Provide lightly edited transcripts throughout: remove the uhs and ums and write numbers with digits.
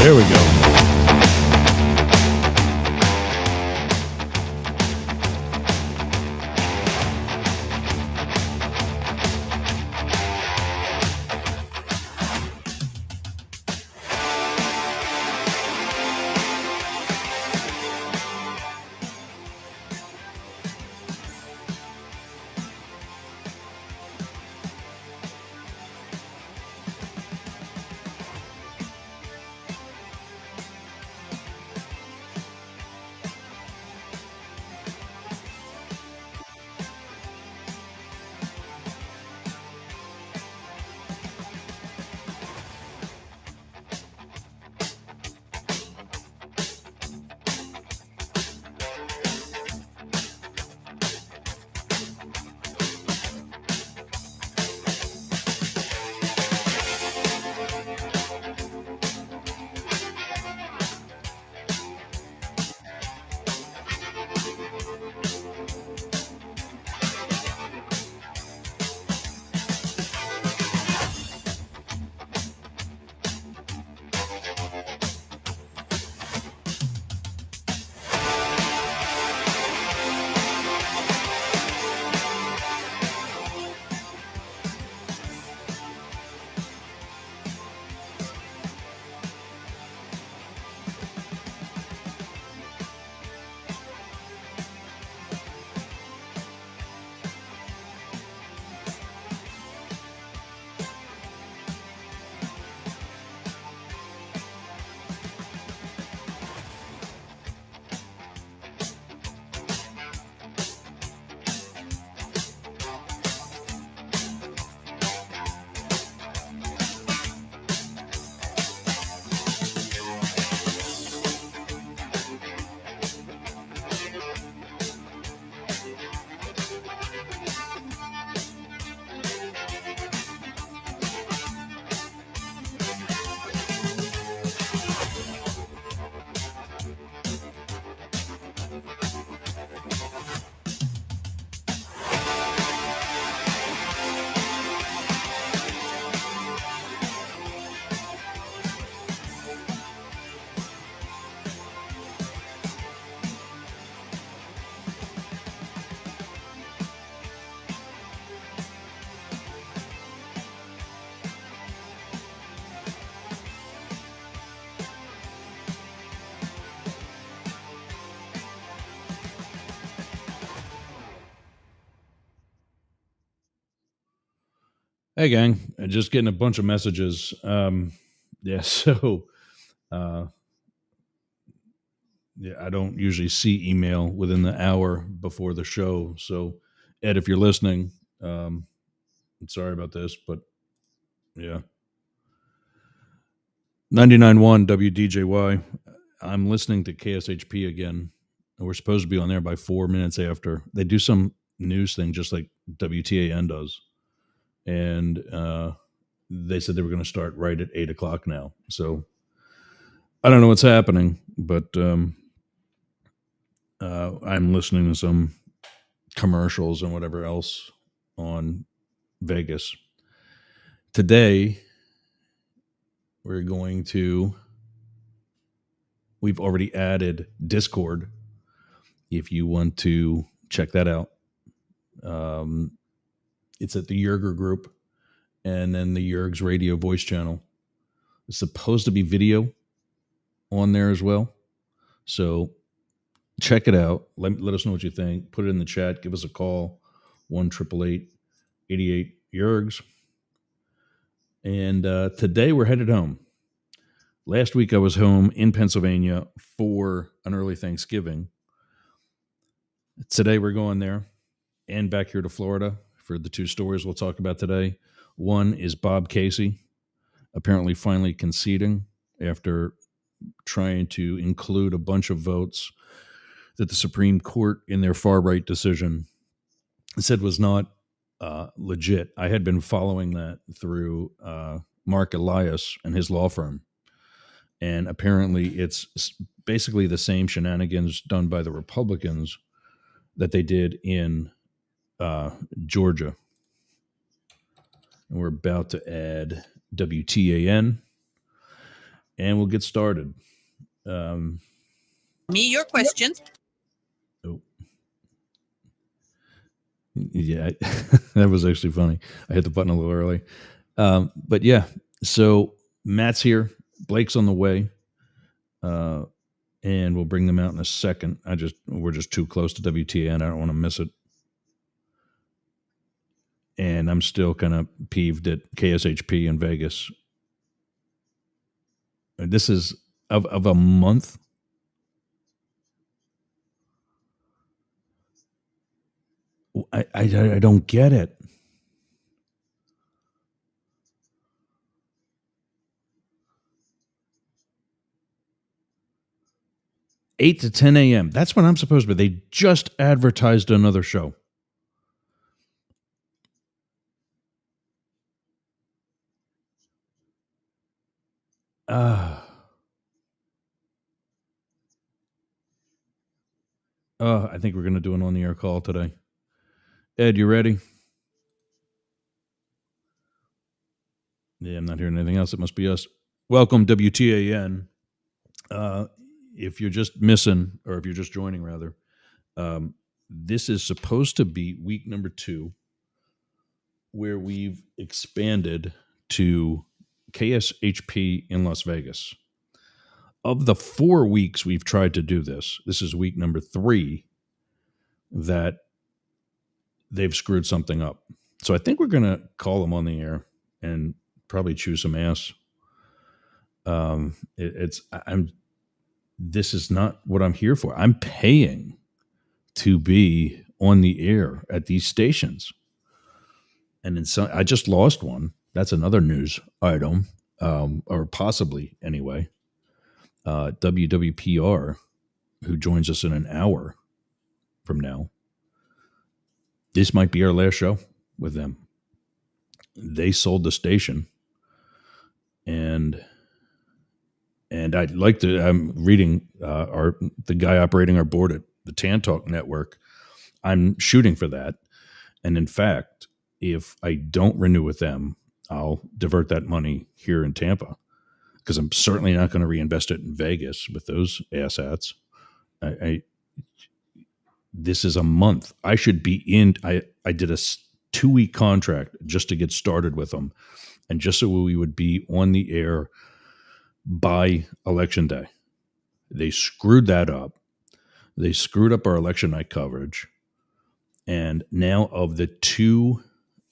There we go. Hey, gang. Just getting a bunch of messages. Yeah, so uh, yeah, I don't usually see email within the hour before the show. So, Ed, if you're listening, I'm sorry about this, but yeah. 99.1 WDJY. I'm listening to KSHP again. And we're supposed to be on there by 4 minutes after. They do some news thing just like WTAN does. And they said they were going to start right at 8 o'clock now. So I don't know what's happening, but I'm listening to some commercials and whatever else on Vegas. Today, we've already added Discord if you want to check that out. It's at the Yerger group and then the Yerg's radio voice channel. It's supposed to be video on there as well. So check it out. Let us know what you think. Put it in the chat. Give us a call. 1-888-88 Yergs. And today we're headed home. Last week I was home in Pennsylvania for an early Thanksgiving. Today we're going there and back here to Florida for the two stories we'll talk about today. One is Bob Casey apparently finally conceding after trying to include a bunch of votes that the Supreme Court in their far-right decision said was not legit. I had been following that through Mark Elias and his law firm. And apparently it's basically the same shenanigans done by the Republicans that they did in Georgia. And we're about to add WTAN, and we'll get started. Me your questions. Oh. Yeah, that was actually funny. I hit the button a little early. But yeah, so Matt's here. Blake's on the way. And we'll bring them out in a second. We're just too close to WTN. I don't want to miss it. And I'm still kind of peeved at KSHP in Vegas. This is of a month. I don't get it. $8 to 10 a.m. That's when I'm supposed to be. They just advertised another show. I think we're going to do an on-the-air call today. Ed, you ready? Yeah, I'm not hearing anything else. It must be us. Welcome, WTAN. If you're just missing, or if you're just joining, rather, this is supposed to be week number 2, where we've expanded to KSHP in Las Vegas. Of the 4 weeks we've tried to do this, this is week number 3 that they've screwed something up. So I think we're going to call them on the air and probably chew some ass. This is not what I'm here for. I'm paying to be on the air at these stations. And I just lost one. That's another news item, or possibly anyway. WWPR, who joins us in an hour from now. This might be our last show with them. They sold the station, and I'd like to. I'm reading the guy operating our board at the Tan Talk Network. I'm shooting for that, and in fact, if I don't renew with them, I'll divert that money here in Tampa, because I'm certainly not going to reinvest it in Vegas with those assets. This is a month. I should be in. I did a 2-week contract just to get started with them, and just so we would be on the air by election day. They screwed that up. They screwed up our election night coverage. And now of the 2,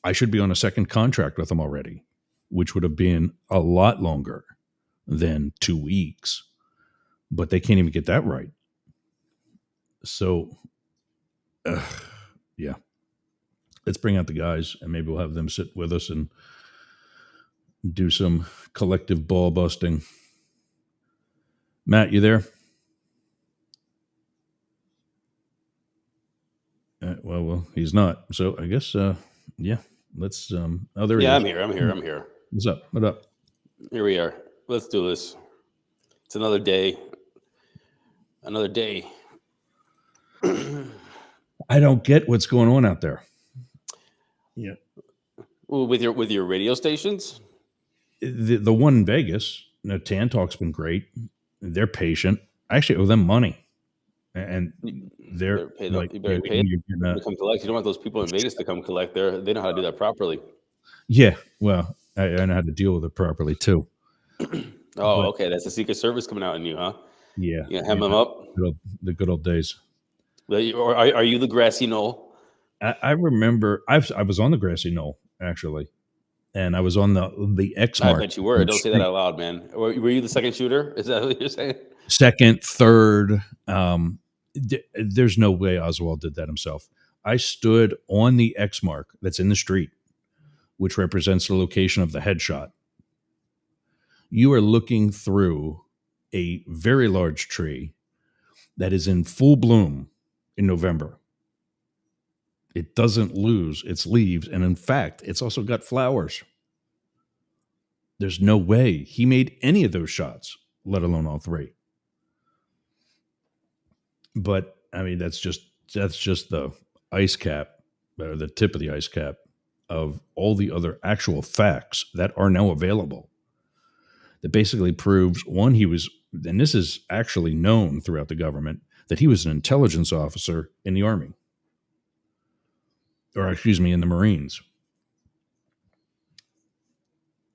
I should be on a second contract with them already, which would have been a lot longer than 2 weeks. But they can't even get that right. So, yeah. Let's bring out the guys, and maybe we'll have them sit with us and do some collective ball busting. Matt, you there? Well, he's not. So I guess, yeah. Let's. Oh, there he Yeah, is. I'm here. What's up? What up? Here we are. Let's do this. It's another day. Another day. I don't get what's going on out there. Yeah. With your radio stations. The one in Vegas, Tan Talk's been great. They're patient. I actually owe them money, and they're paid like, you better pay you're not. to come collect. You don't want those people in Vegas to come collect. They know how to do that properly. Yeah. Well, I know how to deal with it properly too. Oh, okay. That's the Secret Service coming out in you, huh? Yeah. You hem them up. The good old days. Or are you the grassy knoll? I remember I was on the grassy knoll actually, and I was on the X mark. I bet you were. Don't say that out loud, man. Were you the second shooter? Is that what you're saying? Second, third. There's no way Oswald did that himself. I stood on the X mark that's in the street, which represents the location of the headshot. You are looking through a very large tree that is in full bloom in November. It doesn't lose its leaves. And in fact, it's also got flowers. There's no way he made any of those shots, let alone all three. But I mean, that's just the ice cap, or the tip of the ice cap of all the other actual facts that are now available. That basically proves, one, he was, and this is actually known throughout the government, that he was an intelligence officer in the Army. Or excuse me, in the Marines.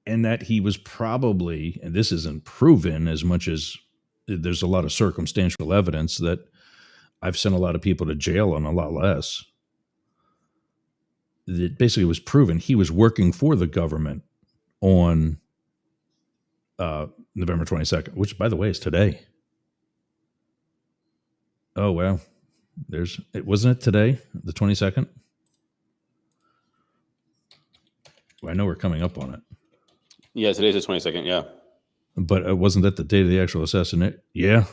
And that he was probably, and this isn't proven as much as there's a lot of circumstantial evidence that I've sent a lot of people to jail on a lot less. It basically was proven he was working for the government on November 22nd, which, by the way, is today. Oh, well, wasn't it today, the 22nd? Well, I know we're coming up on it. Yeah, today's the 22nd, yeah. But wasn't that the date of the actual assassination? Yeah,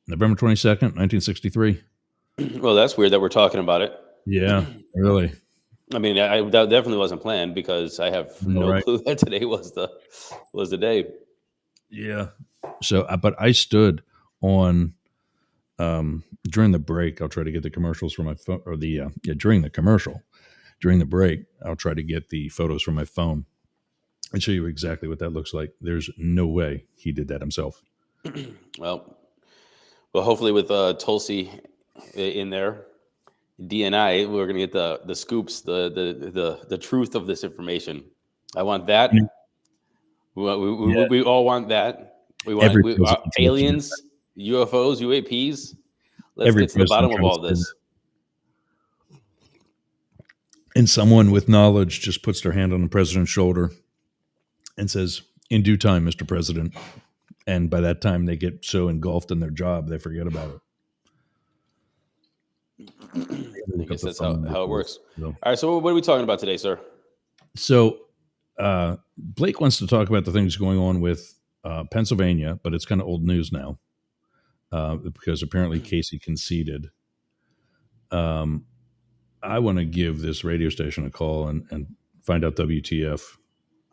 November 22nd, 1963. Well, that's weird that we're talking about it. Yeah, really. I mean, that definitely wasn't planned because I have no clue that today was the day. Yeah. So, but I stood on during the break. I'll try to get the commercials from my phone, or during the break, I'll try to get the photos from my phone and show you exactly what that looks like. There's no way he did that himself. Well, hopefully with Tulsi in there, DNI, we're gonna get the scoops, the truth of this information. I want that. We all want that. We want aliens, UFOs, UAPs. Let's get to the bottom of all this. And someone with knowledge just puts their hand on the president's shoulder and says, "In due time, Mr. President." And by that time, they get so engulfed in their job, they forget about it. I guess that's how it works. So. All right. So what are we talking about today, sir? So Blake wants to talk about the things going on with Pennsylvania, but it's kind of old news now because apparently Casey conceded. I want to give this radio station a call and find out WTF.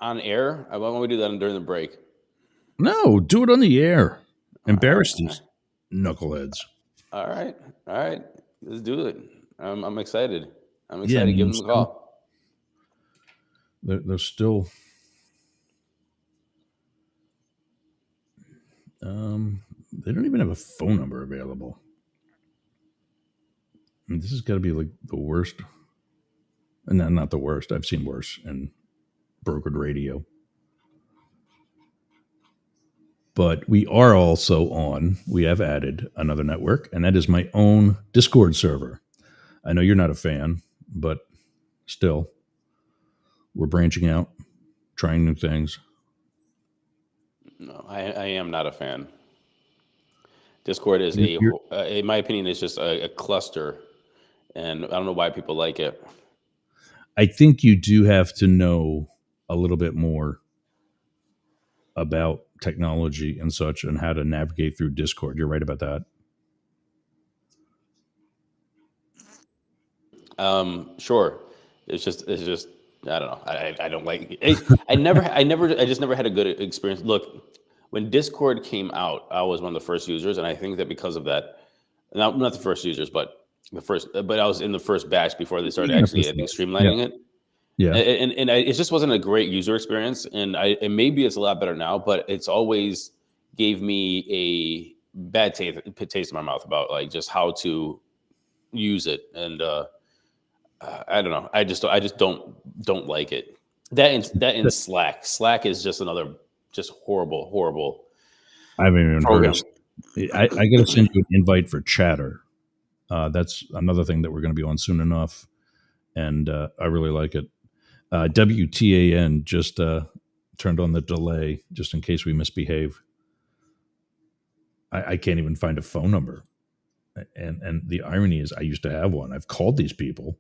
On air? Why don't we do that during the break? No, do it on the air. Embarrass these knuckleheads. All right. Let's do it. I'm excited. I'm excited. Give them a call. They're still. They don't even have a phone number available. I mean, this has got to be like the worst. And not the worst. I've seen worse in brokered radio. But we are also we have added another network, and that is my own Discord server. I know you're not a fan, but still, we're branching out, trying new things. No, I am not a fan. Discord is in my opinion, is just a cluster, and I don't know why people like it. I think you do have to know a little bit more about technology and such and how to navigate through Discord. You're right about that. Sure. It's just I don't know. I don't like it. I just never had a good experience. Look, when Discord came out, I was one of the first users, and I think that because of that, not the first users, but but I was in the first batch before they started Yeah, for actually, I sure. think, streamlining it. Yeah. It just wasn't a great user experience, and maybe it's a lot better now, but it's always gave me a bad taste in my mouth about like just how to use it, and I don't know. I just don't like it. That in Slack is just another just horrible I haven't even heard program. of. I got to send you an invite for Chatter. That's another thing that we're going to be on soon enough, and I really like it. WTAN just turned on the delay just in case we misbehave. I can't even find a phone number, and the irony is, I used to have one. I've called these people.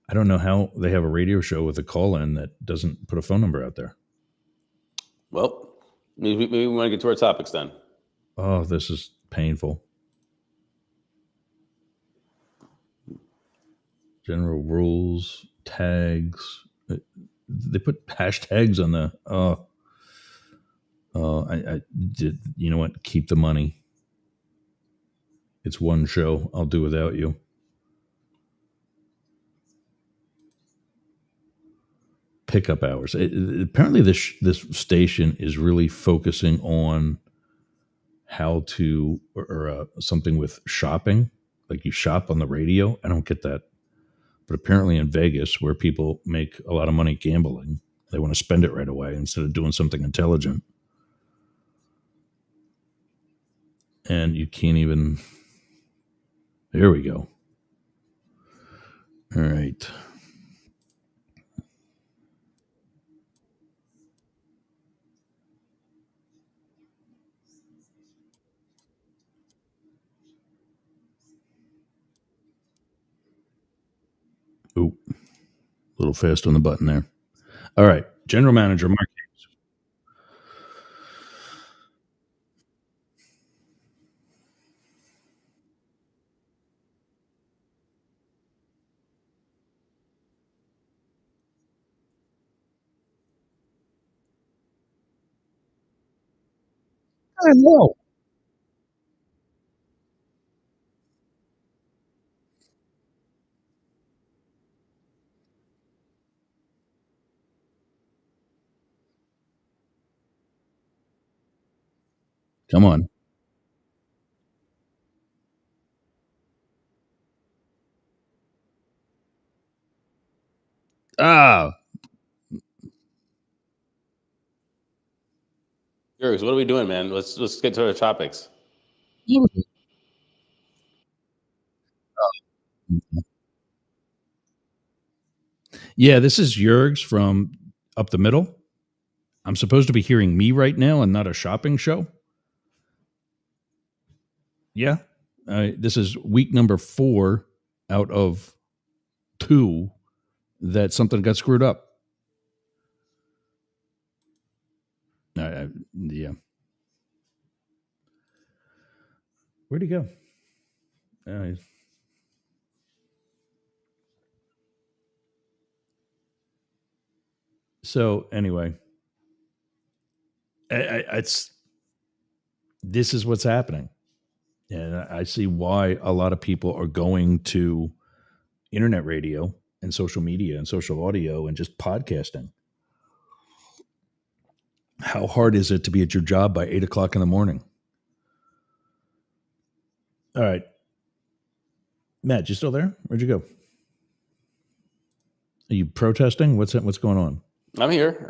I don't know how they have a radio show with a call in that doesn't put a phone number out there. Well, maybe we want to get to our topics then. Oh, this is painful. General rules, tags. They put hashtags on the. I did. You know what? Keep the money. It's one show. I'll do without you. Pickup hours. Apparently, this station is really focusing on how to or something with shopping. Like you shop on the radio. I don't get that. But apparently, in Vegas, where people make a lot of money gambling, they want to spend it right away instead of doing something intelligent. And you can't even. There we go. All right. Ooh, a little fast on the button there. All right. General Manager Mark. I know. Come on. Ah. Jurgs, what are we doing, man? Let's get to our topics. Yeah, this is Jurgs from Up the Middle. I'm supposed to be hearing me right now and not a shopping show. Yeah. This is week number 4 out of 2 that something got screwed up. Yeah. Where'd he go? So anyway, this is what's happening, and I see why a lot of people are going to internet radio and social media and social audio and just podcasting. How hard is it to be at your job by 8:00 in the morning? All right, Matt, you still there? Where'd you go? Are you protesting? What's going on? I'm here.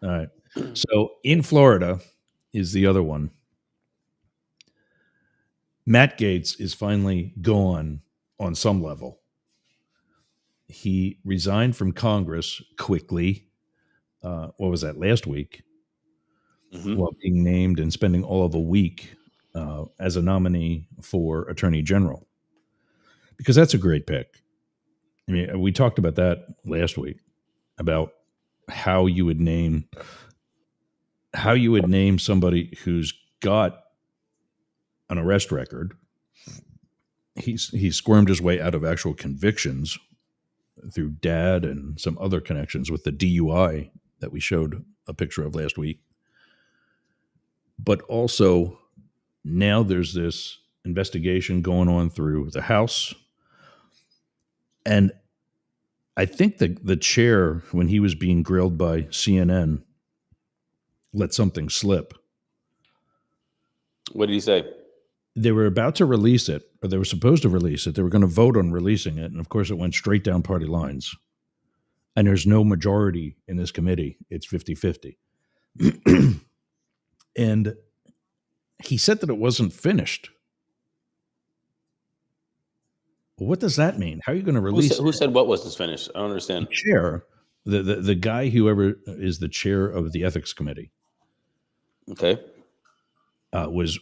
All right. So in Florida is the other one. Matt Gaetz is finally gone on some level. He resigned from Congress quickly. What was that, last week? Mm-hmm. While being named and spending all of a week as a nominee for Attorney General. Because that's a great pick. I mean, we talked about that last week, about how you would name somebody who's got an arrest record, he squirmed his way out of actual convictions through dad and some other connections with the DUI that we showed a picture of last week. But also now there's this investigation going on through the House. And I think the chair, when he was being grilled by CNN, let something slip. What did he say? They were about to release it, or they were supposed to release it. They were going to vote on releasing it. And of course, it went straight down party lines. And there's no majority in this committee. It's 50-50. And he said that it wasn't finished. Well, what does that mean? How are you going to release Who said what wasn't finished? I don't understand. the chair? The guy, whoever is the chair of the ethics committee, Okay. was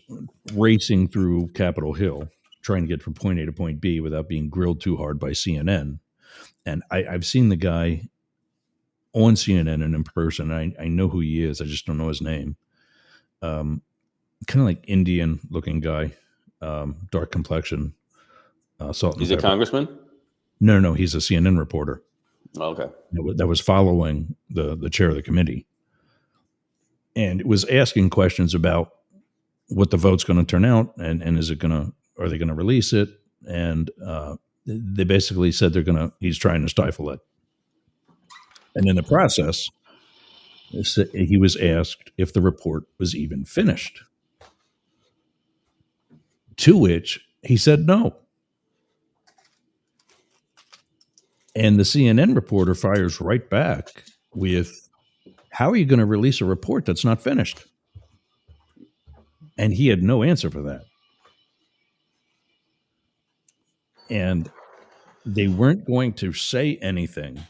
racing through Capitol Hill, trying to get from point A to point B without being grilled too hard by CNN. And I've seen the guy on CNN and in person. I know who he is. I just don't know his name. Kind of like Indian looking guy, dark complexion, salt and He's a pepper. congressman? No, he's a CNN reporter Oh, okay. that was following the chair of the committee. And it was asking questions about what the vote's going to turn out and are they going to release it? And they basically said he's trying to stifle it. And in the process, he was asked if the report was even finished. To which he said no. And the CNN reporter fires right back with, how are you going to release a report that's not finished? And he had no answer for that. And they weren't going to say anything,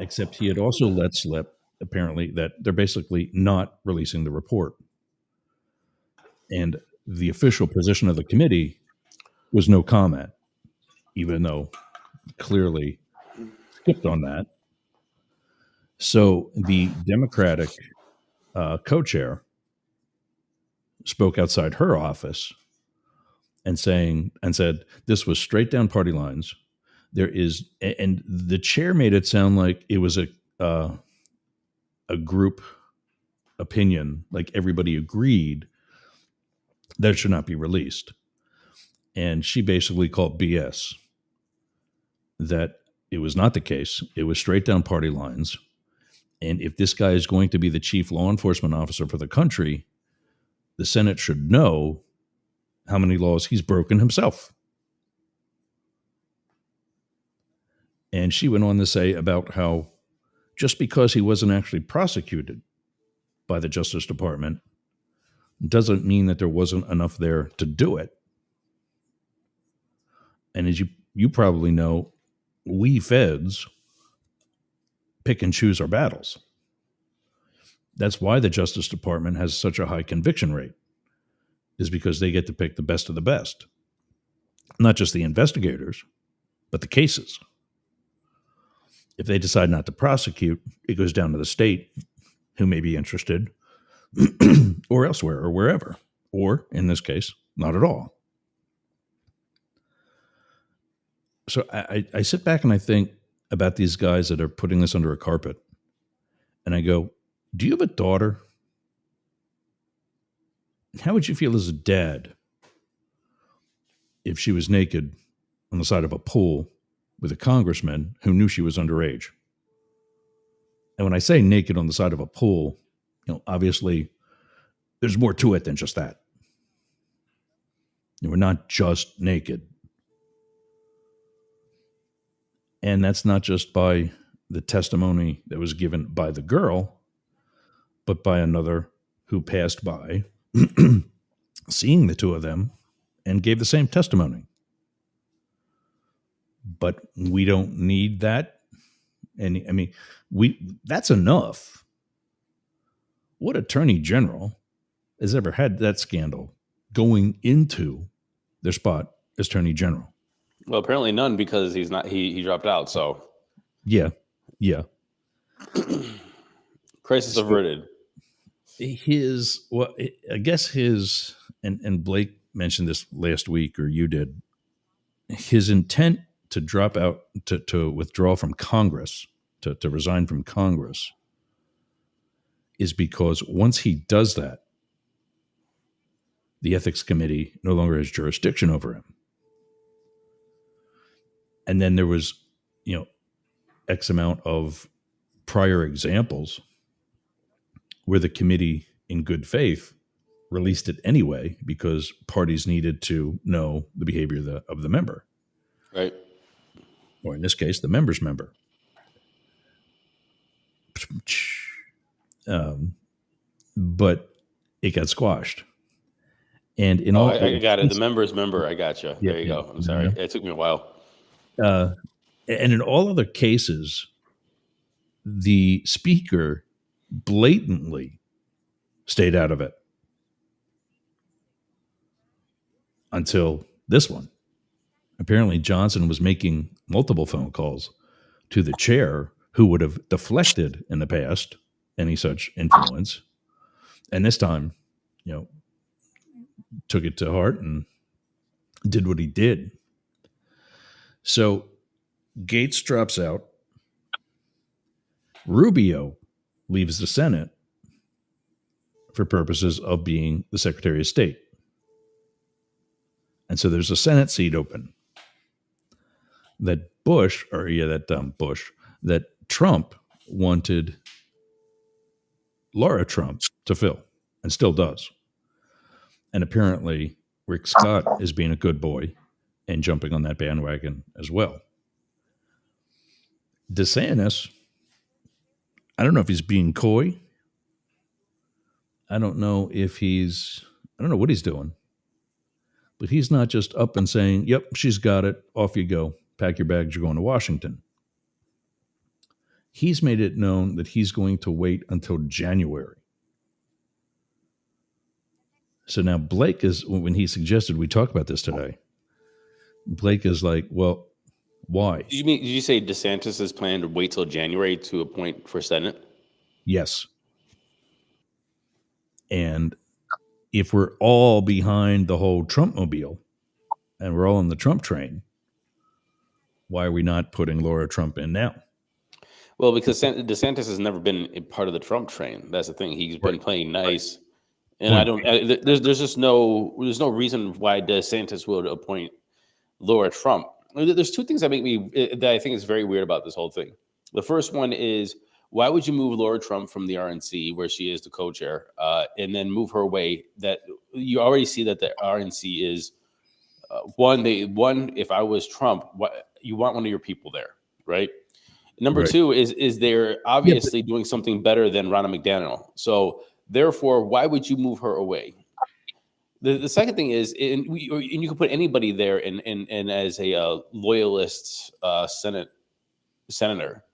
except he had also let slip, apparently, that they're basically not releasing the report. And the official position of the committee was no comment, even though clearly skipped on that. So the Democratic co-chair spoke outside her office and said this was straight down party lines. And the chair made it sound like it was a group opinion, like everybody agreed that it should not be released. And she basically called BS, that it was not the case. It was straight down party lines. And if this guy is going to be the chief law enforcement officer for the country, the Senate should know how many laws he's broken himself. And she went on to say about how just because he wasn't actually prosecuted by the Justice Department doesn't mean that there wasn't enough there to do it. And as you probably know, we feds pick and choose our battles. That's why the Justice Department has such a high conviction rate, is because they get to pick the best of the best. Not just the investigators, but the cases. If they decide not to prosecute, it goes down to the state, who may be interested, or elsewhere, or wherever. Or, in this case, not at all. So I sit back and I think about these guys that are putting this under a carpet. And I go, do you have a daughter? How would you feel as a dad if she was naked on the side of a pool with a congressman who knew she was underage? And when I say naked on the side of a pool, obviously there's more to it than just that. We're not just naked. And that's not just by the testimony that was given by the girl, but by another who passed by, seeing the two of them, and gave the same testimony. But we don't need that. And I mean, that's enough. What attorney general has ever had that scandal going into their spot as attorney general? Well, apparently none, because he's not. He dropped out. So Yeah. Crisis averted. I guess his and Blake mentioned this last week, or you did. His intent to drop out, to withdraw from Congress, to resign from Congress, is because once he does that, the ethics committee no longer has jurisdiction over him. And then there was, X amount of prior examples where the committee, in good faith, released it anyway because parties needed to know the behavior of the member. Right. Or in this case, the member's member. But it got squashed. And in all, I got it. The member's member. I got you. Yeah, There you go. I'm sorry. It took me a while. And in all other cases, the speaker blatantly stayed out of it until this one. Apparently, Johnson was making multiple phone calls to the chair, who would have deflected in the past any such influence. And this time, took it to heart and did what he did. So Gates drops out. Rubio leaves the Senate for purposes of being the Secretary of State. And so there's a Senate seat open that that Trump wanted Laura Trump to fill, and still does. And apparently Rick Scott is being a good boy and jumping on that bandwagon as well. DeSantis, I don't know if he's being coy. I don't know what he's doing. But he's not just up and saying, yep, she's got it, off you go, pack your bags, you're going to Washington. He's made it known that he's going to wait until January. So now Blake is, when he suggested we talk about this today, Blake is like, well, why? Did you say DeSantis is planning to wait till January to appoint for Senate? Yes. And if we're all behind the whole Trumpmobile and we're all on the Trump train, why are we not putting Laura Trump in now? Well, because DeSantis has never been a part of the Trump train. That's the thing. He's been playing nice. And there's no reason why DeSantis would appoint Laura Trump. There's two things that I think is very weird about this whole thing. The first one is, why would you move Laura Trump from the RNC, where she is the co-chair, and then move her away? That you already see that the RNC is one. If I was Trump, you want one of your people there, right? Number Right. two is they're obviously doing something better than Ronna McDaniel. So therefore, why would you move her away? The second thing is, and you can put anybody there and as a loyalist senator.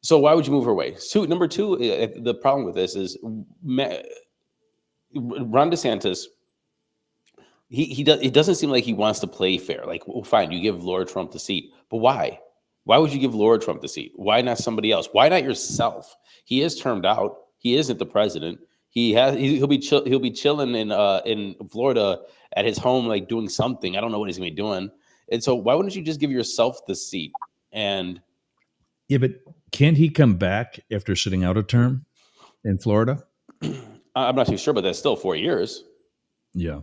So why would you move her away? Number two, the problem with this is Ron DeSantis. It doesn't seem like he wants to play fair. Like, well, fine, you give Laura Trump the seat, but why? Why would you give Laura Trump the seat? Why not somebody else? Why not yourself? He is termed out. He isn't the president. He'll be chilling in Florida at his home, like doing something. I don't know what he's gonna be doing. And so why wouldn't you just give yourself the seat? And Yeah, but can't he come back after sitting out a term in Florida? I'm not too sure, but that's still 4 years. Yeah.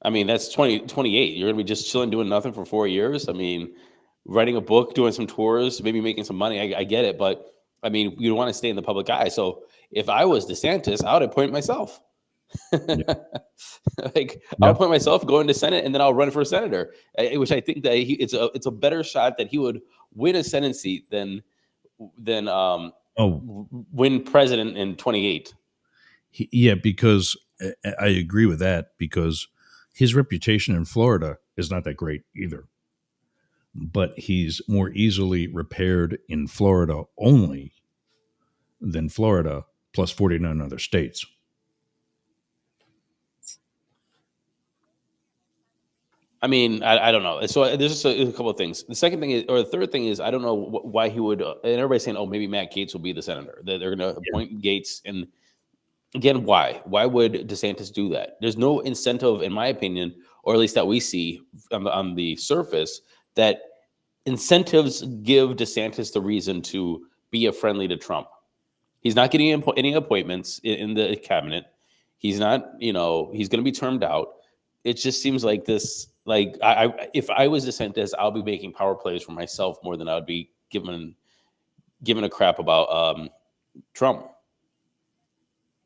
I mean, that's 28. You're gonna be just chilling, doing nothing for 4 years. I mean, writing a book, doing some tours, maybe making some money. I get it, but I mean, you want to stay in the public eye. So if I was DeSantis, I would appoint myself. Yeah. I'll appoint myself, go into Senate, and then I'll run for senator. Which I think that it's a better shot that he would win a Senate seat than win president in 28. Yeah, because I agree with that, because his reputation in Florida is not that great either. But he's more easily repaired in Florida only than Florida plus 49 other states. I mean, I don't know. So there's just a couple of things. The second thing is, or the third thing is, I don't know why he would. And everybody's saying, oh, maybe Matt Gaetz will be the senator. They're going to appoint Gaetz. And again, why? Why would DeSantis do that? There's no incentive, in my opinion, or at least that we see on the surface, that incentives give DeSantis the reason to be a friendly to Trump. He's not getting any appointments in the cabinet. He's not, he's going to be termed out. It just seems like this, like if I was DeSantis, I'll be making power plays for myself more than I would be giving a crap about Trump.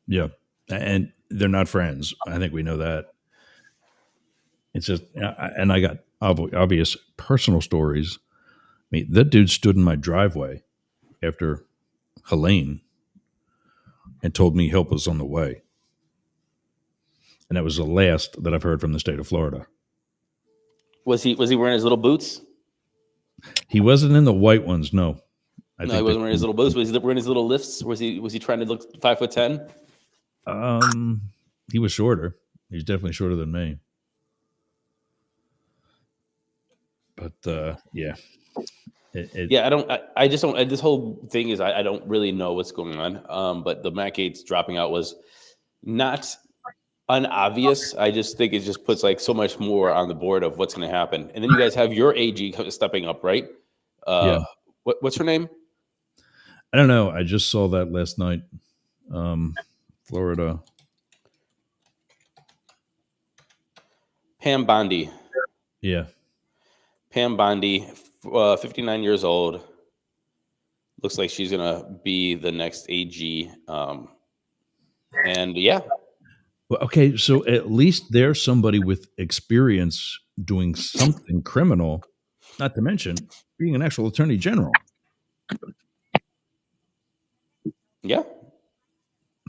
Yeah. And they're not friends. I think we know that. It's just, and I got obvious personal stories. I mean, that dude stood in my driveway after Helene and told me help was on the way. And that was the last that I've heard from the state of Florida. Was he wearing his little boots? He wasn't in the white ones, no. No, he wasn't wearing his little boots. Was he wearing his little lifts? Was he trying to look 5'10"? He was shorter. He's definitely shorter than me. But yeah. I just don't. This whole thing is I don't really know what's going on. But the Matt Gaetz dropping out was not unobvious. I just think it just puts like so much more on the board of what's going to happen. And then you guys have your AG stepping up, right? Yeah. What's her name? I don't know. I just saw that last night. Florida. Pam Bondi. Yeah. Pam Bondi, 59 years old. Looks like she's going to be the next AG. And yeah. Well, okay, so at least there's somebody with experience doing something criminal, not to mention being an actual attorney general. Yeah.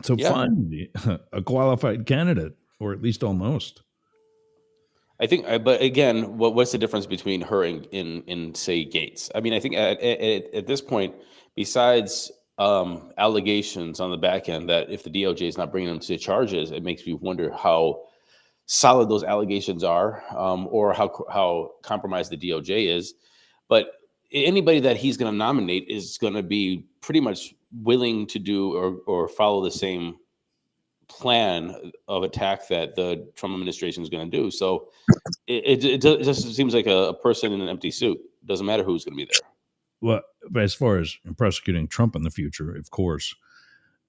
So finally, a qualified candidate, or at least almost. I think, but again, what's the difference between her and say Gaetz? I mean, I think at this point, besides allegations on the back end that if the DOJ is not bringing them to charges, it makes me wonder how solid those allegations are, or how compromised the DOJ is. But anybody that he's going to nominate is going to be pretty much willing to do or follow the same plan of attack that the Trump administration is going to do. So it just seems like a person in an empty suit. Doesn't matter who's going to be there. Well, but as far as prosecuting Trump in the future, of course.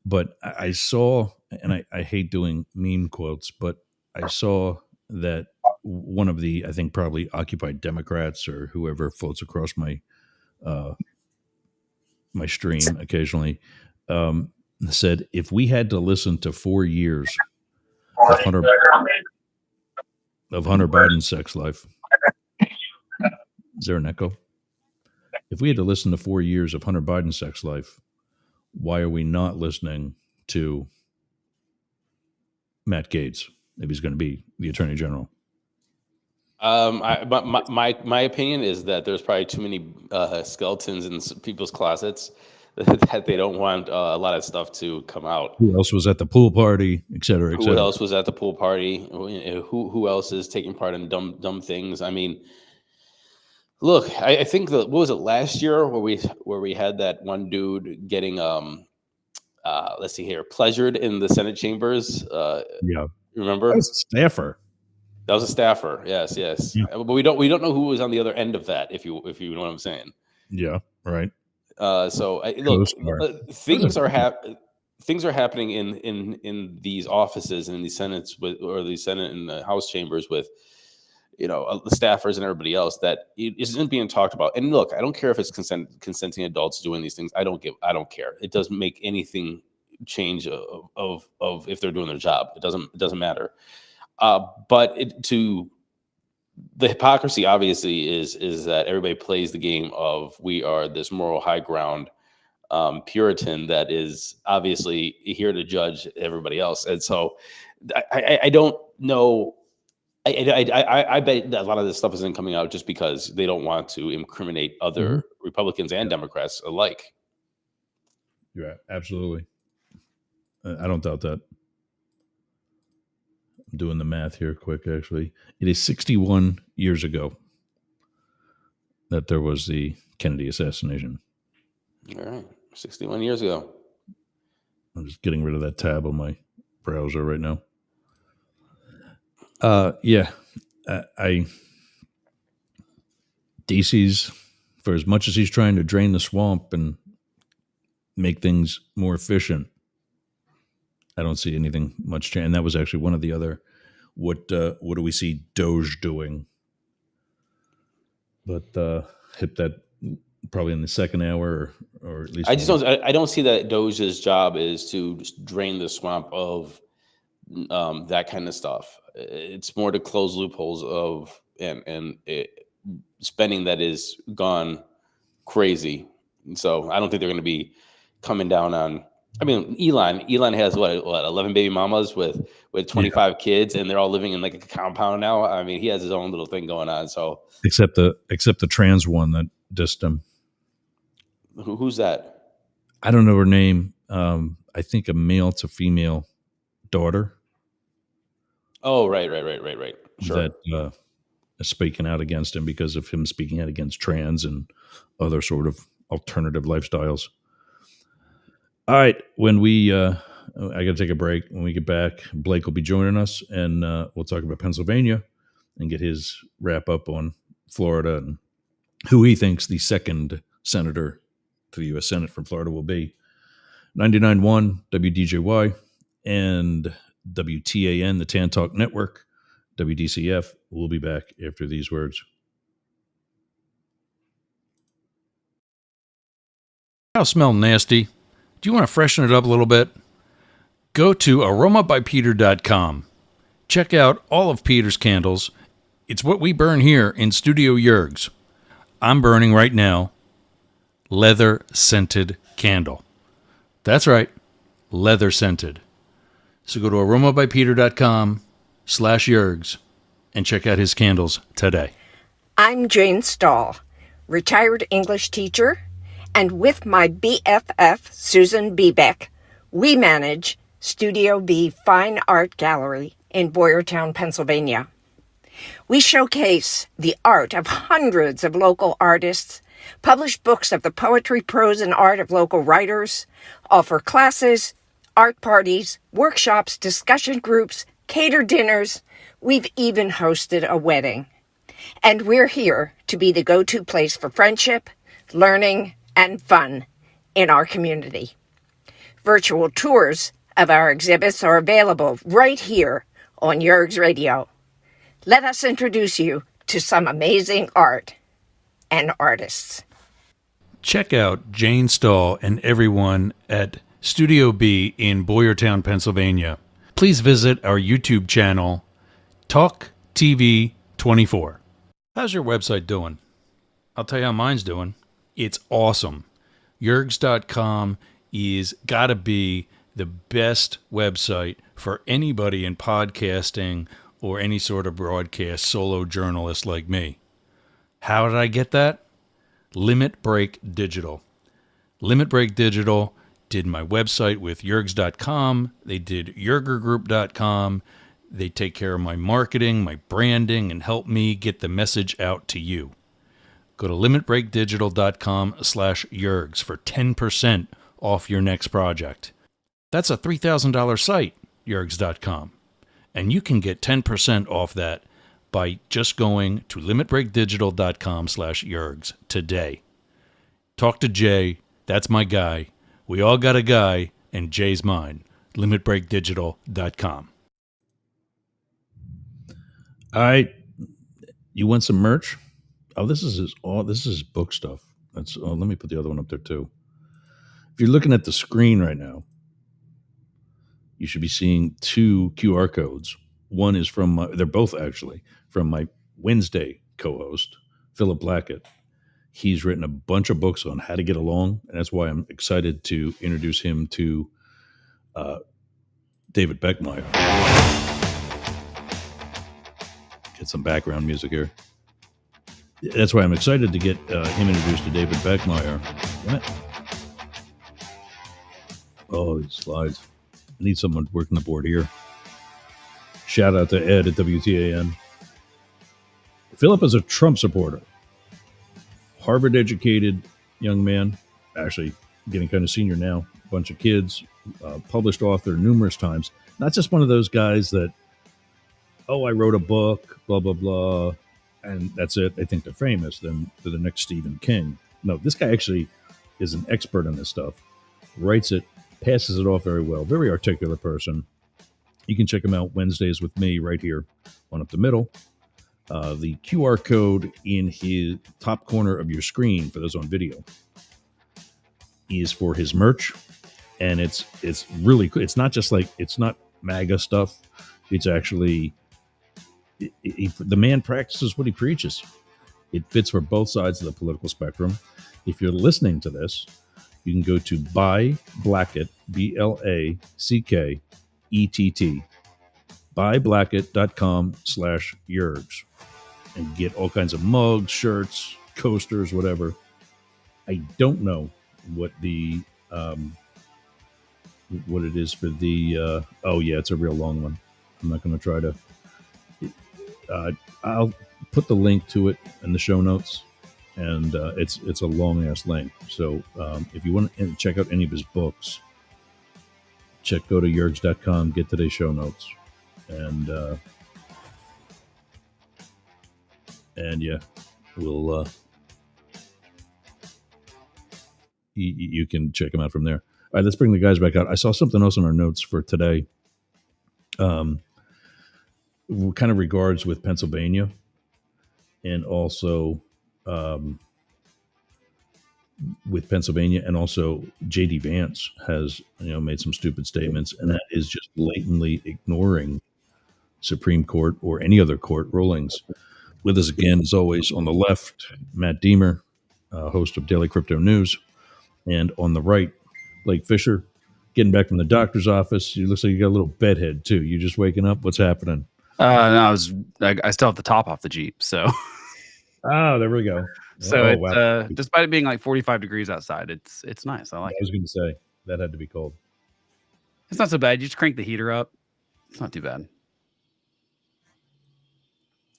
But I saw, and I hate doing meme quotes, but I saw that one of the, I think probably Occupy Democrats or whoever floats across my my stream occasionally, said if we had to listen to 4 years of Hunter Biden's sex life, is there an echo? If we had to listen to 4 years of Hunter Biden's sex life, why are we not listening to Matt Gaetz if he's going to be the Attorney General? My opinion is that there's probably too many skeletons in people's closets that they don't want a lot of stuff to come out. Who else was at the pool party, et cetera, et cetera? Who else was at the pool party? Who else is taking part in dumb things? I mean, look, I think what was it last year where we had that one dude getting let's see here, pleasured in the Senate chambers. Yeah, remember? That was a staffer. That was a staffer. Yes. Yeah. But we don't know who was on the other end of that. If you know what I'm saying. Yeah. Right. So look, things are happening in these offices and in these senates or the Senate and the House chambers with, the staffers and everybody else that isn't being talked about. And look, I don't care if it's consenting adults doing these things. I don't care. It doesn't make anything change of if they're doing their job. It doesn't matter. But the hypocrisy obviously is that everybody plays the game of we are this moral high ground Puritan that is obviously here to judge everybody else. And so I don't know. I bet that a lot of this stuff isn't coming out just because they don't want to incriminate other Republicans and Democrats alike. Yeah, absolutely. I don't doubt that. I'm doing the math here quick, actually. It is 61 years ago that there was the Kennedy assassination. All right. 61 years ago. I'm just getting rid of that tab on my browser right now. Yeah. I DC's, for as much as he's trying to drain the swamp and make things more efficient, I don't see anything much change. And that was actually one of the other. What do we see Doge doing? But hit that probably in the second hour, or at least I don't see that Doge's job is to just drain the swamp of that kind of stuff. It's more to close loopholes of spending that is gone crazy. So I don't think they're going to be coming down on. I mean, Elon has what 11 baby mamas with 25 kids, and they're all living in like a compound now. I mean, he has his own little thing going on. So except the trans one that dissed him. Who's that? I don't know her name. I think a male to female daughter. Oh, right. Sure. That is speaking out against him because of him speaking out against trans and other sort of alternative lifestyles. All right, when we, I got to take a break. When we get back, Blake will be joining us, and we'll talk about Pennsylvania and get his wrap up on Florida and who he thinks the second senator to the U.S. Senate from Florida will be. 99.1 WDJY and WTAN, the Tan Talk Network, WDCF. We'll be back after these words. House smell nasty. Do you want to freshen it up a little bit? Go to aromabypeter.com. Check out all of Peter's candles. It's what we burn here in Studio Yergs. I'm burning right now leather scented candle. That's right, leather scented. So go to aromabypeter.com/Yergs and check out his candles today. I'm Jane Stahl, retired English teacher, and with my BFF, Susan Bebeck, we manage Studio B Fine Art Gallery in Boyertown, Pennsylvania. We showcase the art of hundreds of local artists, publish books of the poetry, prose, and art of local writers, offer classes, art parties, workshops, discussion groups, cater dinners. We've even hosted a wedding. And we're here to be the go-to place for friendship, learning, and fun in our community. Virtual tours of our exhibits are available right here on Yergs Radio. Let us introduce you to some amazing art and artists. Check out Jane Stahl and everyone at Studio B in Boyertown, Pennsylvania. Please visit our YouTube channel, Talk TV 24. How's your website doing? I'll tell you how mine's doing. It's awesome. Yergs.com is got to be the best website for anybody in podcasting or any sort of broadcast solo journalist like me. How did I get that? Limit Break Digital. Limit Break Digital did my website with Yergs.com. They did YergerGroup.com. They take care of my marketing, my branding, and help me get the message out to you. Go to limitbreakdigital.com/Yergs for 10% off your next project. That's a $3,000 site, Yergs.com. And you can get 10% off that by just going to limitbreakdigital.com/Yergs today. Talk to Jay. That's my guy. We all got a guy, and Jay's mine. limitbreakdigital.com. All right. You want some merch? Oh, this is his book stuff. Let me put the other one up there too. If you're looking at the screen right now, you should be seeing two QR codes. One is they're both actually from my Wednesday co-host, Philip Blackett. He's written a bunch of books on how to get along, and that's why I'm excited to introduce him to David Beckmeyer. Get some background music here. That's why I'm excited to get him introduced to David Beckmeyer. Damn it. Oh, these slides. I need someone working the board here. Shout out to Ed at WTAN. Philip is a Trump supporter. Harvard-educated young man. Actually, getting kind of senior now. Bunch of kids. Published author numerous times. Not just one of those guys that oh, I wrote a book, blah, blah, blah, and that's it. They think they're famous. Then they're the next Stephen King. No, this guy actually is an expert on this stuff, writes it, passes it off very well. Very articulate person. You can check him out Wednesdays with me right here on Up the Middle. The QR code in his top corner of your screen for those on video is for his merch, and it's really cool. It's not just like, it's not MAGA stuff. It's actually the man practices what he preaches. It fits for both sides of the political spectrum. If you're listening to this, you can go to Buy Blackett, BLACKETT, buyblackett.com/Yergs, and get all kinds of mugs, shirts, coasters, whatever. I don't know what the what it is for the oh yeah, it's a real long one. I'm not going to try to I'll put the link to it in the show notes, and it's a long ass link. So if you want to check out any of his books, go to yergs.com, get today's show notes, and yeah, we'll you can check them out from there. All right, let's bring the guys back out. I saw something else in our notes for today. Kind of regards with Pennsylvania, and also with Pennsylvania, and also JD Vance has made some stupid statements, and that is just blatantly ignoring Supreme Court or any other court rulings. With us again, as always, on the left, Matt Deemer, host of Daily Crypto News, and on the right, Blake Fisher, getting back from the doctor's office. You looks like you got a little bedhead too. You just waking up? What's happening? No, I still have the top off the Jeep, so. Oh, there we go. So it's wow. Despite it being like 45 degrees outside, it's nice. I like it. I was going to say that had to be cold. It's not so bad. You just crank the heater up. It's not too bad.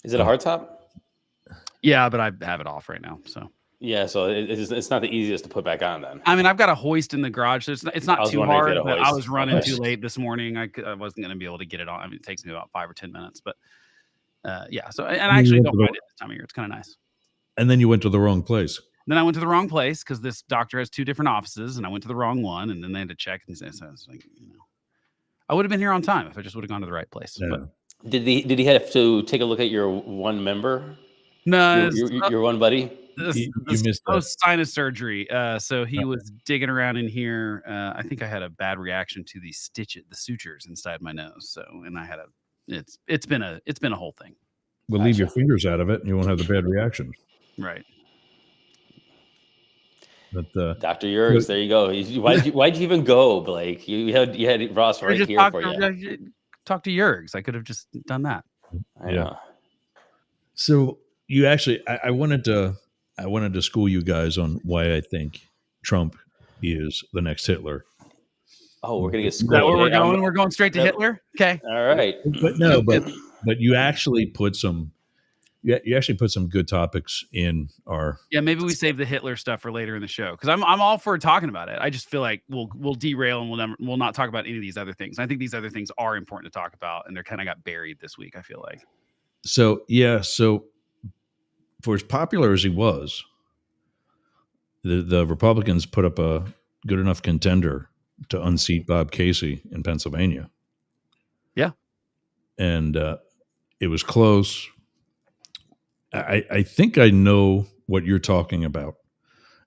Is it a hard top? Yeah, but I have it off right now. So yeah, so it's not the easiest to put back on then. I mean, I've got a hoist in the garage, so it's not too hard. But I was running too late this morning. I wasn't going to be able to get it on. I mean, it takes me about 5 or 10 minutes, but yeah. So and I actually don't mind it this time of year. It's kind of nice. And then you went to the wrong place. Then I went to the wrong place because this doctor has 2 different offices, and I went to the wrong one, and then they had to check and say, so I was like, I would have been here on time if I just would have gone to the right place. Yeah. But did he have to take a look at your one member? No, your one buddy. You missed sinus surgery. So he was digging around in here. I think I had a bad reaction to the sutures inside my nose. So, and I had it's been a whole thing. Well, leave your fingers out of it, and you won't have the bad reaction. Right. But Dr. Yergs, there you go. Why'd you even go, Blake? You had Ross right here for you. Talk to Yergs. I could have just done that. I know. So you actually, I wanted to school you guys on why I think Trump is the next Hitler. Oh, we're gonna get schooled. Is that where we're going? We're going straight to Hitler. Okay. All right. But you actually put some. You actually put some good topics in our. Yeah, maybe we save the Hitler stuff for later in the show because I'm all for talking about it. I just feel like we'll derail and we'll not talk about any of these other things. I think these other things are important to talk about, and they're kind of got buried this week. I feel like. So for as popular as he was, the Republicans put up a good enough contender to unseat Bob Casey in Pennsylvania. Yeah, and it was close. I think I know what you're talking about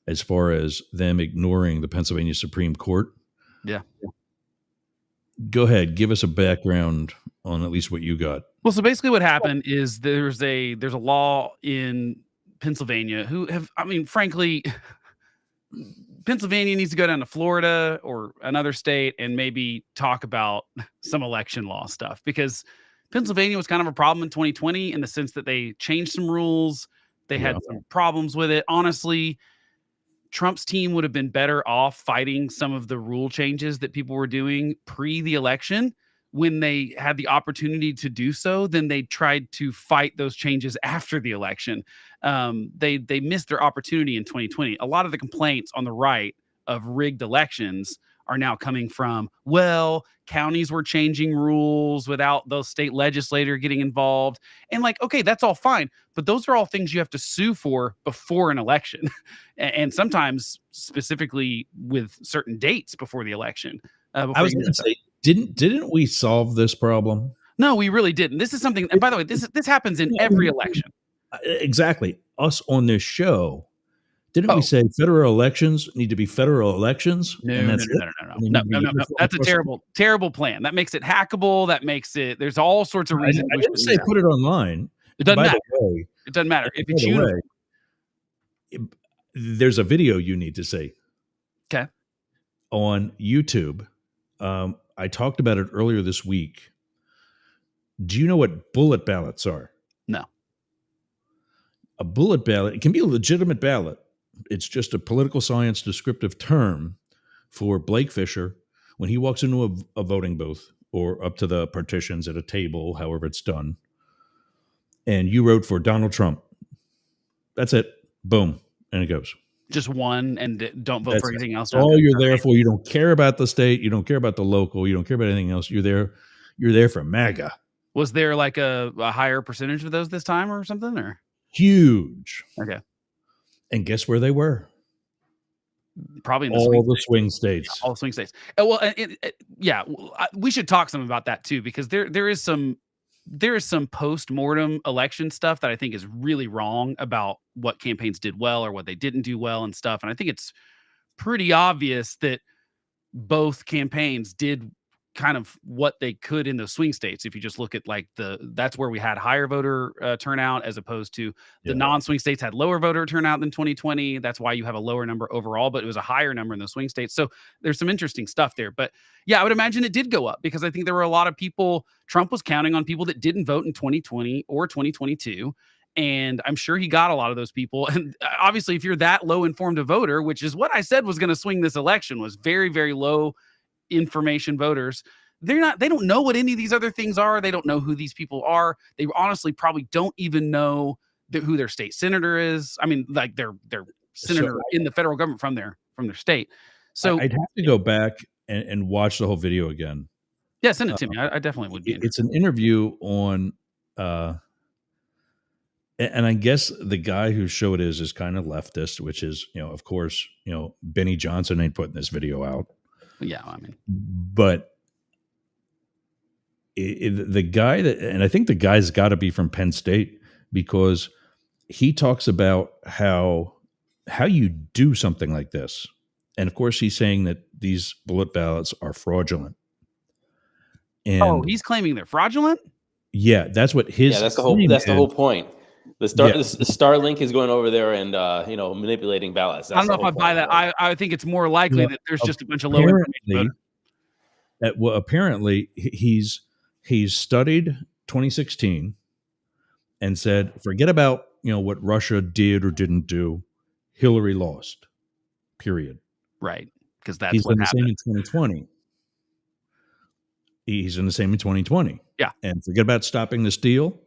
as far as them ignoring the Pennsylvania Supreme Court. Yeah. Go ahead. Give us a background on at least what you got. Well, so basically what happened is there's a law in Pennsylvania frankly, Pennsylvania needs to go down to Florida or another state and maybe talk about some election law stuff because Pennsylvania was kind of a problem in 2020 in the sense that they changed some rules. They had some problems with it. Honestly, Trump's team would have been better off fighting some of the rule changes that people were doing pre the election when they had the opportunity to do so. Then they tried to fight those changes after the election. They missed their opportunity in 2020. A lot of the complaints on the right of rigged elections are now coming from, well, counties were changing rules without the state legislator getting involved. And like, okay, that's all fine. But those are all things you have to sue for before an election. And sometimes specifically with certain dates before the election. I before was you going get to say, didn't we solve this problem? No, we really didn't. This is something, and by the way, this happens in Yeah, every election. Exactly. Us on this show, didn't Oh. we say federal elections need to be federal elections? No, And no, that's no, it? no, And they no, need to no, be no, no. uniform That's a across- terrible, terrible plan. That makes it hackable. That makes it. There's all sorts of reasons. I we didn't should say use that. put it online. It doesn't By matter. the way, It doesn't matter if by it's the uniform. way, there's a video you need to see. 'Kay. On YouTube. I talked about it earlier this week. Do you know what bullet ballots are? No. A bullet ballot, it can be a legitimate ballot. It's just a political science descriptive term for Blake Fisher when he walks into a voting booth or up to the partitions at a table, however it's done, and you wrote for Donald Trump. That's it. Boom. And it goes. Just one, and don't vote That's for anything else. That's all you're there for. You don't care about the state. You don't care about the local. You don't care about anything else. You're there for MAGA. Was there like a higher percentage of those this time or something? Or Huge. okay, And guess where they were? probably in the All swing the states. swing states. All swing states. Well, yeah, we should talk some about that too, because there is some post-mortem election stuff that I think is really wrong about what campaigns did well or what they didn't do well and stuff. And I think it's pretty obvious that both campaigns did kind of what they could in those swing states. If you just look at like that's where we had higher voter turnout, as opposed to the Yeah. non-swing states had lower voter turnout than 2020. That's why you have a lower number overall, but it was a higher number in the swing states. So there's some interesting stuff there. But yeah, I would imagine it did go up because I think there were a lot of people, Trump was counting on people that didn't vote in 2020 or 2022. And I'm sure he got a lot of those people. And obviously, if you're that low informed a voter, which is what I said was going to swing this election, was very, very low information voters, they don't know what any of these other things are. They don't know who these people are. They honestly probably don't even know who their state senator is. I mean, like their senator in the federal government from their state. So I'd have to go back and watch the whole video again. yeah, send it to me. I definitely would be. It's an interview on, and I guess the guy whose show it is kind of leftist, which is, of course, Benny Johnson ain't putting this video out. Yeah, I mean, But the guy and I think the guy's got to be from Penn State, because he talks about how you do something like this. And of course, he's saying that these bullet ballots are fraudulent. And he's claiming they're fraudulent. yeah, that's what his Yeah, that's the whole claim that's the is. whole point. The Starlink is going over there and manipulating ballots. I don't know if I buy that. I think it's more likely that there's just a bunch of low information voters. Apparently, he's studied 2016 and said, forget about what Russia did or didn't do. Hillary lost. Period. Right, because that's He's what done the same happened. in 2020. He's in the same in 2020. Yeah. And forget about stopping the steal.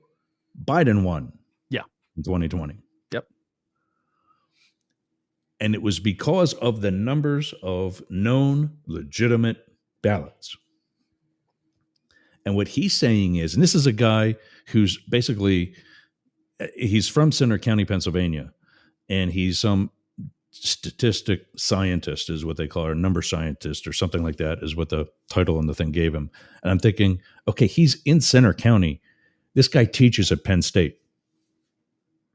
Biden won. Yeah. In 2020. Yep. And it was because of the numbers of known legitimate ballots. And what he's saying is, and this is a guy who's basically, he's from Center County, Pennsylvania, and he's some statistic scientist is what they call it, or number scientist or something like that is what the title on the thing gave him. And I'm thinking, okay, he's in Center County. This guy teaches at Penn State.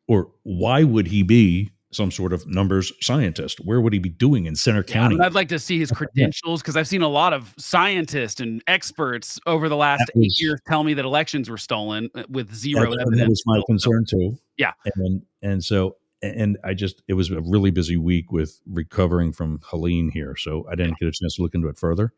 Or why would he be some sort of numbers scientist? Where would he be doing in Center Yeah, I County? mean, I'd like to see his credentials, because I've seen a lot of scientists and experts over the last That 8 was- years tell me that elections were stolen with zero That evidence. was my concern too. Yeah. And so it was a really busy week with recovering from Helene here, so I didn't get a chance to look into it further.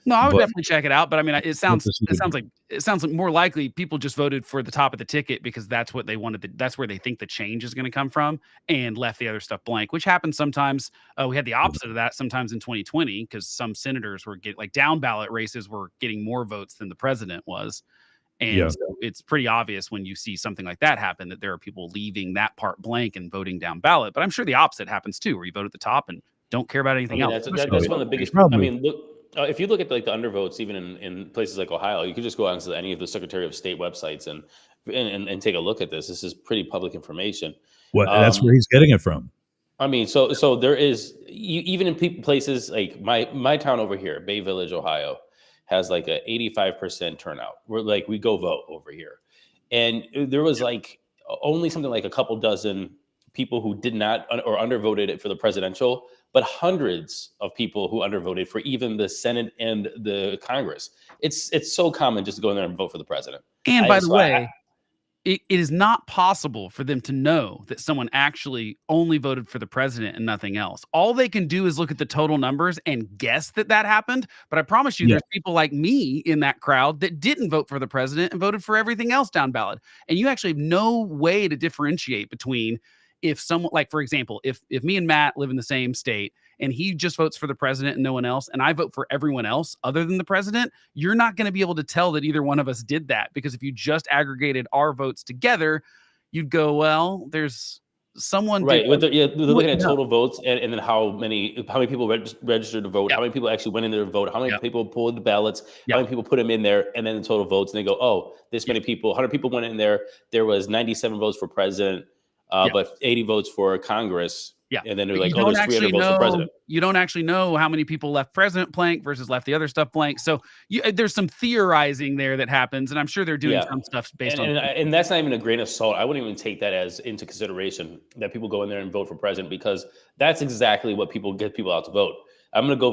No, I would But- definitely check it out. But I mean, it sounds to see the- like more likely people just voted for the top of the ticket because that's what they wanted. That's where they think the change is going to come from, and left the other stuff blank, which happens sometimes. We had the opposite of that sometimes in 2020, because some senators were getting down ballot races were getting more votes than the president was. And Yeah. so it's pretty obvious when you see something like that happen that there are people leaving that part blank and voting down ballot. But I'm sure the opposite happens too, where you vote at the top and don't care about anything else. That's one of the biggest. I mean, look, if you look at like the undervotes, even in places like Ohio, you could just go on to any of the Secretary of State websites and take a look at this. This is pretty public information. That's where he's getting it from. I mean, so there is even in places like my town over here, Bay Village, Ohio, has like a 85% turnout. We're like we go vote over here, and there was like only something like a couple dozen people who did not or undervoted it for the presidential, but hundreds of people who undervoted for even the Senate and the Congress. It's so common just to go in there and vote for the president. And by the way, it is not possible for them to know that someone actually only voted for the president and nothing else. All they can do is look at the total numbers and guess that happened. But I promise you, there's people like me in that crowd that didn't vote for the president and voted for everything else down ballot. And you actually have no way to differentiate between if someone, like, for example, if me and Matt live in the same state and he just votes for the president and no one else, and I vote for everyone else other than the president, you're not going to be able to tell that either one of us did that, because if you just aggregated our votes together, you'd go, well, there's someone right. They're looking at total votes and then how many people registered to vote, how many people actually went in there to vote, how many people pulled the ballots, how many people put them in there, and then the total votes, and they go, oh, this many people, 100 people went in there. There was 97 votes for president. But 80 votes for Congress. Yeah. And then they're like, oh, there's 300 votes for president. You don't actually know how many people left president blank versus left the other stuff blank. So there's some theorizing there that happens. And I'm sure they're doing some stuff based on. And that's not even a grain of salt. I wouldn't even take that as into consideration that people go in there and vote for president, because that's exactly what get people out to vote. I'm going to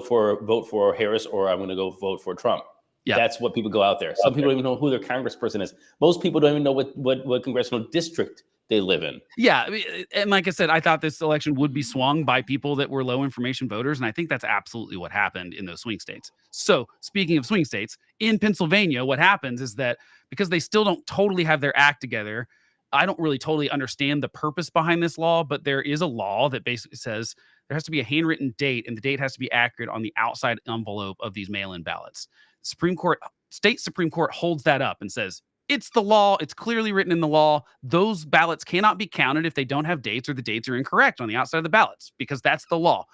vote for Harris, or I'm going to go vote for Trump. Yeah. That's what people go out there. Some people don't even know who their congressperson is. Most people don't even know what congressional district they live in. Yeah. And like I said, I thought this election would be swung by people that were low information voters. And I think that's absolutely what happened in those swing states. So speaking of swing states, in Pennsylvania, what happens is that because they still don't totally have their act together, I don't really totally understand the purpose behind this law, but there is a law that basically says there has to be a handwritten date, and the date has to be accurate on the outside envelope of these mail-in ballots. State Supreme Court holds that up and says, it's the law. It's clearly written in the law. Those ballots cannot be counted if they don't have dates or the dates are incorrect on the outside of the ballots, because that's the law.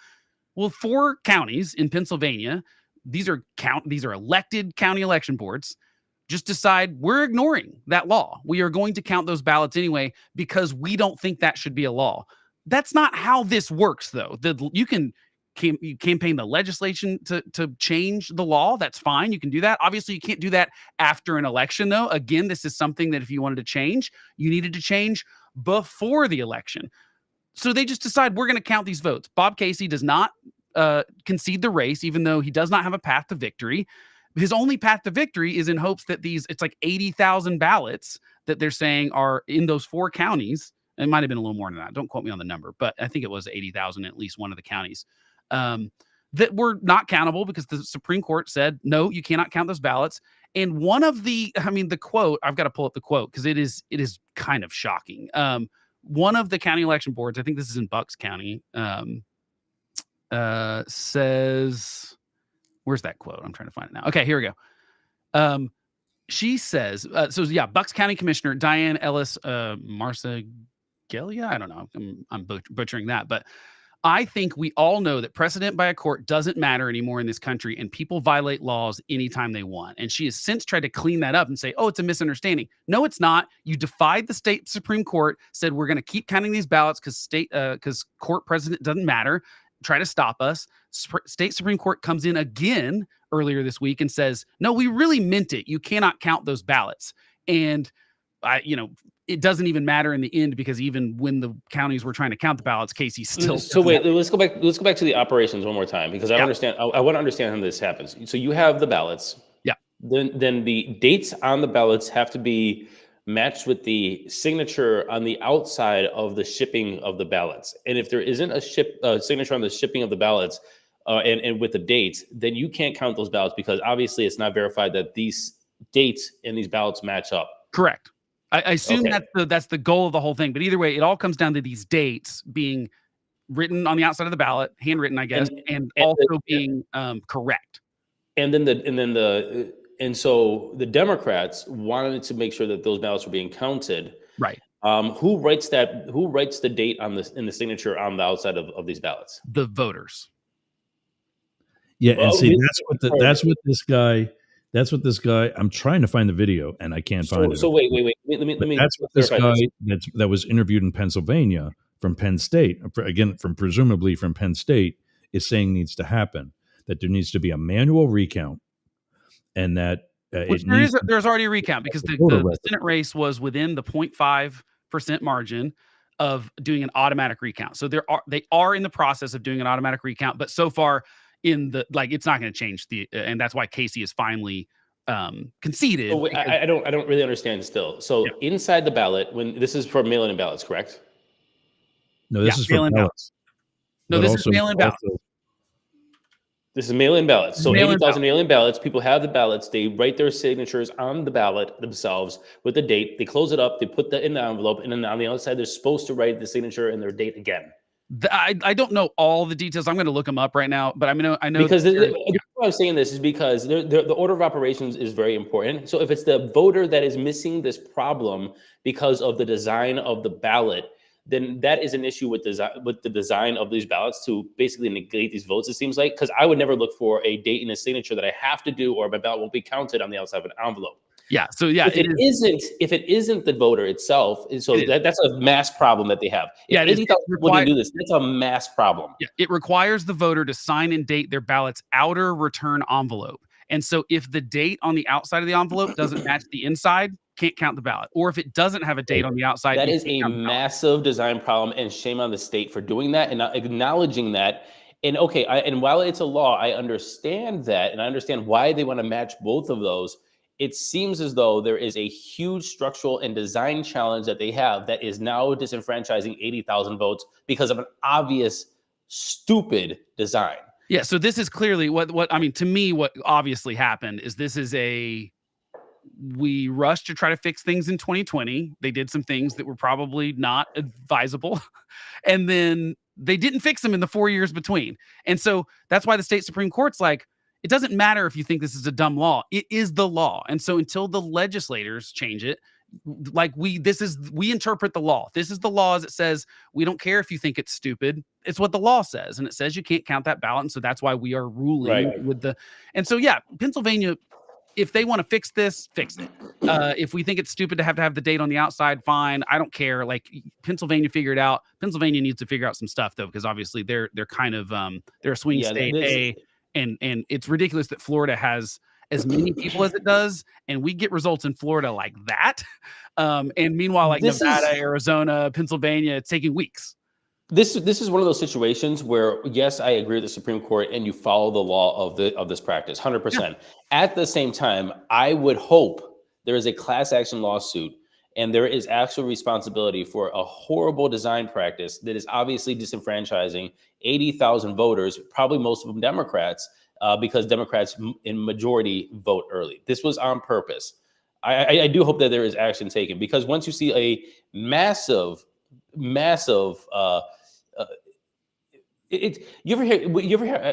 Well, 4 counties in Pennsylvania, these are elected county election boards, just decide we're ignoring that law. We are going to count those ballots anyway because we don't think that should be a law. That's not how this works, though. You can campaign the legislation to change the law. That's fine. You can do that. Obviously, you can't do that after an election, though. Again, this is something that if you wanted to change, you needed to change before the election. So they just decide we're going to count these votes. Bob Casey does not concede the race, even though he does not have a path to victory. His only path to victory is in hopes that it's like 80,000 ballots that they're saying are in those 4 counties. It might have been a little more than that. Don't quote me on the number, but I think it was 80,000 at least one of the counties. That were not countable because the Supreme Court said, no, you cannot count those ballots. And one of the quote, I've got to pull up the quote because it is kind of shocking. One of the county election boards, I think this is in Bucks County, says, where's that quote? I'm trying to find it now. Okay, here we go. She says, Bucks County Commissioner Diane Ellis Marsagelia, I don't know, I'm butchering that, but I think we all know that precedent by a court doesn't matter anymore in this country, and people violate laws anytime they want. And she has since tried to clean that up and say, oh, it's a misunderstanding. No, it's not. You defied the state Supreme Court, said we're going to keep counting these ballots because court precedent doesn't matter. Try to stop us. State Supreme Court comes in again earlier this week and says, no, we really meant it. You cannot count those ballots. And it doesn't even matter in the end, because even when the counties were trying to count the ballots, Casey still. So wait, let's go back to the operations one more time, because I understand. I want to understand how this happens. So you have the ballots. Yeah. Then the dates on the ballots have to be matched with the signature on the outside of the shipping of the ballots. And if there isn't a signature on the shipping of the ballots and with the dates, then you can't count those ballots, because obviously it's not verified that these dates and these ballots match up. Correct. I assume that's the goal of the whole thing. But either way, it all comes down to these dates being written on the outside of the ballot, handwritten, I guess, and also being correct. And so the Democrats wanted to make sure that those ballots were being counted. Right. Who writes the date in the signature on the outside of these ballots? The voters. Yeah, and Well, see, really, that's what this guy. I'm trying to find the video, and I can't find it. so wait. Let But me that's what this clarify guy this. that was interviewed in Pennsylvania from Penn State, again from presumably from Penn State, is saying needs to happen. That there needs to be a manual recount, and that Which it needs. there's already a recount because the Senate race was within the 0.5% margin of doing an automatic recount. So they are in the process of doing an automatic recount, but so far it's not going to change and that's why Casey is finally conceded. So wait, I don't really understand still. So inside the ballot, when this is for mail-in ballots, correct? No, this is for mail-in ballots. No, But this is mail-in ballots. This is mail-in ballots. So Mail-in 80,000 mail-in ballots. People have the ballots. They write their signatures on the ballot themselves with the date. They close it up. They put that in the envelope, and then on the outside, they're supposed to write the signature and their date again. I don't know all the details. I'm going to look them up right now, but I know Because the reason why I'm saying this is because the order of operations is very important. So if it's the voter that is missing this problem because of the design of the ballot, then that is an issue with the design of these ballots to basically negate these votes, it seems like, because I would never look for a date and a signature that I have to do or my ballot won't be counted on the outside of an envelope. Yeah. So yeah, if it isn't the voter itself, so that's a mass problem that they have. If 80,000 people can do this, that's a mass problem. Yeah, it requires the voter to sign and date their ballot's outer return envelope. And so if the date on the outside of the envelope doesn't match the inside, can't count the ballot. Or if it doesn't have a date on the outside, that is a massive design problem, and shame on the state for doing that and not acknowledging that. And okay, and while it's a law, I understand that, and I understand why they want to match both of those. It seems as though there is a huge structural and design challenge that they have that is now disenfranchising 80,000 votes because of an obvious, stupid design. Yeah, so this is clearly what I mean, to me, what obviously happened is we rushed to try to fix things in 2020. They did some things that were probably not advisable. And then they didn't fix them in the 4 years between. And so that's why the state Supreme Court's like, it doesn't matter if you think this is a dumb law. It is the law. And so until the legislators change it, we interpret the law. This is the law as it says. We don't care if you think it's stupid. It's what the law says. And it says you can't count that ballot. And so that's why we are ruling with and so, yeah, Pennsylvania, if they want to fix this, fix it. If we think it's stupid to have the date on the outside, fine. I don't care. Like Pennsylvania figured out. Pennsylvania needs to figure out some stuff though, because obviously they're kind of they're a swing state. And it's ridiculous that Florida has as many people as it does, and we get results in Florida like that. And meanwhile, like Nevada, Arizona, Pennsylvania, it's taking weeks. This is one of those situations where, yes, I agree with the Supreme Court, and you follow the law of this practice, 100%. Yeah. At the same time, I would hope there is a class action lawsuit, and there is actual responsibility for a horrible design practice that is obviously disenfranchising 80,000 voters, probably most of them Democrats, because Democrats in majority vote early. This was on purpose. I do hope that there is action taken, because once you see a massive you ever hear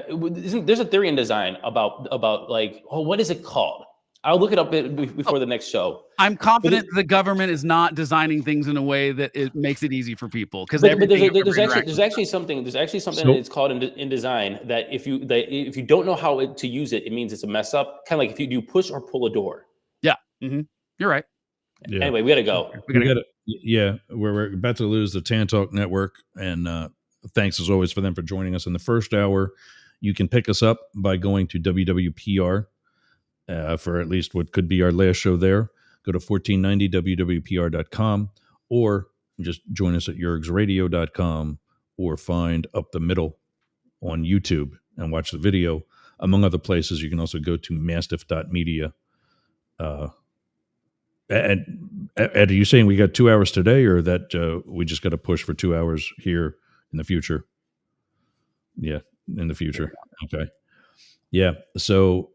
there's a theory in design about like, oh, what is it called? I'll look it up before the next show. I'm confident the government is not designing things in a way that it makes it easy for people. Because there's actually something that it's called in design that if you don't know how to use it, it means it's a mess up. Kind of like if you do push or pull a door. Yeah, you're right. Yeah. Anyway, we gotta go. Yeah, we're about to lose the Tantalk network, and thanks as always for them for joining us in the first hour. You can pick us up by going to WWPR. For at least what could be our last show there. Go to 1490wwpr.com, or just join us at yergsradio.com, or find Up the Middle on YouTube and watch the video. Among other places, you can also go to mastiff.media. And Ed, are you saying we got 2 hours today, or that we just got to push for 2 hours here in the future? Yeah, in the future. Okay. Yeah, so...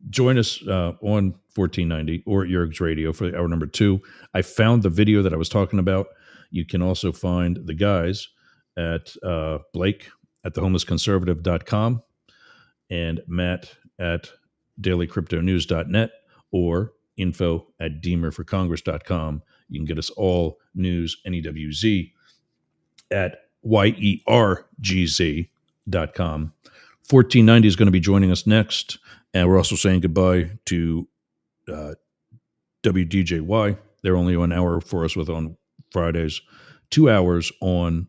join us on 1490 or at Yergs Radio for hour number 2. I found the video that I was talking about. You can also find the guys at Blake at thehomelessconservative.com and Matt at dailycryptonews.net or info at deemerforcongress.com. You can get us all news, NEWZ, at yergz.com. 1490 is going to be joining us next. And we're also saying goodbye to WDJY. They're only 1 hour for us with on Fridays, 2 hours on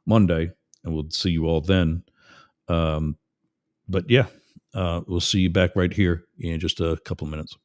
Monday, and we'll see you all then. But yeah, we'll see you back right here in just a couple minutes.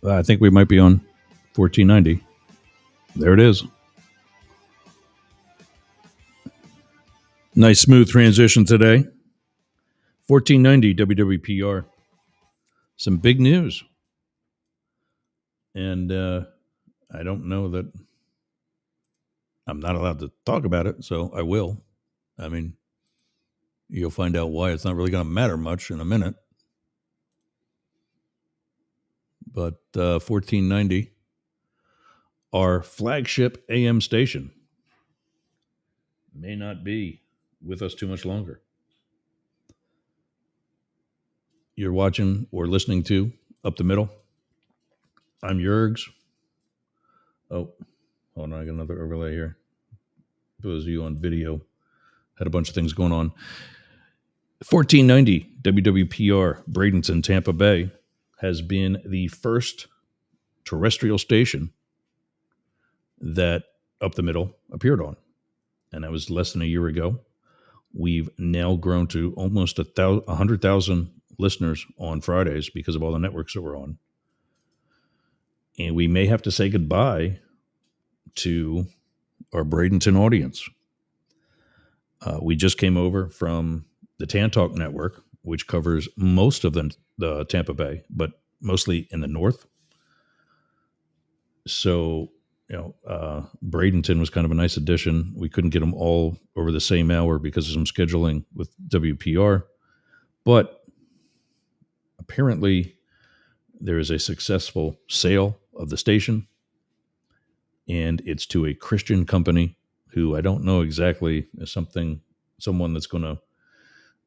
I think we might be on 1490. There it is. Nice smooth transition today. 1490 WWPR. Some big news. And I don't know that I'm not allowed to talk about it, so I will. I mean, you'll find out why. It's not really going to matter much in a minute. But 1490, our flagship AM station, may not be with us too much longer. You're watching or listening to Up the Middle. I'm Yergs. Oh, hold on, I got another overlay here. If it was you on video, had a bunch of things going on. 1490 WWPR, Bradenton, Tampa Bay, has been the first terrestrial station that Up the Middle appeared on. And that was less than a year ago. We've now grown to almost 100,000 listeners on Fridays because of all the networks that we're on. And we may have to say goodbye to our Bradenton audience. We just came over from the Tan Talk Network, which covers most of the Tampa Bay, but mostly in the north. So, Bradenton was kind of a nice addition. We couldn't get them all over the same hour because of some scheduling with WPR. But apparently there is a successful sale of the station, and it's to a Christian company who I don't know exactly is someone that's going to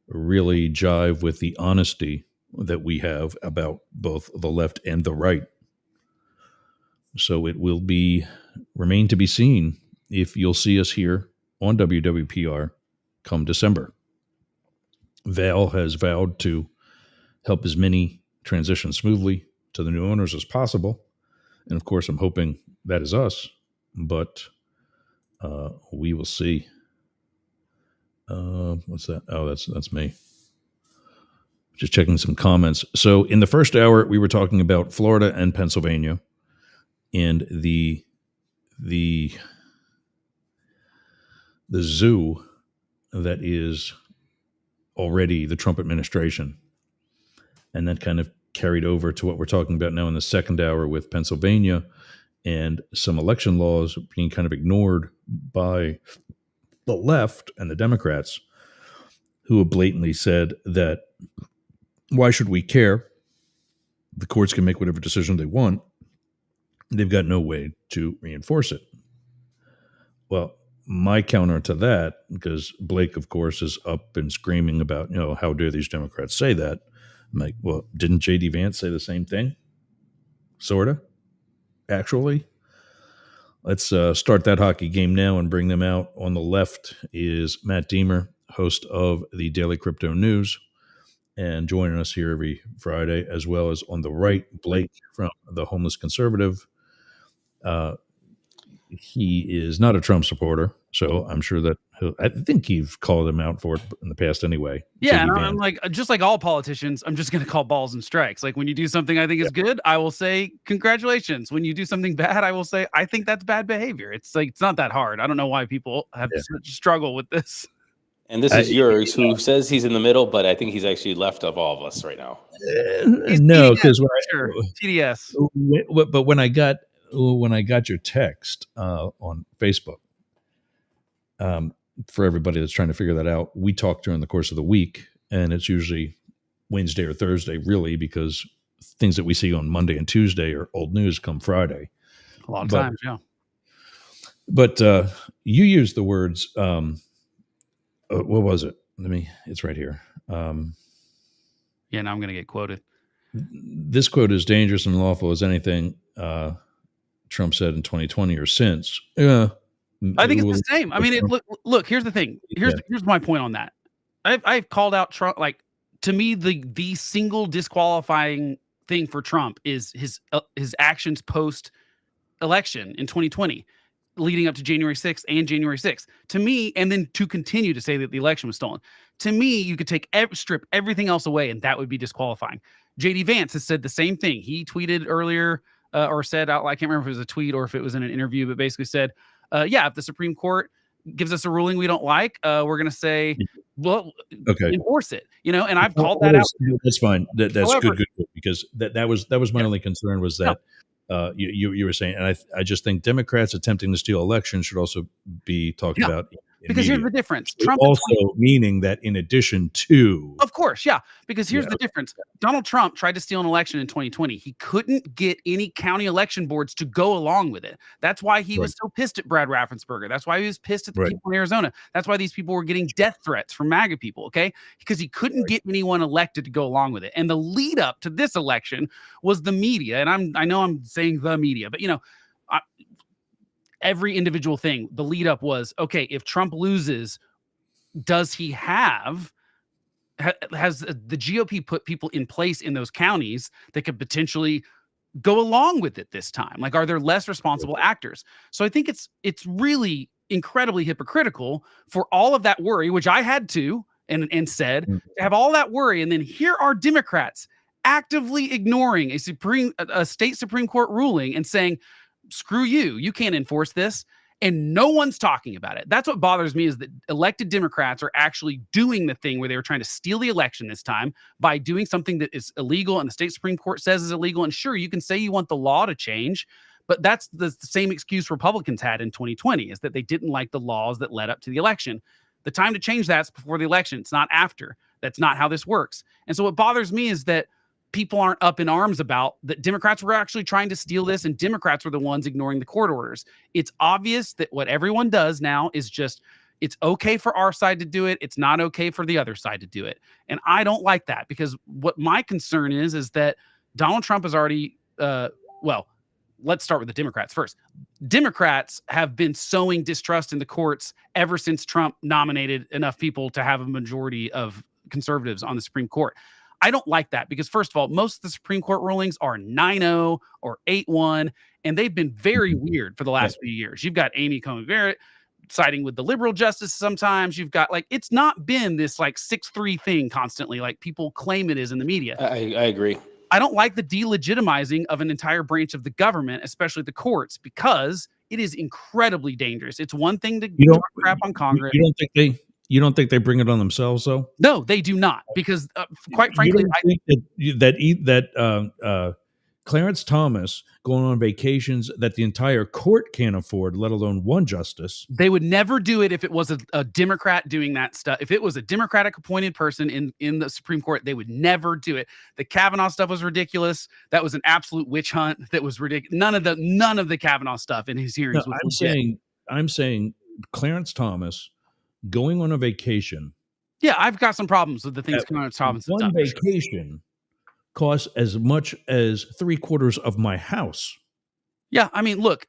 really jive with the honesty that we have about both the left and the right. So it will remain to be seen if you'll see us here on WWPR come December. Val has vowed to help as many transition smoothly to the new owners as possible. And of course, I'm hoping that is us, but we will see. What's that? Oh, that's me. Just checking some comments. So in the first hour, we were talking about Florida and Pennsylvania and the zoo that is already the Trump administration. And that kind of carried over to what we're talking about now in the second hour with Pennsylvania and some election laws being kind of ignored by the left and the Democrats, who have blatantly said that why should we care? The courts can make whatever decision they want. They've got no way to reinforce it. Well, my counter to that, because Blake, of course, is up and screaming about, how dare these Democrats say that? I'm like, well, didn't J.D. Vance say the same thing? Sort of, actually. Let's start that hockey game now and bring them out. On the left is Matt Deemer, host of the Daily Crypto News, and joining us here every Friday, as well as on the right, Blake from the Homeless Conservative. He is not a Trump supporter, so I'm sure that I think you've called him out for it in the past anyway. Yeah, and I'm like, just like all politicians, I'm just going to call balls and strikes. Like when you do something I think is good, I will say congratulations. When you do something bad, I will say I think that's bad behavior. It's like it's not that hard. I don't know why people have such struggle with this. And this is yours, who says he's in the middle, but I think he's actually left of all of us right now. No, because TDS. But when I got your text on Facebook, for everybody that's trying to figure that out, we talk during the course of the week, and it's usually Wednesday or Thursday, really, because things that we see on Monday and Tuesday are old news come Friday. A lot of times, yeah. But you used the words, what was it? It's right here. Yeah, now I'm going to get quoted. This quote is dangerous and unlawful as anything Trump said in 2020 or since. Yeah. I think it's the same. I mean, look, here's the thing. Here's my point on that. I've called out Trump. Like, to me, the single disqualifying thing for Trump is his actions post election in 2020, leading up to January 6th and January 6th. To me, and then to continue to say that the election was stolen. To me, you could strip everything else away, and that would be disqualifying. J.D. Vance has said the same thing. He tweeted earlier or said out. I can't remember if it was a tweet or if it was in an interview, but basically said, if the Supreme Court gives us a ruling we don't like, we're going to say, well, enforce it, and I've called that out. That's fine. That's good, because that was my only concern was that you were saying, and I just think Democrats attempting to steal elections should also be talked about. Because here's the difference. Trump also meaning that in addition to, of course, because here's the difference. Donald Trump tried to steal an election in 2020. He couldn't get any county election boards to go along with it. That's why he was so pissed at Brad Raffensperger. That's why he was pissed at the people in Arizona. That's why these people were getting death threats from MAGA people. Okay, because he couldn't get anyone elected to go along with it. And the lead up to this election was the media. And I know I'm saying the media, but every individual thing, the lead up was, okay, if Trump loses, does he has the GOP put people in place in those counties that could potentially go along with it this time? Like, are there less responsible actors? So I think it's really incredibly hypocritical for all of that worry, which I had to and said, to have all that worry. And then here are Democrats actively ignoring a state Supreme Court ruling and saying, screw you, you can't enforce this, and no one's talking about it. That's what bothers me, is that elected Democrats are actually doing the thing where they were trying to steal the election this time by doing something that is illegal and the state Supreme Court says is illegal. And sure, you can say you want the law to change, but that's the same excuse Republicans had in 2020, is that they didn't like the laws that led up to the election. The time to change that's before the election. It's not after. That's not how this works. And so what bothers me is that people aren't up in arms about that Democrats were actually trying to steal this, and Democrats were the ones ignoring the court orders. It's obvious that what everyone does now is just, it's okay for our side to do it. It's not okay for the other side to do it. And I don't like that, because what my concern is that Donald Trump has already, let's start with the Democrats first. Democrats have been sowing distrust in the courts ever since Trump nominated enough people to have a majority of conservatives on the Supreme Court. I don't like that because, first of all, most of the Supreme Court rulings are 9-0 or 8-1, and they've been very weird for the last few years. You've got Amy Coney Barrett siding with the liberal justice sometimes. You've got, like, it's not been this, like, 6-3 thing constantly like people claim it is in the media. I agree. I don't like the delegitimizing of an entire branch of the government, especially the courts, because it is incredibly dangerous. It's one thing to talk crap on Congress. You don't think they bring it on themselves, though? No, they do not, because quite frankly, you don't think that Clarence Thomas going on vacations that the entire court can't afford, let alone one justice. They would never do it if it was a Democrat doing that stuff. If it was a Democratic appointed person in the Supreme Court, they would never do it. The Kavanaugh stuff was ridiculous. That was an absolute witch hunt. That was ridiculous. None of the Kavanaugh stuff in his hearings. No, was I'm saying Clarence Thomas going on a vacation. Yeah, I've got some problems with the things Clarence Thomas has done. One vacation costs as much as 3/4 of my house. Yeah, I mean, look,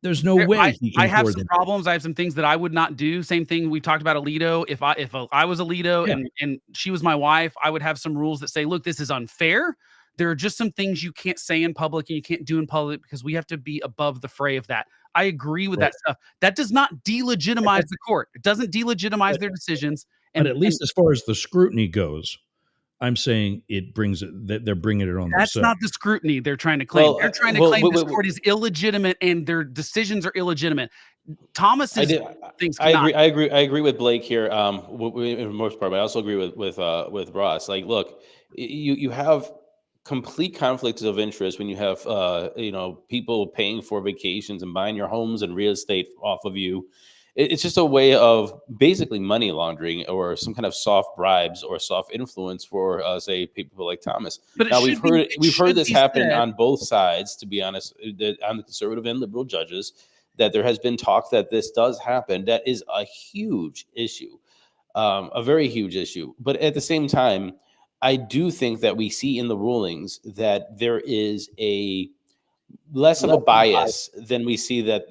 there's no way I have some problems. I have some things that I would not do. Same thing we talked about Alito. If I was Alito and she was my wife, I would have some rules that say, look, this is unfair. There are just some things you can't say in public and you can't do in public because we have to be above the fray of that. I agree with that stuff. That does not delegitimize the court. It doesn't delegitimize their decisions. But at least as far as the scrutiny goes, I'm saying it brings it that they're bringing it on. That's themselves. not the scrutiny they're trying to claim. They're trying to claim this court is illegitimate and their decisions are illegitimate. Thomas thinks I agree with Blake here, in the most part, but I also agree with Ross. Like, look, you have complete conflicts of interest when you have people paying for vacations and buying your homes and real estate off of you. It's just a way of basically money laundering or some kind of soft bribes or soft influence for, say, people like Thomas. But now we've heard this happen on both sides. To be honest, on the conservative and liberal judges, that there has been talk that this does happen. That is a huge issue, a very huge issue. But at the same time, I do think that we see in the rulings that there is less of a bias than we see that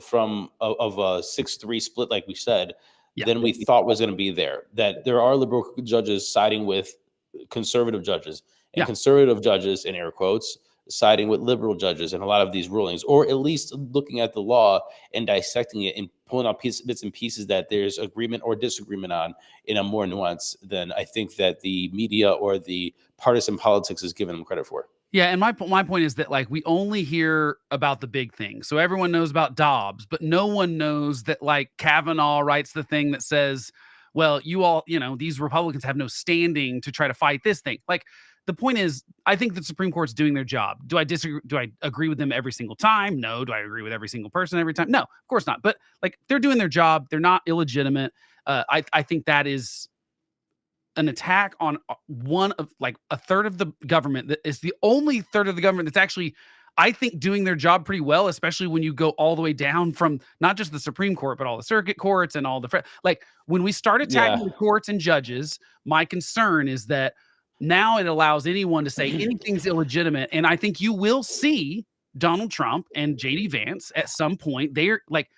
from a 6-3 split, like we said, than we thought was going to be there. That there are liberal judges siding with conservative judges and conservative judges, in air quotes, siding with liberal judges in a lot of these rulings, or at least looking at the law and dissecting it and pulling out bits and pieces that there's agreement or disagreement on in a more nuance than I think that the media or the partisan politics is giving them credit for. Yeah, and my point is that, like, we only hear about the big things. So everyone knows about Dobbs, but no one knows that, like, Kavanaugh writes the thing that says, well, you all, these Republicans have no standing to try to fight this thing. Like, the point is, I think the Supreme Court's doing their job. Do I disagree? Do I agree with them every single time? No. Do I agree with every single person every time? No, of course not. But, like, they're doing their job. They're not illegitimate. I think that is an attack on one of, like, a third of the government that is the only third of the government that's actually, I think, doing their job pretty well, especially when you go all the way down from not just the Supreme Court, but all the circuit courts and all the, like, when we start attacking the courts and judges, my concern is that now it allows anyone to say anything's illegitimate. And I think you will see Donald Trump and JD Vance at some point. They're like,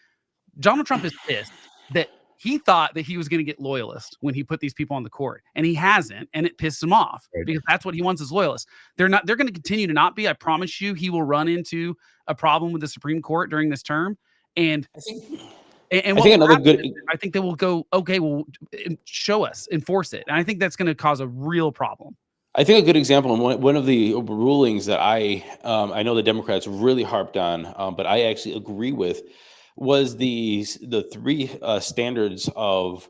Donald Trump is pissed that he thought that he was going to get loyalists when he put these people on the court, and he hasn't, and it pissed him off because that's what he wants is loyalists. They're going to continue to not be. I promise you, he will run into a problem with the Supreme Court during this term. And I think they will go, okay, well, show us, enforce it. And I think that's going to cause a real problem. I think a good example, and one of the rulings that I know the Democrats really harped on, but I actually agree with, was the three standards of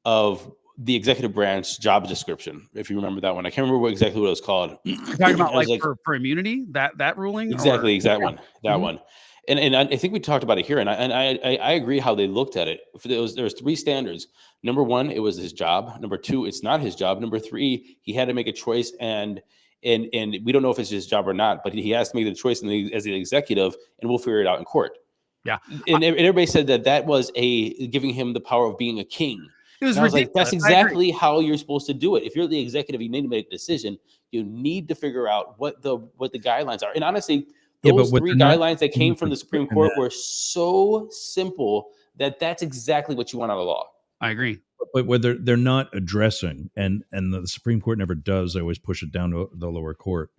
the executive branch job description. If you remember that one, I can't remember exactly what it was called. You're talking about like for immunity, that ruling? Exactly, that one. And I think we talked about it here, and I agree how they looked at it. There was three standards. Number one, it was his job. Number two, it's not his job. Number three, he had to make a choice, and we don't know if it's his job or not, but he has to make the choice as the executive, and we'll figure it out in court. Yeah, and everybody said that was giving him the power of being a king. It was ridiculous. Like, that's exactly how you're supposed to do it. If you're the executive, you need to make a decision. You need to figure out what the guidelines are. And honestly, Yeah, but Those what three they're not guidelines that came from the Supreme and Court were so simple that that's exactly what you want out of law. I agree. but what they're not addressing, and the Supreme Court never does. They always push it down to the lower court.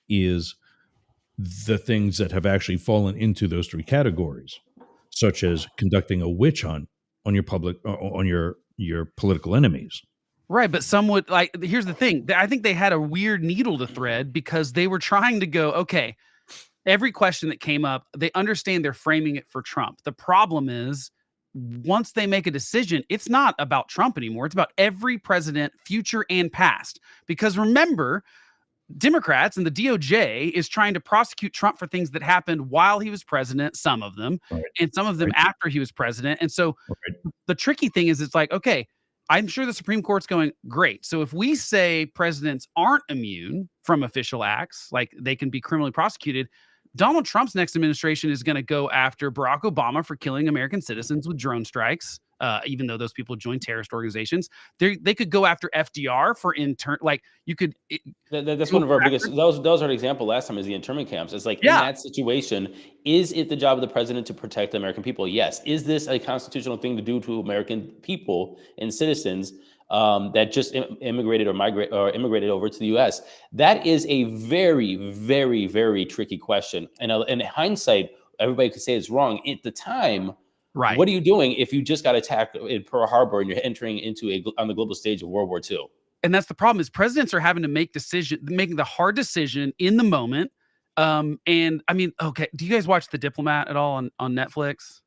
Is the things that have actually fallen into those three categories, such as conducting a witch hunt on your on your political enemies. Right, but some would like. Here's the thing: I think they had a weird needle to thread because they were trying to go, okay, every question that came up, they understand they're framing it for Trump. The problem is, once they make a decision, it's not about Trump anymore. It's about every president, future and past. Because remember, Democrats and the DOJ is trying to prosecute Trump for things that happened while he was president, some of them, Right. and some of them Right. after he was president. And so Right. the tricky thing is, it's like, okay, I'm sure the Supreme Court's going, great. So if we say presidents aren't immune from official acts, like they can be criminally prosecuted, Donald Trump's next administration is going to go after Barack Obama for killing American citizens with drone strikes, even though those people joined terrorist organizations. They could go after FDR for like you could. That's one of our biggest. That was our example last time. Is the internment camps? It's like in that situation, is it the job of the president to protect the American people? Yes. Is this a constitutional thing to do to American people and citizens that just immigrated or immigrated over to the U.S.? That is a very, very, very tricky question. And in hindsight, everybody could say it's wrong. At the time, Right. What are you doing if you just got attacked in Pearl Harbor and you're entering into on the global stage of World War II? And that's the problem: is presidents are having to making the hard decision in the moment. And I mean, okay, do you guys watch The Diplomat at all on Netflix?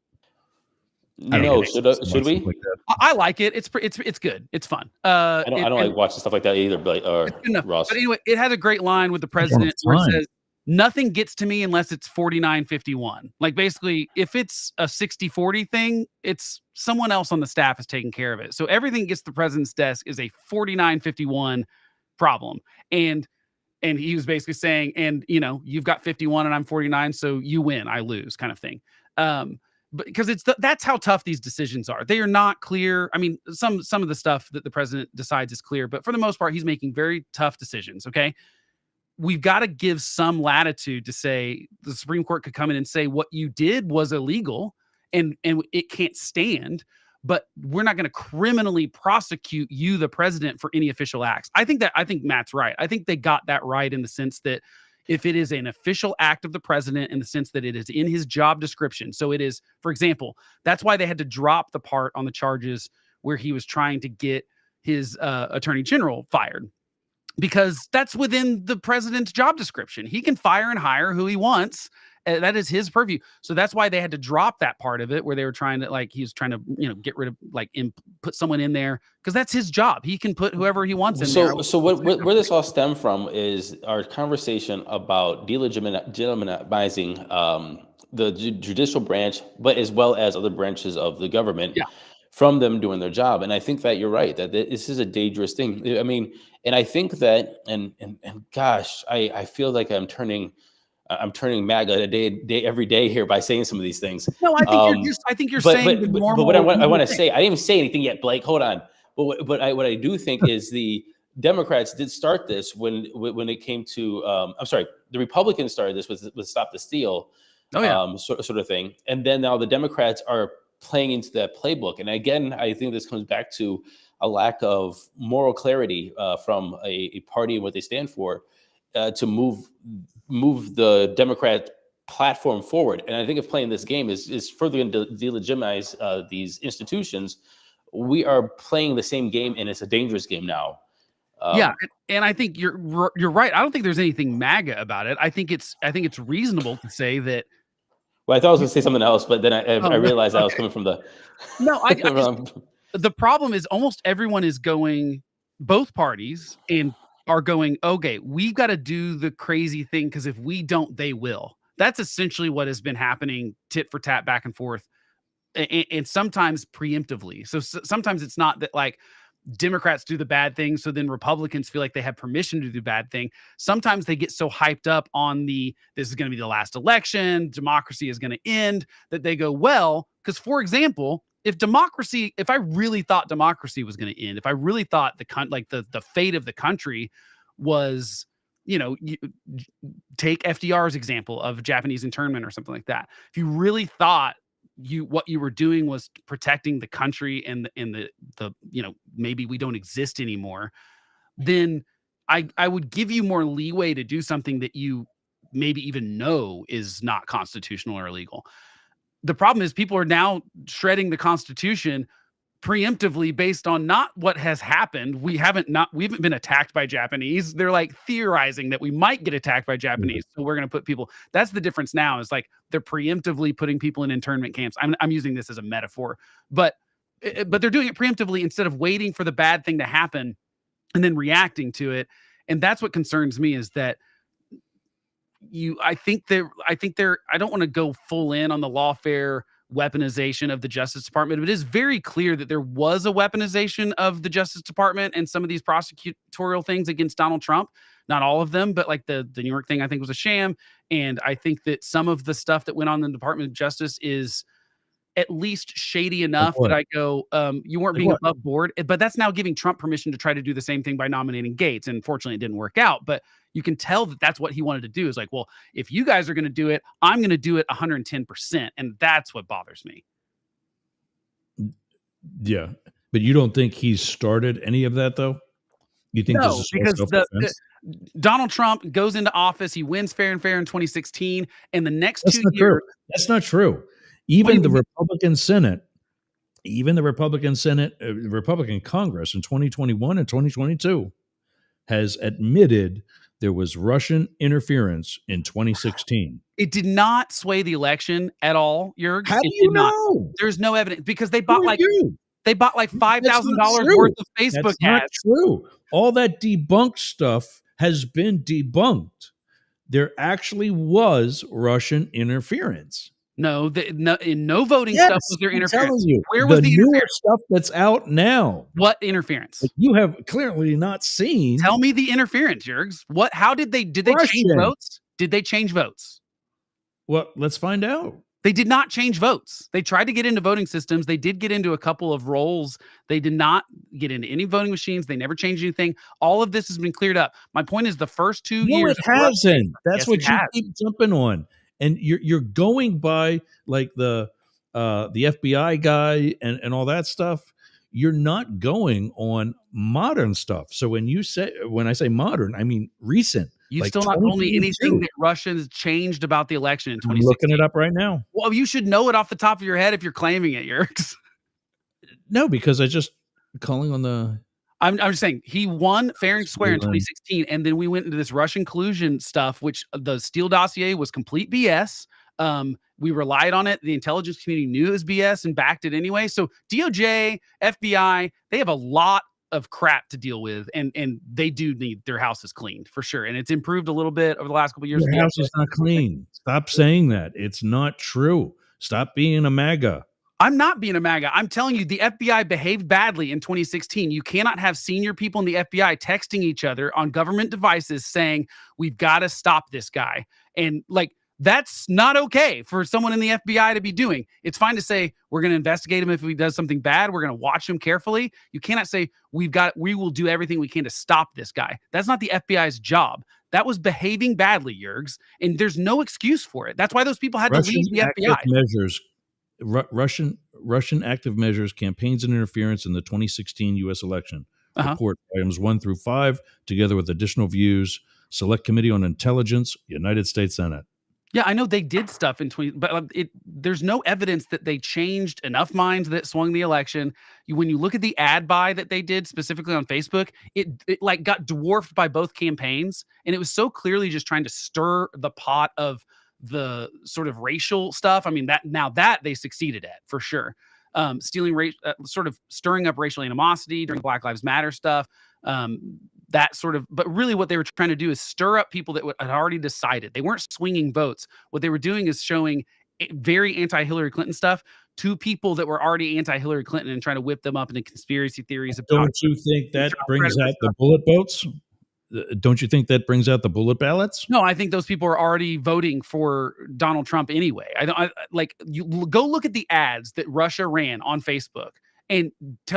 No, should we? Like that. I like it. It's good. It's fun. I don't like watching stuff like that either, but Ross. But anyway, it has a great line with the president where it says, "Nothing gets to me unless it's 49-51." Like basically, if it's a 60-40 thing, it's someone else on the staff is taking care of it. So everything gets to the president's desk is a 49-51 problem. And he was basically saying, and you've got 51 and I'm 49, so you win, I lose, kind of thing. But because that's how tough these decisions are. They are not clear. I mean, some of the stuff that the president decides is clear, but for the most part, he's making very tough decisions. Okay. We've got to give some latitude to say the Supreme Court could come in and say what you did was illegal and it can't stand, but we're not going to criminally prosecute you, the president, for any official acts. I think Matt's right. I think they got that right in the sense that if it is an official act of the president in the sense that it is in his job description. So it is, for example, that's why they had to drop the part on the charges where he was trying to get his attorney general fired, because that's within the president's job description. He can fire and hire who he wants. That is his purview. So that's why they had to drop that part of it where they were trying to he was trying to, get rid of put someone in there because that's his job. He can put whoever he wants in there. So where this all stemmed from is our conversation about delegitimizing the judicial branch, but as well as other branches of the government. Yeah. From them doing their job. And I think that you're right, that this is a dangerous thing. I mean, and I think that, and gosh, I feel like I'm turning MAGA every day here by saying some of these things. No, I think you're saying the normal. But what I want to say, I didn't even say anything yet, Blake. Hold on. But what I do think is the Democrats did start this when it came to I'm sorry, the Republicans started this with Stop the Steal, sort of thing, and then now the Democrats are playing into that playbook. And again, I think this comes back to a lack of moral clarity from a party and what they stand for to move the Democrat platform forward. And I think if playing this game is further going to delegitimize these institutions, we are playing the same game, and it's a dangerous game now. And I think you're right. I don't think there's anything MAGA about it. I think it's reasonable to say that. Well, I thought I was going to say something else, but then I realized I was coming from the. No, the problem is almost everyone is going, both parties, and are going, okay, we've got to do the crazy thing because if we don't, they will. That's essentially what has been happening, tit for tat, back and forth, and sometimes preemptively. So sometimes it's not that Democrats do the bad thing, so then Republicans feel like they have permission to do the bad thing. Sometimes they get so hyped up on this is going to be the last election, democracy is going to end, that they go, well, because for example, if I really thought democracy was going to end, if I really thought the fate of the country was take FDR's example of Japanese internment or something like that. If you really thought what you were doing was protecting the country and the maybe we don't exist anymore, then I would give you more leeway to do something that you maybe even know is not constitutional or illegal. The problem is people are now shredding the Constitution preemptively based on not what has happened. We haven't been attacked by Japanese. They're like theorizing that we might get attacked by Japanese. So we're going to put people, that's the difference now, is like they're preemptively putting people in internment camps. I'm using this as a metaphor, but they're doing it preemptively instead of waiting for the bad thing to happen and then reacting to it. And that's what concerns me, is that I don't want to go full in on the lawfare weaponization of the Justice Department, but it is very clear that there was a weaponization of the Justice Department and some of these prosecutorial things against Donald Trump. Not all of them, but like the New York thing, I think was a sham. And I think that some of the stuff that went on in the Department of Justice is at least shady enough that I go, you weren't being above board, but that's now giving Trump permission to try to do the same thing by nominating Gates. And fortunately it didn't work out, but you can tell that that's what he wanted to do, is like, well, if you guys are going to do it, I'm going to do it 110%. And that's what bothers me. Yeah. But you don't think he's started any of that, though? You think No, this is because Donald Trump goes into office, he wins fair and fair in 2016, and the next 2 years. That's not true. Even the Republican Senate, the Republican Congress in 2021 and 2022 has admitted there was Russian interference in 2016. It did not sway the election at all, Jurg. How do you know? There's no evidence, because they bought like $5,000 worth of Facebook ads. That's not true. All that debunked stuff has been debunked. There actually was Russian interference. No, in no voting stuff was there interference. Where was the interference? Stuff that's out now? What interference? That you have clearly not seen. Tell me the interference, Jurgs. How did they change votes? Did they change votes? Well, let's find out. They did not change votes. They tried to get into voting systems. They did get into a couple of roles. They did not get into any voting machines. They never changed anything. All of this has been cleared up. My point is, the first 2 years. No, it hasn't. That's what you keep jumping on. And you're going by like the FBI guy and all that stuff. You're not going on modern stuff. So when I say modern, I mean recent. You still not told me anything that Russians changed about the election in 2016. I'm looking it up right now. Well, you should know it off the top of your head if you're claiming it, Yerks. No, because I just calling on the. I'm just saying he won fair and square in 2016, and then we went into this Russian collusion stuff, which the Steele dossier was complete BS. We relied on it. The intelligence community knew it was BS and backed it anyway. So DOJ, FBI, they have a lot of crap to deal with, and they do need their houses cleaned for sure. And it's improved a little bit over the last couple of years. Your house is not clean. Stop saying that. It's not true. Stop being a MAGA. I'm not being a MAGA. I'm telling you, the FBI behaved badly in 2016. You cannot have senior people in the FBI texting each other on government devices saying, we've got to stop this guy. And like, that's not okay for someone in the FBI to be doing. It's fine to say, we're going to investigate him if he does something bad. We're going to watch him carefully. You cannot say, we will do everything we can to stop this guy. That's not the FBI's job. That was behaving badly, Yergs. And there's no excuse for it. That's why those people had to leave the FBI. Russian active measures, campaigns, and interference in the 2016 U.S. election. Report items 1 through 5, together with additional views. Select Committee on Intelligence, United States Senate. Yeah, I know they did stuff in 20, but there's no evidence that they changed enough minds that swung the election. When you look at the ad buy that they did specifically on Facebook, it like got dwarfed by both campaigns, and it was so clearly just trying to stir the pot of the sort of racial stuff. I mean, that they succeeded at for sure. Stealing race, sort of stirring up racial animosity during Black Lives Matter stuff. That sort of, but really what they were trying to do is stir up people that had already decided. They weren't swinging votes. What they were doing is showing very anti-Hillary Clinton stuff to people that were already anti-Hillary Clinton and trying to whip them up into conspiracy theories. Don't you think that brings out the bullet votes? Don't you think that brings out the bullet ballots? No, I think those people are already voting for Donald Trump anyway. You go look at the ads that Russia ran on Facebook, and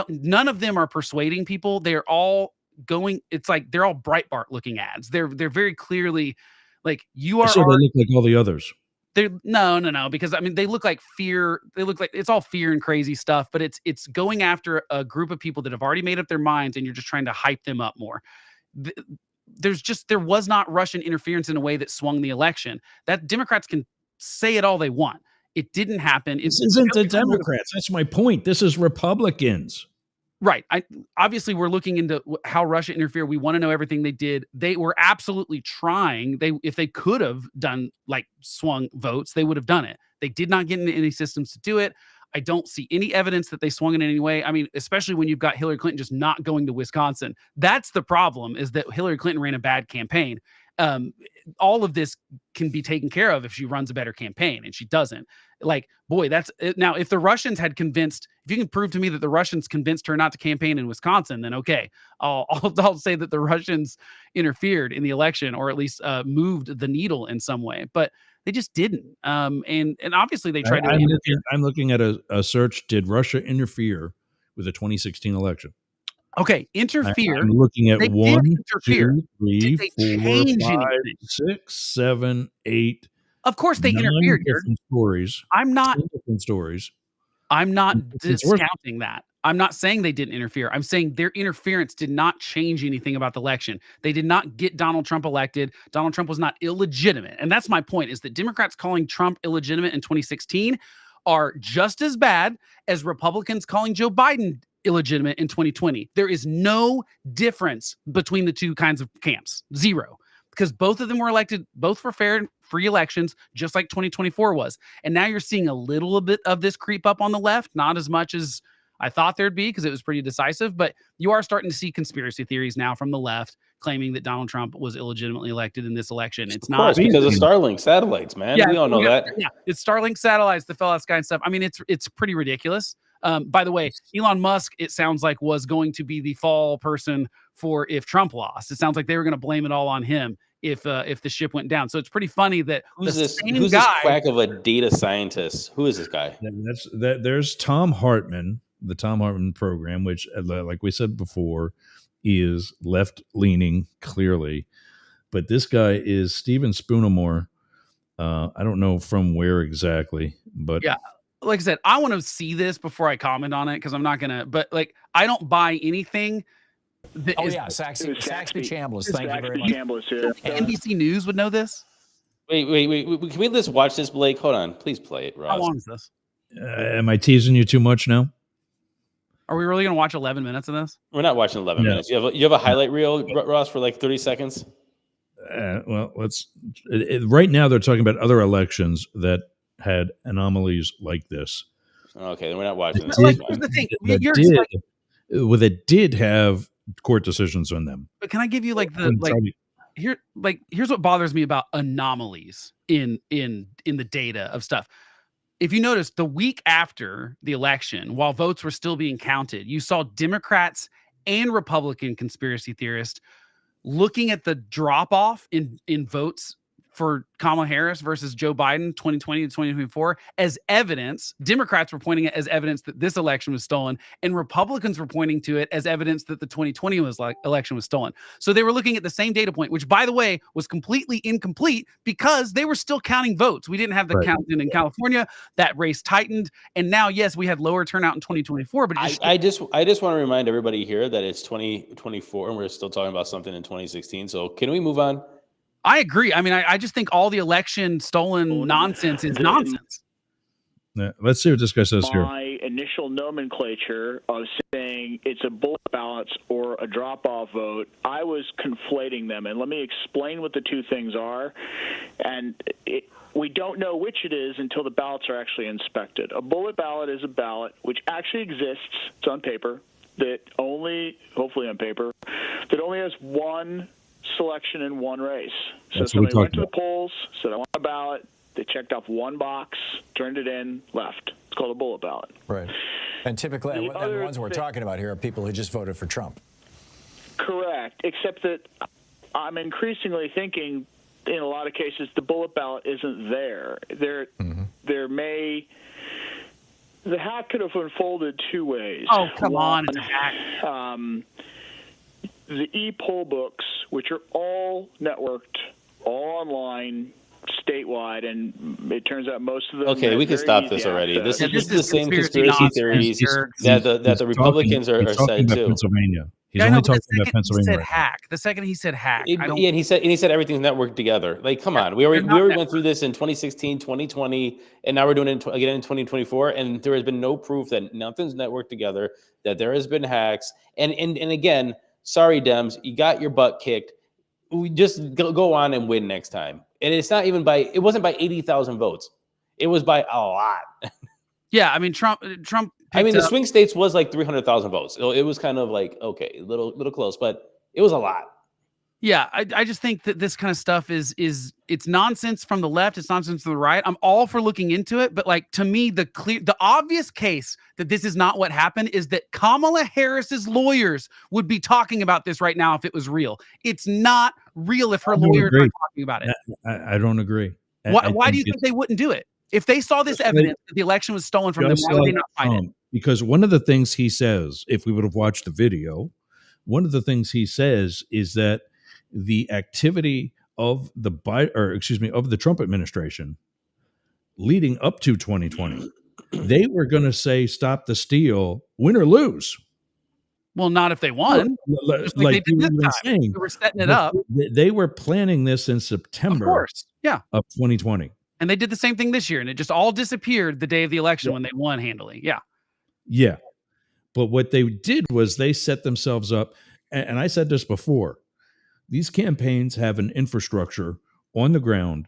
none of them are persuading people. They're all going. It's like they're all Breitbart looking ads. They're very clearly like you are. So they look like all the others. They're no, because I mean they look like fear. They look like it's all fear and crazy stuff, but it's going after a group of people that have already made up their minds, and you're just trying to hype them up more. There was not Russian interference in a way that swung the election. That Democrats can say it all they want. It didn't happen. This isn't the Democrats. That's my point. This is Republicans. Right. Obviously we're looking into how Russia interfered. We want to know everything they did. They were absolutely trying. If they could have done like swung votes, they would have done it. They did not get into any systems to do it. I don't see any evidence that they swung in any way. I mean, especially when you've got Hillary Clinton just not going to Wisconsin. That's the problem, is that Hillary Clinton ran a bad campaign. All of this can be taken care of if she runs a better campaign, and she doesn't. Like, boy, that's it. Now, if the Russians had convinced, if you can prove to me that the Russians convinced her not to campaign in Wisconsin, then okay, I'll say that the Russians interfered in the election, or at least moved the needle in some way. But they just didn't. And obviously they tried to interfere. I'm looking at a search. Did Russia interfere with the 2016 election? Okay, interfere. I'm looking at They did 1, interfere. 2, 3, Did they 4, change 5, anything? 6, 7, 8. Of course they 9 interfered. different stories. I'm not 10 different stories. I'm not Different sources. discounting that. I'm not saying they didn't interfere. I'm saying their interference did not change anything about the election. They did not get Donald Trump elected. Donald Trump was not illegitimate. And that's my point, is that Democrats calling Trump illegitimate in 2016 are just as bad as Republicans calling Joe Biden illegitimate in 2020. There is no difference between the two kinds of camps. Zero. Because both of them were elected, both for fair and free elections, just like 2024 was. And now you're seeing a little bit of this creep up on the left, not as much as I thought there'd be, because it was pretty decisive, but you are starting to see conspiracy theories now from the left claiming that Donald Trump was illegitimately elected in this election. It's not because of Starlink satellites, man. Yeah, we all know that. Yeah, it's Starlink satellites, the fell out sky and stuff. I mean, it's pretty ridiculous. By the way, Elon Musk, it sounds like, was going to be the fall person for if Trump lost. It sounds like they were going to blame it all on him if the ship went down. So it's pretty funny that Who's this guy, quack of a data scientist? Who is this guy? There's Tom Hartman, the Tom Hartman program, which, like we said before, is left-leaning clearly. But this guy is Stephen Spoonemore. I don't know from where exactly, but yeah. Like I said, I want to see this before I comment on it, because I'm not gonna. But like, I don't buy anything. Saxby Chambliss. Thank you very much. Chambliss here. NBC News would know this. Wait. Can we just watch this, Blake? Hold on. Please play it, Ross. How long is this? am I teasing you too much now? Are we really going to watch 11 minutes of this? We're not watching 11 minutes. You have a highlight reel, Ross, for like 30 seconds? Well, let's. Right now, they're talking about other elections that had anomalies like this. Okay, then we're not watching this. Like, here's the thing. That did have court decisions on them. But can I give you here's what bothers me about anomalies in the data of stuff. If you notice, the week after the election, while votes were still being counted, you saw Democrats and Republican conspiracy theorists looking at the drop off in votes for Kamala Harris versus Joe Biden 2020 to 2024 as evidence. Democrats were pointing it as evidence that this election was stolen, and Republicans were pointing to it as evidence that the 2020 election was stolen. So they were looking at the same data point, which, by the way, was completely incomplete because they were still counting votes. We didn't have the count in California. That race tightened, and now, yes, we had lower turnout in 2024. But I just want to remind everybody here that it's 2024 and we're still talking about something in 2016. So can we move on? I agree. I mean, I just think all the election stolen nonsense is nonsense. Yeah, let's see what this guy says here. My initial nomenclature of saying it's a bullet ballot or a drop-off vote, I was conflating them. And let me explain what the two things are. And we don't know which it is until the ballots are actually inspected. A bullet ballot is a ballot which actually exists. It's on paper. Hopefully on paper, that only has one selection in one race. So somebody went to the polls, said, I want a ballot. They checked off one box, turned it in, left. It's called a bullet ballot. Right. And typically, the ones we're talking about here are people who just voted for Trump. Correct, except that I'm increasingly thinking, in a lot of cases, the bullet ballot isn't there. The hack could have unfolded two ways. Oh, come on, it's a hack. the e-poll books, which are all networked, all online, statewide, and it turns out most of them. Okay, we can stop this already. This Yeah, is this the is same conspiracy conspiracy nonsense, theories Eric. that the Republicans are talking said about too. Pennsylvania. He's Yeah, I know, only but talking about he Pennsylvania. said right now. hack. The second he said hack, I don't. Yeah, and he said everything's networked together. Like, come on, we already went through this in 2016, 2020, and now we're doing it again in 2024. And there has been no proof that nothing's networked together. That there has been hacks. And again, sorry, Dems, you got your butt kicked. We just go on and win next time. And it's not even by. It wasn't by 80,000 votes. It was by a lot. Yeah, I mean Trump. I mean, the up- swing states was like 300,000 votes. So it was kind of like, okay, a little close, but it was a lot. Yeah, I just think that this kind of stuff is it's nonsense from the left, it's nonsense from the right. I'm all for looking into it, but like to me, the obvious case that this is not what happened is that Kamala Harris's lawyers would be talking about this right now if it was real. It's not real if her lawyers are talking about it. I don't agree. Why do you think they wouldn't do it? If they saw this evidence that the election was stolen from them, why would they not fight it? Because one of the things he says, if we would have watched the video, one of the things he says is that the activity of the Trump administration leading up to 2020, they were going to say stop the steal, win or lose. Well, not if they won. Just like they did this time. Saying, they were setting it up. They were planning this in September Of course. Yeah. of 2020. And they did the same thing this year, and it just all disappeared the day of the election when they won handily. Yeah. Yeah. But what they did was they set themselves up, and I said this before, these campaigns have an infrastructure on the ground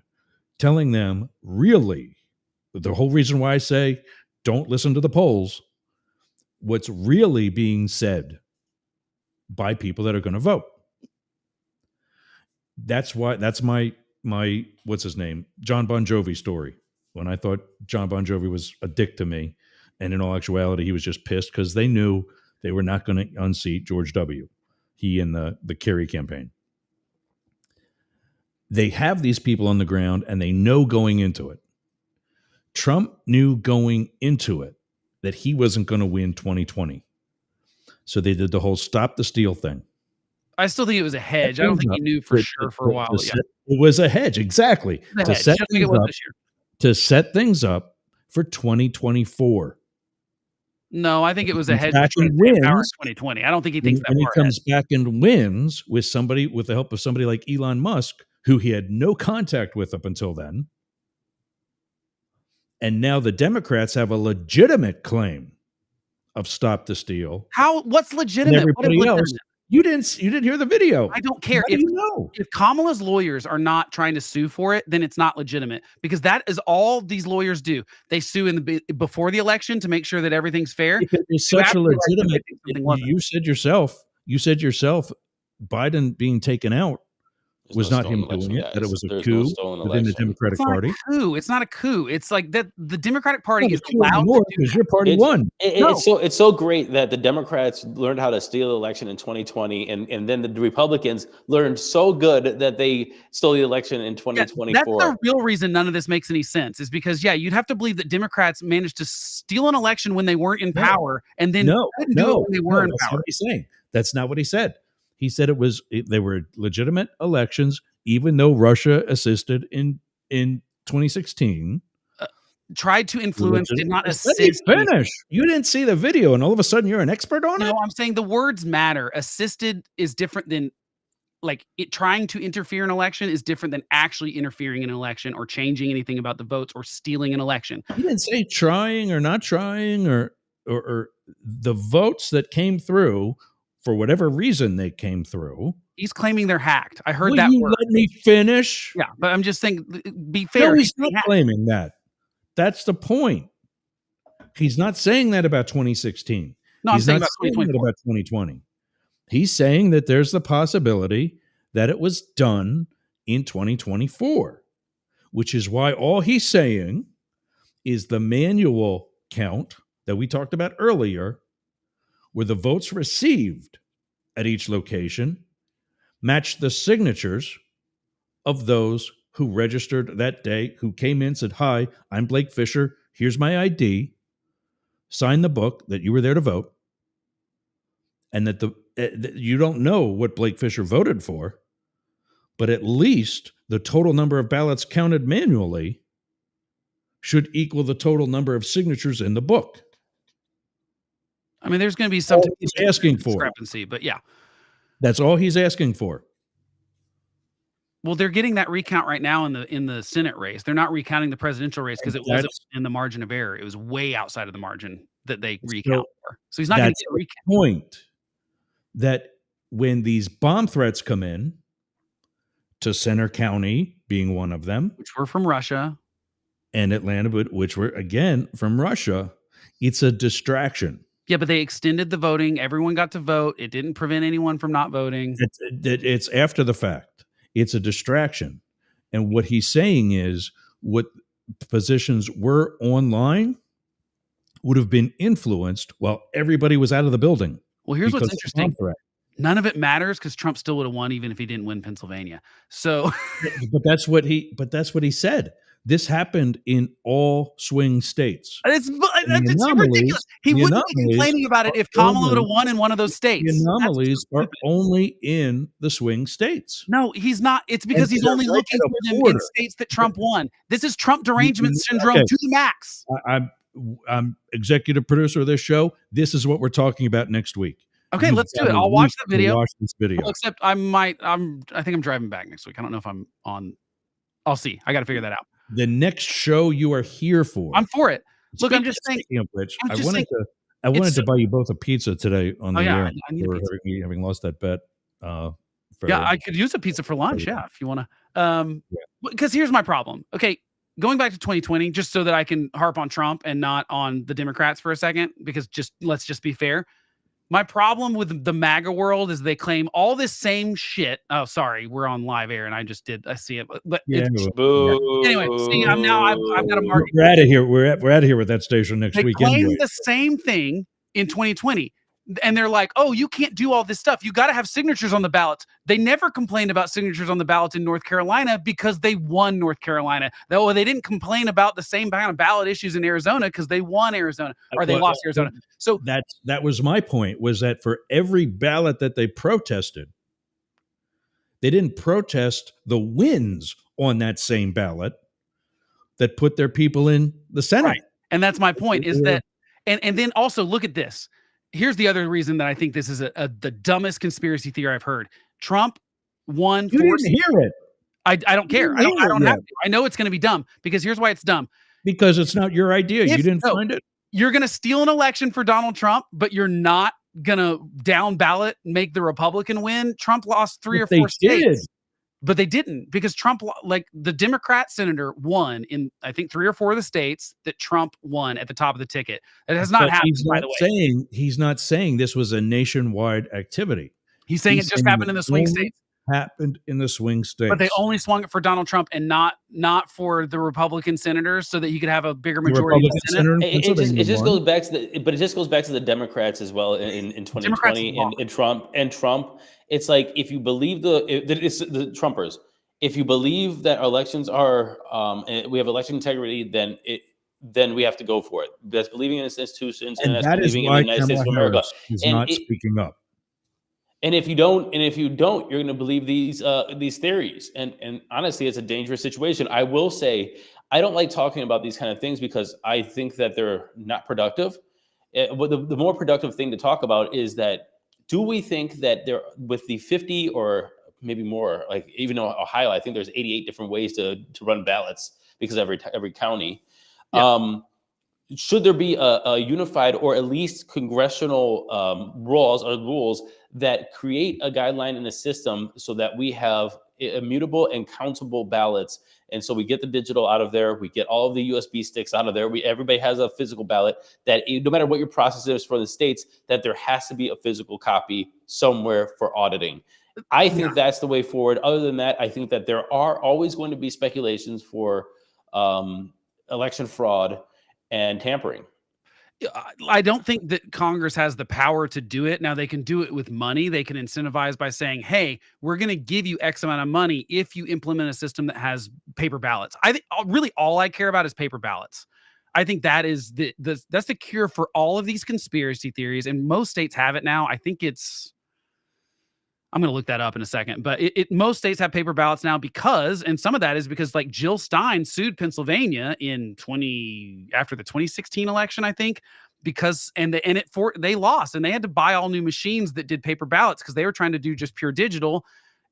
telling them really, the whole reason why I say don't listen to the polls, what's really being said by people that are going to vote. That's my what's his name? John Bon Jovi story. When I thought John Bon Jovi was a dick to me, and in all actuality, he was just pissed because they knew they were not going to unseat George W. He and the Kerry campaign. They have these people on the ground, and they know going into it. Trump knew going into it that he wasn't going to win 2020. So they did the whole stop the steal thing. I still think it was a hedge. I don't think he knew for sure for a while. It was a hedge, exactly. To set things up for 2024. No, I think it was a hedge in 2020. I don't think he thinks that when he far comes back and wins with the help of somebody like Elon Musk, who he had no contact with up until then. And now the Democrats have a legitimate claim of stop the steal. What's legitimate? Everybody else, you didn't hear the video. I don't care. If Kamala's lawyers are not trying to sue for it, then it's not legitimate, because that is all these lawyers do. They sue before the election to make sure that everything's fair. It's such a legitimate. You said yourself, Biden being taken out was not him doing it. That it was a coup within the Democratic Party. It's not a coup. It's like that the Democratic Party is allowed because your party won. It's so great that the Democrats learned how to steal the election in 2020, and then the Republicans learned so good that they stole the election in 2024. That's the real reason none of this makes any sense, is because you'd have to believe that Democrats managed to steal an election when they weren't in power, and then couldn't do it when they were in power. That's what he's saying. That's not what he said. He said they were legitimate elections, even though Russia assisted in 2016. Tried to influence, did not assist. Let me finish. You didn't see the video, and all of a sudden you're an expert on it? No, I'm saying the words matter. Assisted is different than trying to interfere in an election is different than actually interfering in an election or changing anything about the votes or stealing an election. He didn't say trying or not trying or the votes that came through. For whatever reason they came through. He's claiming they're hacked. I heard that word. Let me finish? Yeah, but I'm just saying, be fair. No, he's not claiming that. That's the point. He's not saying that about 2016. No, I'm saying about 2020. He's saying that there's the possibility that it was done in 2024, which is why all he's saying is the manual count that we talked about earlier, where the votes received at each location matched the signatures of those who registered that day, who came in, said, "Hi, I'm Blake Fisher. Here's my ID. Sign the book that you were there to vote." And that you don't know what Blake Fisher voted for, but at least the total number of ballots counted manually should equal the total number of signatures in the book. I mean, there's going to be some He's asking for. discrepancy, but yeah. That's all he's asking for. Well, they're getting that recount right now in the Senate race. They're not recounting the presidential race because it wasn't in the margin of error. It was way outside of the margin that they recount for. So he's not going to get a recount. Point that when these bomb threats come in to Center County being one of them, Which were from Russia. and Atlanta, which were again from Russia, it's a distraction. Yeah, but they extended the voting. Everyone got to vote. It didn't prevent anyone from not voting. It's after the fact. It's a distraction. And what he's saying is what positions were online would have been influenced while everybody was out of the building. Well, here's what's because of the interesting. bomb threat. None of it matters because Trump still would have won even if he didn't win Pennsylvania. So But that's what he said. This happened in all swing states. it's anomalies- ridiculous. He the wouldn't be anomalies complaining about it if are Kamala would have only- won in one of those states. The That's anomalies so are stupid. only in the swing states. No, he's not. It's because And he's they're only right looking at a for them in border. states that Trump won. This is Trump derangement Okay. syndrome to the max. I'm executive producer of this show. This is what we're talking about next week. Okay, You've let's do got it. a I'll watch week the to video. Watch this video. Well, except I think I'm driving back next week. I don't know if I'm on. I'll see. I got to figure that out. The next show you are here for. I'm for it. Look, I'm just saying. Speaking of which, I'm I just wanted saying- to. I wanted so- to buy you both a pizza today on the Oh, yeah, air. I need a for pizza. having lost that bet. Yeah, I could use a pizza for lunch. Yeah, if you want to. Because here's my problem. Okay, going back to 2020, just so that I can harp on Trump and not on the Democrats for a second, because let's just be fair. My problem with the MAGA world is they claim all this same shit. Oh, sorry, we're on live air, and I see it. But Boo. anyway, see, I've got a market. We're out of here. We're out of here with that station next They week. claim Anyway. the same thing in 2020. And they're like, oh, you can't do all this stuff. You got to have signatures on the ballots. They never complained about signatures on the ballots in North Carolina because they won North Carolina. They didn't complain about the same kind of ballot issues in Arizona because they won Arizona or they lost Arizona. So that was my point, was that for every ballot that they protested, they didn't protest the wins on that same ballot that put their people in the Senate. Right. And that's my point is that, and then also look at this. Here's the other reason that I think this is the dumbest conspiracy theory I've heard. Trump won. You didn't hear it I don't care. I don't have to. I know it's going to be dumb because here's why it's dumb. because it's not your idea. You didn't find it. You're going to steal an election for Donald Trump, but you're not going to down ballot make the Republican win. Trump lost three or four states. But they didn't because Trump, like the Democrat senator, won in I think 3 or 4 of the states that Trump won at the top of the ticket. That has not happened, by the way. He's not saying this was a nationwide activity. He's saying it just happened in the swing states. Happened in the swing states. But they only swung it for Donald Trump and not for the Republican senators, so that he could have a bigger majority in the Senate. It just goes back to the Democrats as well in 2020 and Trump. It's like if you believe it's the Trumpers, if you believe that our elections are we have election integrity, then we have to go for it. That's believing in institutions and that's that is believing why in the United States of America. Is not speaking up. And if you don't, you're going to believe these theories. And honestly, it's a dangerous situation. I will say, I don't like talking about these kind of things because I think that they're not productive. But the more productive thing to talk about is that, do we think that there, with the 50 or maybe more, like even Ohio, I think there's 88 different ways to run ballots because every county. Yeah. Should there be a unified or at least congressional rules that create a guideline in the system so that we have immutable and countable ballots? And so we get the digital out of there. We get all of the USB sticks out of there. Everybody has a physical ballot that no matter what your process is for the states, that there has to be a physical copy somewhere for auditing. I think that's the way forward. Other than that, I think that there are always going to be speculations for election fraud and tampering. I don't think that Congress has the power to do it. Now, they can do it with money. They can incentivize by saying, hey, we're going to give you X amount of money if you implement a system that has paper ballots. I think really all I care about is paper ballots. I think that is that's the cure for all of these conspiracy theories. And most states have it now. I think it's I'm going to look that up in a second, but most states have paper ballots now because, and some of that is because like Jill Stein sued Pennsylvania after the 2016 election, I think, because, they lost and they had to buy all new machines that did paper ballots because they were trying to do just pure digital.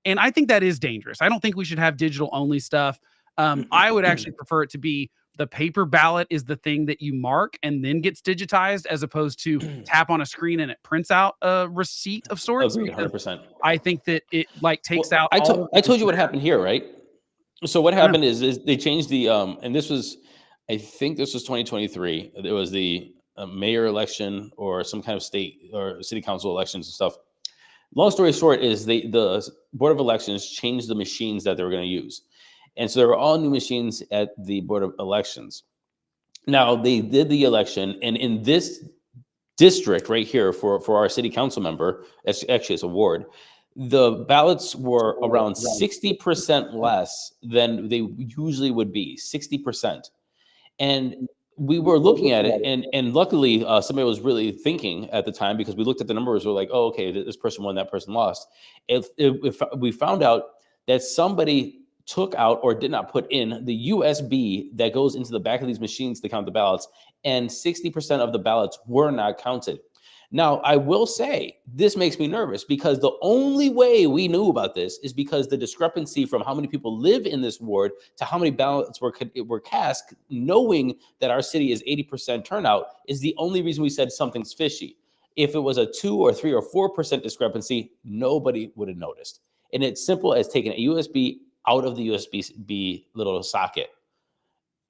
And I think that is dangerous. I don't think we should have digital only stuff. I would actually prefer it to be the paper ballot is the thing that you mark and then gets digitized, as opposed to tap on a screen and it prints out a receipt of sorts. Agreed, 100%. I think that it like takes out. I told you what happened here, right? So what happened is they changed the and this was, I think this was 2023. There was the mayor election or some kind of state or city council elections and stuff. Long story short is the Board of Elections changed the machines that they were going to use. And so there were all new machines at the Board of Elections. Now they did the election, and in this district right here for our city council member, it's a ward, the ballots were around 60% less than they usually would be, 60%. And we were looking at it, and luckily somebody was really thinking at the time, because we looked at the numbers. We're like, oh, okay, this person won, that person lost. If we found out that somebody took out or did not put in the USB that goes into the back of these machines to count the ballots, and 60% of the ballots were not counted. Now, I will say this makes me nervous, because the only way we knew about this is because the discrepancy from how many people live in this ward to how many ballots were cast, knowing that our city is 80% turnout, is the only reason we said something's fishy. If it was a 2 or 3 or 4% discrepancy, nobody would have noticed. And it's simple as taking a USB out of the USB little socket.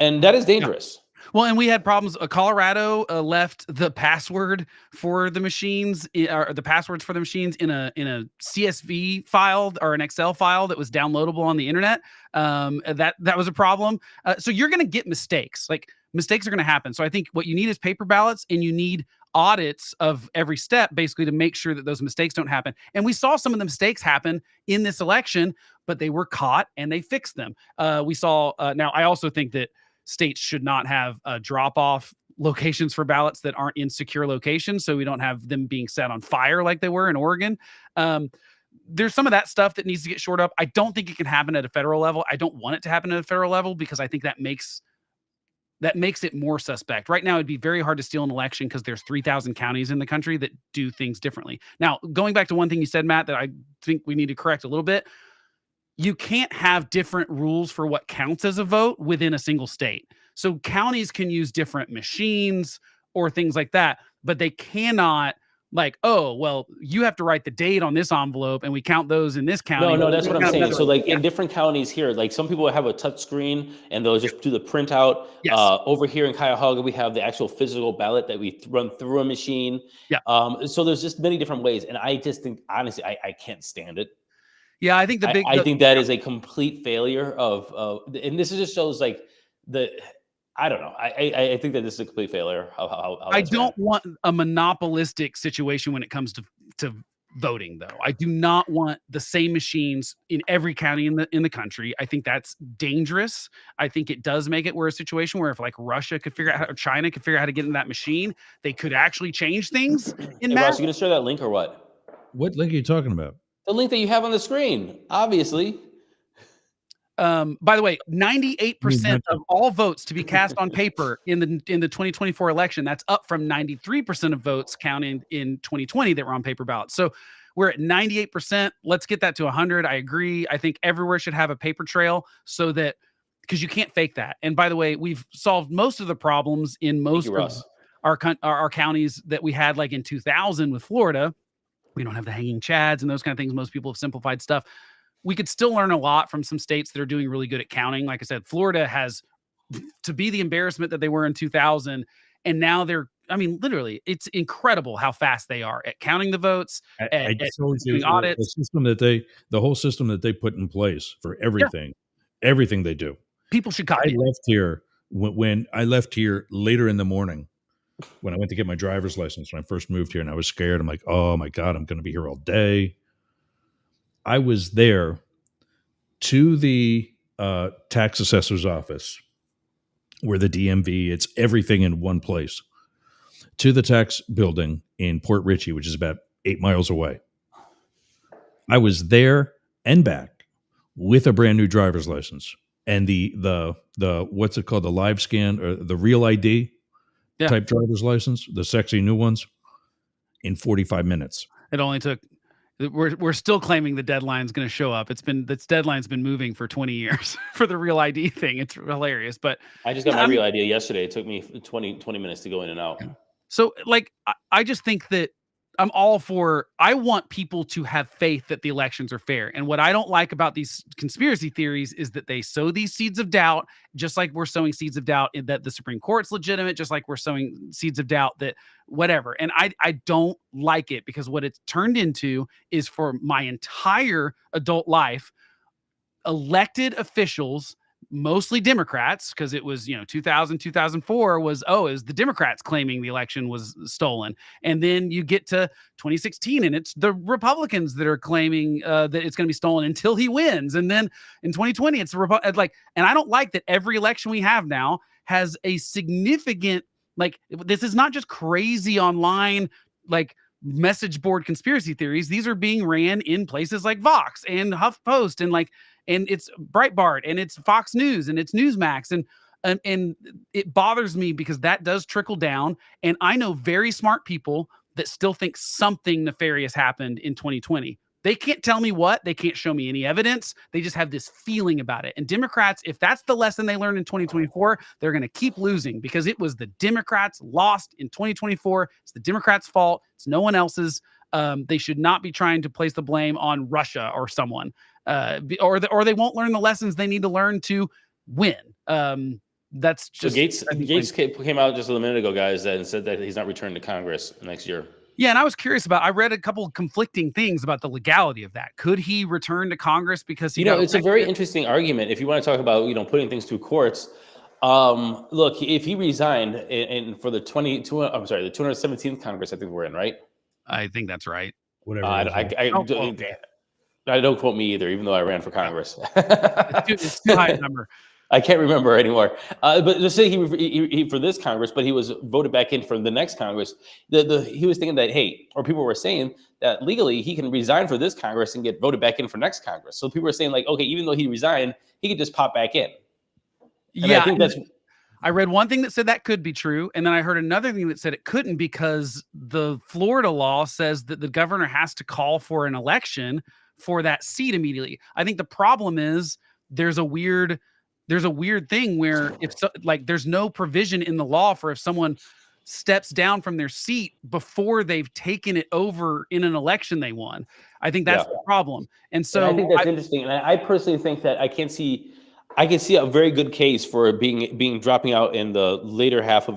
And that is dangerous. Yeah. Well, and we had problems. Colorado left the password for the machines, or the passwords for the machines in a CSV file or an Excel file that was downloadable on the internet. That was a problem. So you're going to get mistakes. Like, mistakes are going to happen. So I think what you need is paper ballots, and you need audits of every step, basically, to make sure that those mistakes don't happen. And we saw some of the mistakes happen in this election, but they were caught and they fixed them. We saw, now I also think that states should not have drop-off locations for ballots that aren't in secure locations, so we don't have them being set on fire like they were in Oregon. There's some of that stuff that needs to get shored up. I don't think it can happen at a federal level. I don't want it to happen at a federal level, because I think that makes it more suspect. Right now, it'd be very hard to steal an election because there's 3,000 counties in the country that do things differently. Now, going back to one thing you said, Matt, that I think we need to correct a little bit. You can't have different rules for what counts as a vote within a single state. So counties can use different machines or things like that, but they cannot, like, oh, well, you have to write the date on this envelope and we count those in this county. No, that's what I'm saying. So like in different counties here, like some people have a touch screen and they'll just do the printout. Yes. Over here in Cuyahoga, we have the actual physical ballot that we run through a machine. Yeah. So there's just many different ways. And I just think, honestly, I can't stand it. Yeah, I think I think that is a complete failure of and this just shows like I don't know. I think that this is a complete failure of how I don't want a monopolistic situation when it comes to voting, though. I do not want the same machines in every county in the country. I think that's dangerous. I think it does make it a situation where if like Russia could figure out how, or China could figure out how to get in that machine, they could actually change things. Hey, Ross, you gonna share that link or what? What link are you talking about? The link that you have on the screen, obviously. By the way, 98% of all votes to be cast on paper in the 2024 election, that's up from 93% of votes counting in 2020 that were on paper ballots. So we're at 98%. Let's get that to 100. I agree. I think everywhere should have a paper trail, so that, because you can't fake that. And by the way, we've solved most of the problems in most of our counties that we had, like in 2000 with Florida. We don't have the hanging chads and those kind of things. Most people have simplified stuff. We could still learn a lot from some states that are doing really good at counting. Like I said, Florida has to be the embarrassment that they were in 2000. And now they're, I mean, literally, it's incredible how fast they are at counting the votes, at doing audits. The whole system that they put in place for everything, everything they do. People should copy it. I left here when I left here later in the morning, when I went to get my driver's license when I first moved here, and I was scared. I'm like, oh my God, I'm going to be here all day. I was there to the tax assessor's office, where the DMV, it's everything in one place, to the tax building in Port Richey, which is about 8 miles away. I was there and back with a brand new driver's license and the what's it called, the live scan or the real ID type driver's license, the sexy new ones, in 45 minutes. It only took. We're still claiming the deadline's going to show up. This deadline's been moving for 20 years for the real ID thing. It's hilarious, but I just got my real idea yesterday. It took me 20 minutes to go in and out. So like, I just think that I'm all for, I want people to have faith that the elections are fair. And what I don't like about these conspiracy theories is that they sow these seeds of doubt, just like we're sowing seeds of doubt in that the Supreme Court's legitimate, just like we're sowing seeds of doubt that whatever. And I don't like it, because what it's turned into is, for my entire adult life, elected officials, mostly Democrats, because it was, 2000, 2004 was the Democrats claiming the election was stolen. And then you get to 2016 and it's the Republicans that are claiming that it's going to be stolen until he wins. And then in 2020, it's and I don't like that every election we have now has a significant, this is not just crazy online, message board conspiracy theories. These are being ran in places like Vox and HuffPost and it's Breitbart and it's Fox News and it's Newsmax. And it bothers me because that does trickle down. And I know very smart people that still think something nefarious happened in 2020. They can't tell me what, they can't show me any evidence. They just have this feeling about it. And Democrats, if that's the lesson they learned in 2024, they're going to keep losing, because it was the Democrats lost in 2024. It's the Democrats' fault. It's no one else's. They should not be trying to place the blame on Russia or someone, or they won't learn the lessons they need to learn to win. That's just so Gates came out just a minute ago, guys, and said that he's not returning to Congress next year. Yeah, and I was curious I read a couple of conflicting things about the legality of that. Could he return to Congress because it's a very interesting argument if you want to talk about putting things through courts. Look, if he resigned and for the 217th Congress, I think we're in, right? I think that's right. Whatever. I don't quote me either, even though I ran for Congress. It's too high a number. I can't remember anymore. But let's say he for this Congress, but he was voted back in for the next Congress. He was thinking that, people were saying that legally he can resign for this Congress and get voted back in for next Congress. So people were saying okay, even though he resigned, he could just pop back in. And yeah, I think I read one thing that said that could be true, and then I heard another thing that said it couldn't, because the Florida law says that the governor has to call for an election for that seat immediately. I think the problem is there's a weird thing where there's no provision in the law for if someone steps down from their seat before they've taken it over in an election they won. I think that's the problem. And so I think that's interesting. And I personally think that I can see a very good case for being dropping out in the later half of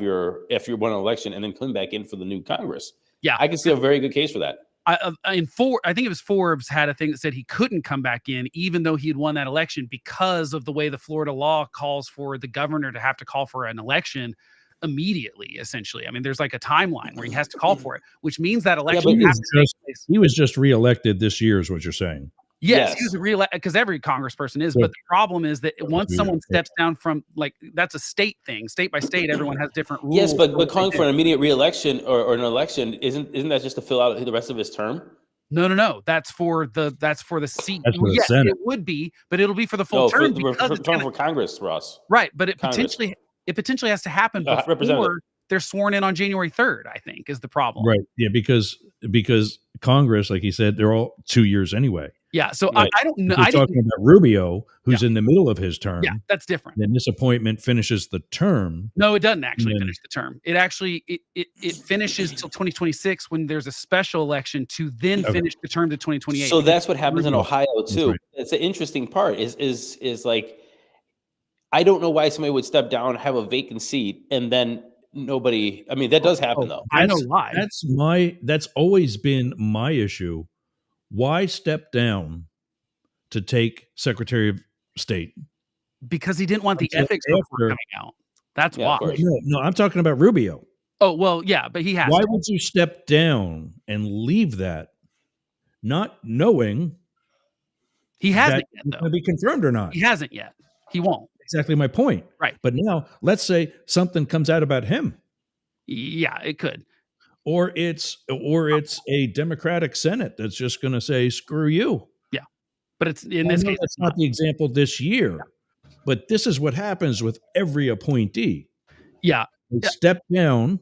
after you won an election and then coming back in for the new Congress. Yeah, I can see a very good case for that. I think it was Forbes had a thing that said he couldn't come back in even though he had won that election, because of the way the Florida law calls for the governor to have to call for an election immediately, essentially. I mean, there's a timeline where he has to call for it, which means that election has to take place. He was just reelected this year is what you're saying. Yes, he was reelected, because every congressperson is. But the problem is that once someone steps down from, that's a state thing. State by state, everyone has different rules. Yes, but calling for an immediate reelection or an election isn't that just to fill out the rest of his term? No. That's for the seat. That's for the Senate. It would be, but it'll be for the full term. For Congress, Ross. Right, but it potentially has to happen before they're sworn in on January 3rd, I think, is the problem. Right. Yeah, because Congress, like he said, they're all 2 years anyway. Yeah, so right. I don't know. We're talking about Rubio, who's in the middle of his term. Yeah, that's different. And this appointment finishes the term. No, it doesn't actually finish the term. It actually it finishes till 2026 when there's a special election to then finish the term to 2028. So that's what happens in Ohio too. Right. It's an interesting part. Is I don't know why somebody would step down, have a vacant seat, and then nobody. I mean, that does happen though. I know why. That's always been my issue. Why step down to take Secretary of State? Because he didn't want the ethics report coming out. That's why. No, I'm talking about Rubio. Oh, well, yeah, but he has. Why would you step down and leave that, not knowing he hasn't yet, though. Going to be confirmed or not? He hasn't yet. He won't. Exactly my point. Right. But now, let's say something comes out about him. Yeah, it could. or it's a Democratic Senate that's just going to say screw you. Yeah, but it's in I this know case, that's it's not the example this year, but this is what happens with every appointee. Yeah, They yeah. step down,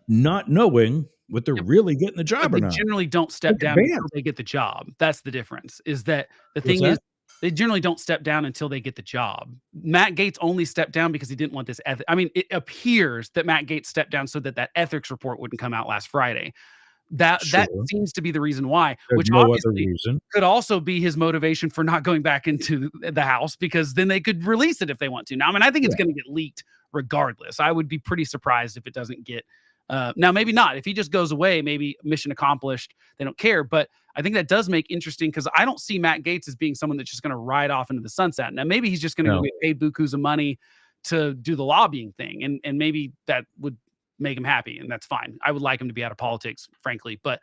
not knowing what they're Yep. really getting the But job they or not. generally don't step Look at down until Vance. they get the job. That's the difference. Is that the What's thing is that? they generally don't step down until they get the job. Matt Gaetz only stepped down because he didn't want this I mean, it appears that Matt Gaetz stepped down so that that ethics report wouldn't come out last Friday. That Sure. seems to be the reason why, There's which no other obviously reason. could also be his motivation for not going back into the House, because then they could release it if they want to. Now, I mean, I think it's going to get leaked regardless. I would be pretty surprised if it doesn't get. Now, maybe not. If he just goes away, maybe mission accomplished. They don't care. But I think that does make interesting, because I don't see Matt Gaetz as being someone that's just going to ride off into the sunset. Now, maybe he's just going to No. go get paid bukus of money to do the lobbying thing, and maybe that would make him happy, and that's fine. I would like him to be out of politics, frankly, but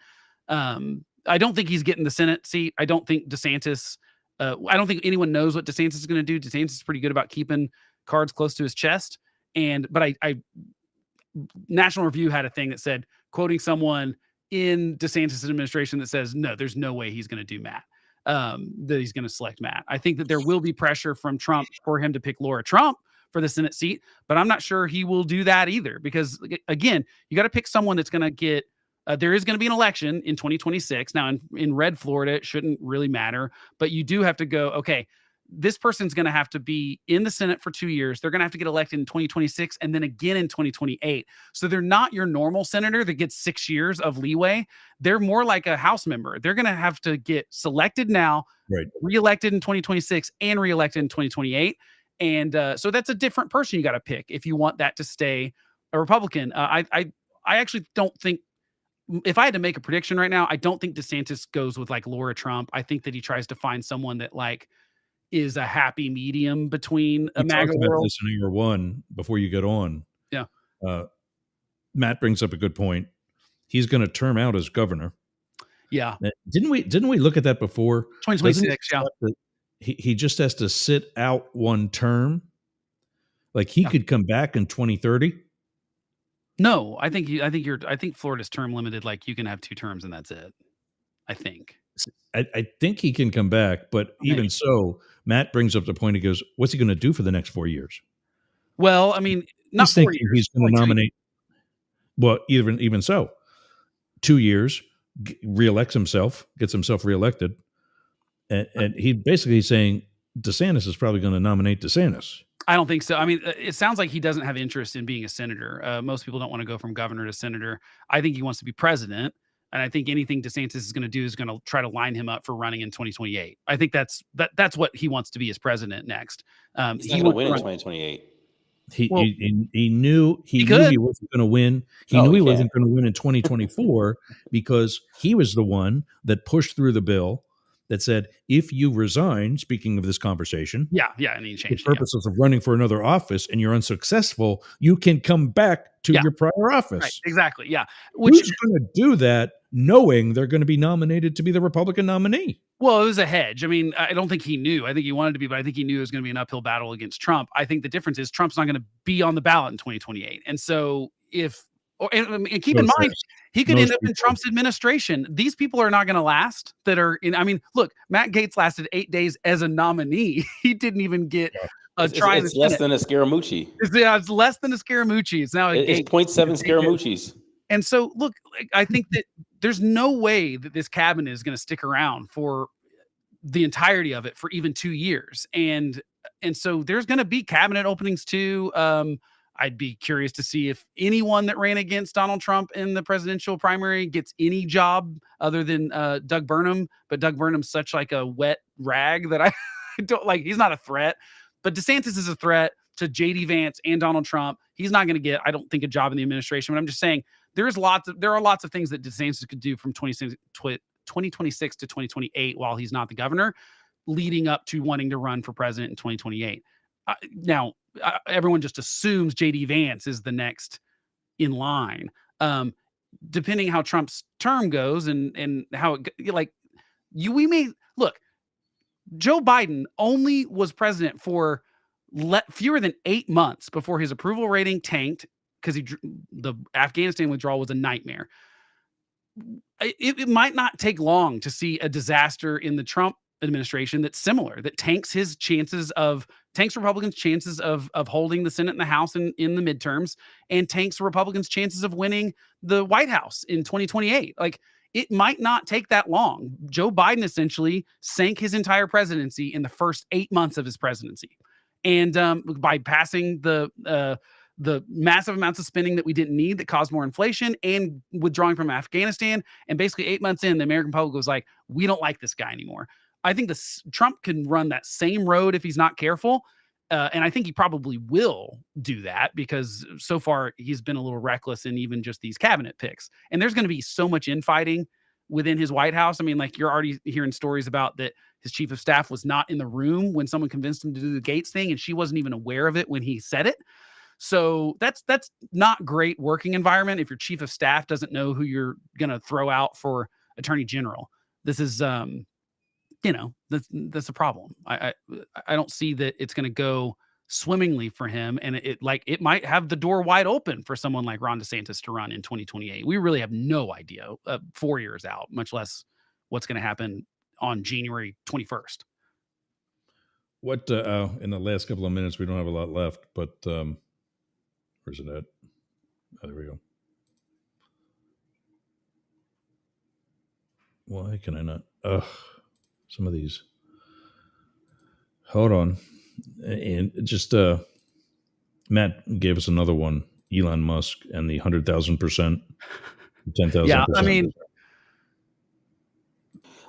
I don't think he's getting the Senate seat. I don't think DeSantis. I don't think anyone knows what DeSantis is going to do. DeSantis is pretty good about keeping cards close to his chest, but I National Review had a thing that said, quoting someone in DeSantis' administration, that says, no, there's no way he's going to do Matt, that he's going to select Matt. I think that there will be pressure from Trump for him to pick Laura Trump for the Senate seat, but I'm not sure he will do that either, because again, you got to pick someone that's going to get, there is going to be an election in 2026. Now in red Florida, it shouldn't really matter, but you do have to go, okay, this person's going to have to be in the Senate for 2 years. They're going to have to get elected in 2026 and then again in 2028. So they're not your normal senator that gets 6 years of leeway. They're more like a House member. They're going to have to get selected now, Right. reelected in 2026 and reelected in 2028. And so that's a different person you got to pick if you want that to stay a Republican. I actually don't think, if I had to make a prediction right now, I don't think DeSantis goes with like Laura Trump. I think that he tries to find someone that like is a happy medium between a We MAGA talked about world. this in hour one before you get on. Yeah. Matt brings up a good point. He's going to term out as governor. Yeah. Didn't we look at that before? 2026. Yeah. He just has to sit out one term. Like he could come back in 2030. No, I think Florida's term limited. Like you can have 2 terms and that's it. I think. I think he can come back, but Maybe. even so, Matt brings up the point. He goes, "What's he going to do for the next 4 years?" Well, I mean, not He's 4 thinking years. he's going to nominate. Well, even so, 2 years, reelects himself, gets himself reelected, and he basically saying DeSantis is probably going to nominate DeSantis. I don't think so. I mean, it sounds like he doesn't have interest in being a senator. Most people don't want to go from governor to senator. I think he wants to be president. And I think anything DeSantis is going to do is going to try to line him up for running in 2028. I think that's what he wants to be as president next. He's not going to win in 2028. He knew he wasn't going to win. He knew he wasn't going to win in 2024 because he was the one that pushed through the bill that said, if you resign, speaking of this conversation, and he changed for purposes of running for another office and you're unsuccessful, you can come back to your prior office. Right, exactly. Yeah. Who's going to do that knowing they're going to be nominated to be the Republican nominee? Well, it was a hedge. I mean, I don't think he knew. I think he wanted to be, but I think he knew it was going to be an uphill battle against Trump. I think the difference is Trump's not going to be on the ballot in 2028. And so and keep in mind, he could end up in Trump's administration. These people are not going to last that are in. I mean, look, Matt Gaetz lasted 8 days as a nominee. He didn't even get a try. It's less than a Scaramucci. It's less than a Scaramucci. It's now it's 0.7 Scaramucci's. And so, look, I think that there's no way that this cabinet is going to stick around for the entirety of it for even 2 years. And so there's going to be cabinet openings too. I'd be curious to see if anyone that ran against Donald Trump in the presidential primary gets any job other than Doug Burnham. But Doug Burnham's such like a wet rag that I don't like. He's not a threat, but DeSantis is a threat to JD Vance and Donald Trump. He's not going to get, I don't think, a job in the administration. But I'm just saying there are lots of things that DeSantis could do from 2026 to 2028 while he's not the governor, leading up to wanting to run for president in 2028. Now, everyone just assumes JD Vance is the next in line. Depending how Trump's term goes and how we may look, Joe Biden only was president for fewer than 8 months before his approval rating tanked, because the Afghanistan withdrawal was a nightmare. It might not take long to see a disaster in the Trump administration that's similar, that tanks Republicans' chances of holding the Senate and the House in the midterms, and tanks Republicans' chances of winning the White House in 2028. Like, it might not take that long. Joe Biden essentially sank his entire presidency in the first 8 months of his presidency, and by passing the massive amounts of spending that we didn't need that caused more inflation, and withdrawing from Afghanistan. And basically 8 months in, the American public was like, we don't like this guy anymore. I think Trump can run that same road if he's not careful. And I think he probably will do that, because so far he's been a little reckless in even just these cabinet picks. And there's going to be so much infighting within his White House. I mean, like, you're already hearing stories about that his chief of staff was not in the room when someone convinced him to do the Gates thing, and she wasn't even aware of it when he said it. So that's not great working environment if your chief of staff doesn't know who you're going to throw out for attorney general. This is, that's a problem. I don't see that it's going to go swimmingly for him. And it might have the door wide open for someone like Ron DeSantis to run in 2028. We really have no idea 4 years out, much less what's going to happen on January 21st. What, in the last couple of minutes, we don't have a lot left, but where's it at? Oh, there we go. Why can I not? Some of these. Hold on. And just Matt gave us another one. Elon Musk and the 100,000%, 10,000%. Yeah, I mean,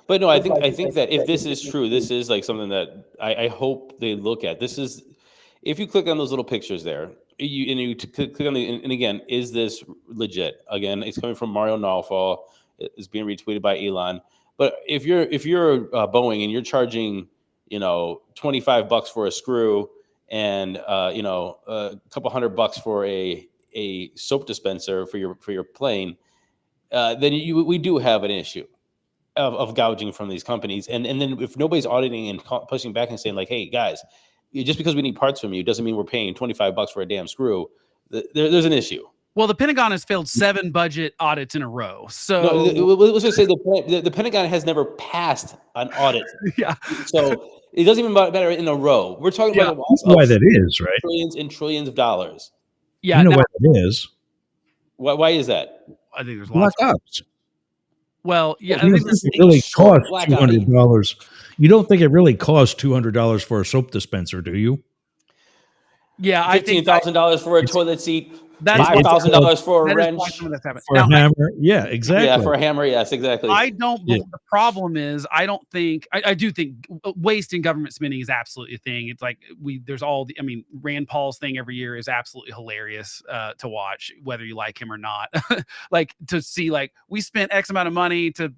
but no, I think that if this is true, this is like something that I hope they look at. This is, if you click on those little pictures there, you click on and again, is this legit? Again, it's coming from Mario Nawfal. It's being retweeted by Elon. But if you're Boeing and you're charging, $25 for a screw and a couple $100 for a soap dispenser for your plane, then we do have an issue of gouging from these companies. And then if nobody's auditing and pushing back and saying like, hey guys, just because we need parts from you doesn't mean we're paying $25 for a damn screw. There's an issue. Well, the Pentagon has failed 7 budget audits in a row. So let's just say the Pentagon has never passed an audit. Yeah. So it doesn't even matter in a row. We're talking about why that is, right? Trillions and trillions of dollars. Yeah. You know why that is? Why is that? I think there's Black lots. Ops. Well, yeah. You don't think it really costs $200. You don't think it really costs $200 for a soap dispenser, do you? Yeah, I think $15,000 for a toilet seat. That's $5,000 for a wrench. For a hammer. Yeah, exactly. Yeah, for a hammer. Yes, exactly. I don't. The problem is, I don't think. I do think waste in government spending is absolutely a thing. It's like there's all the. I mean, Rand Paul's thing every year is absolutely hilarious to watch, whether you like him or not. Like to see, like, we spent X amount of money to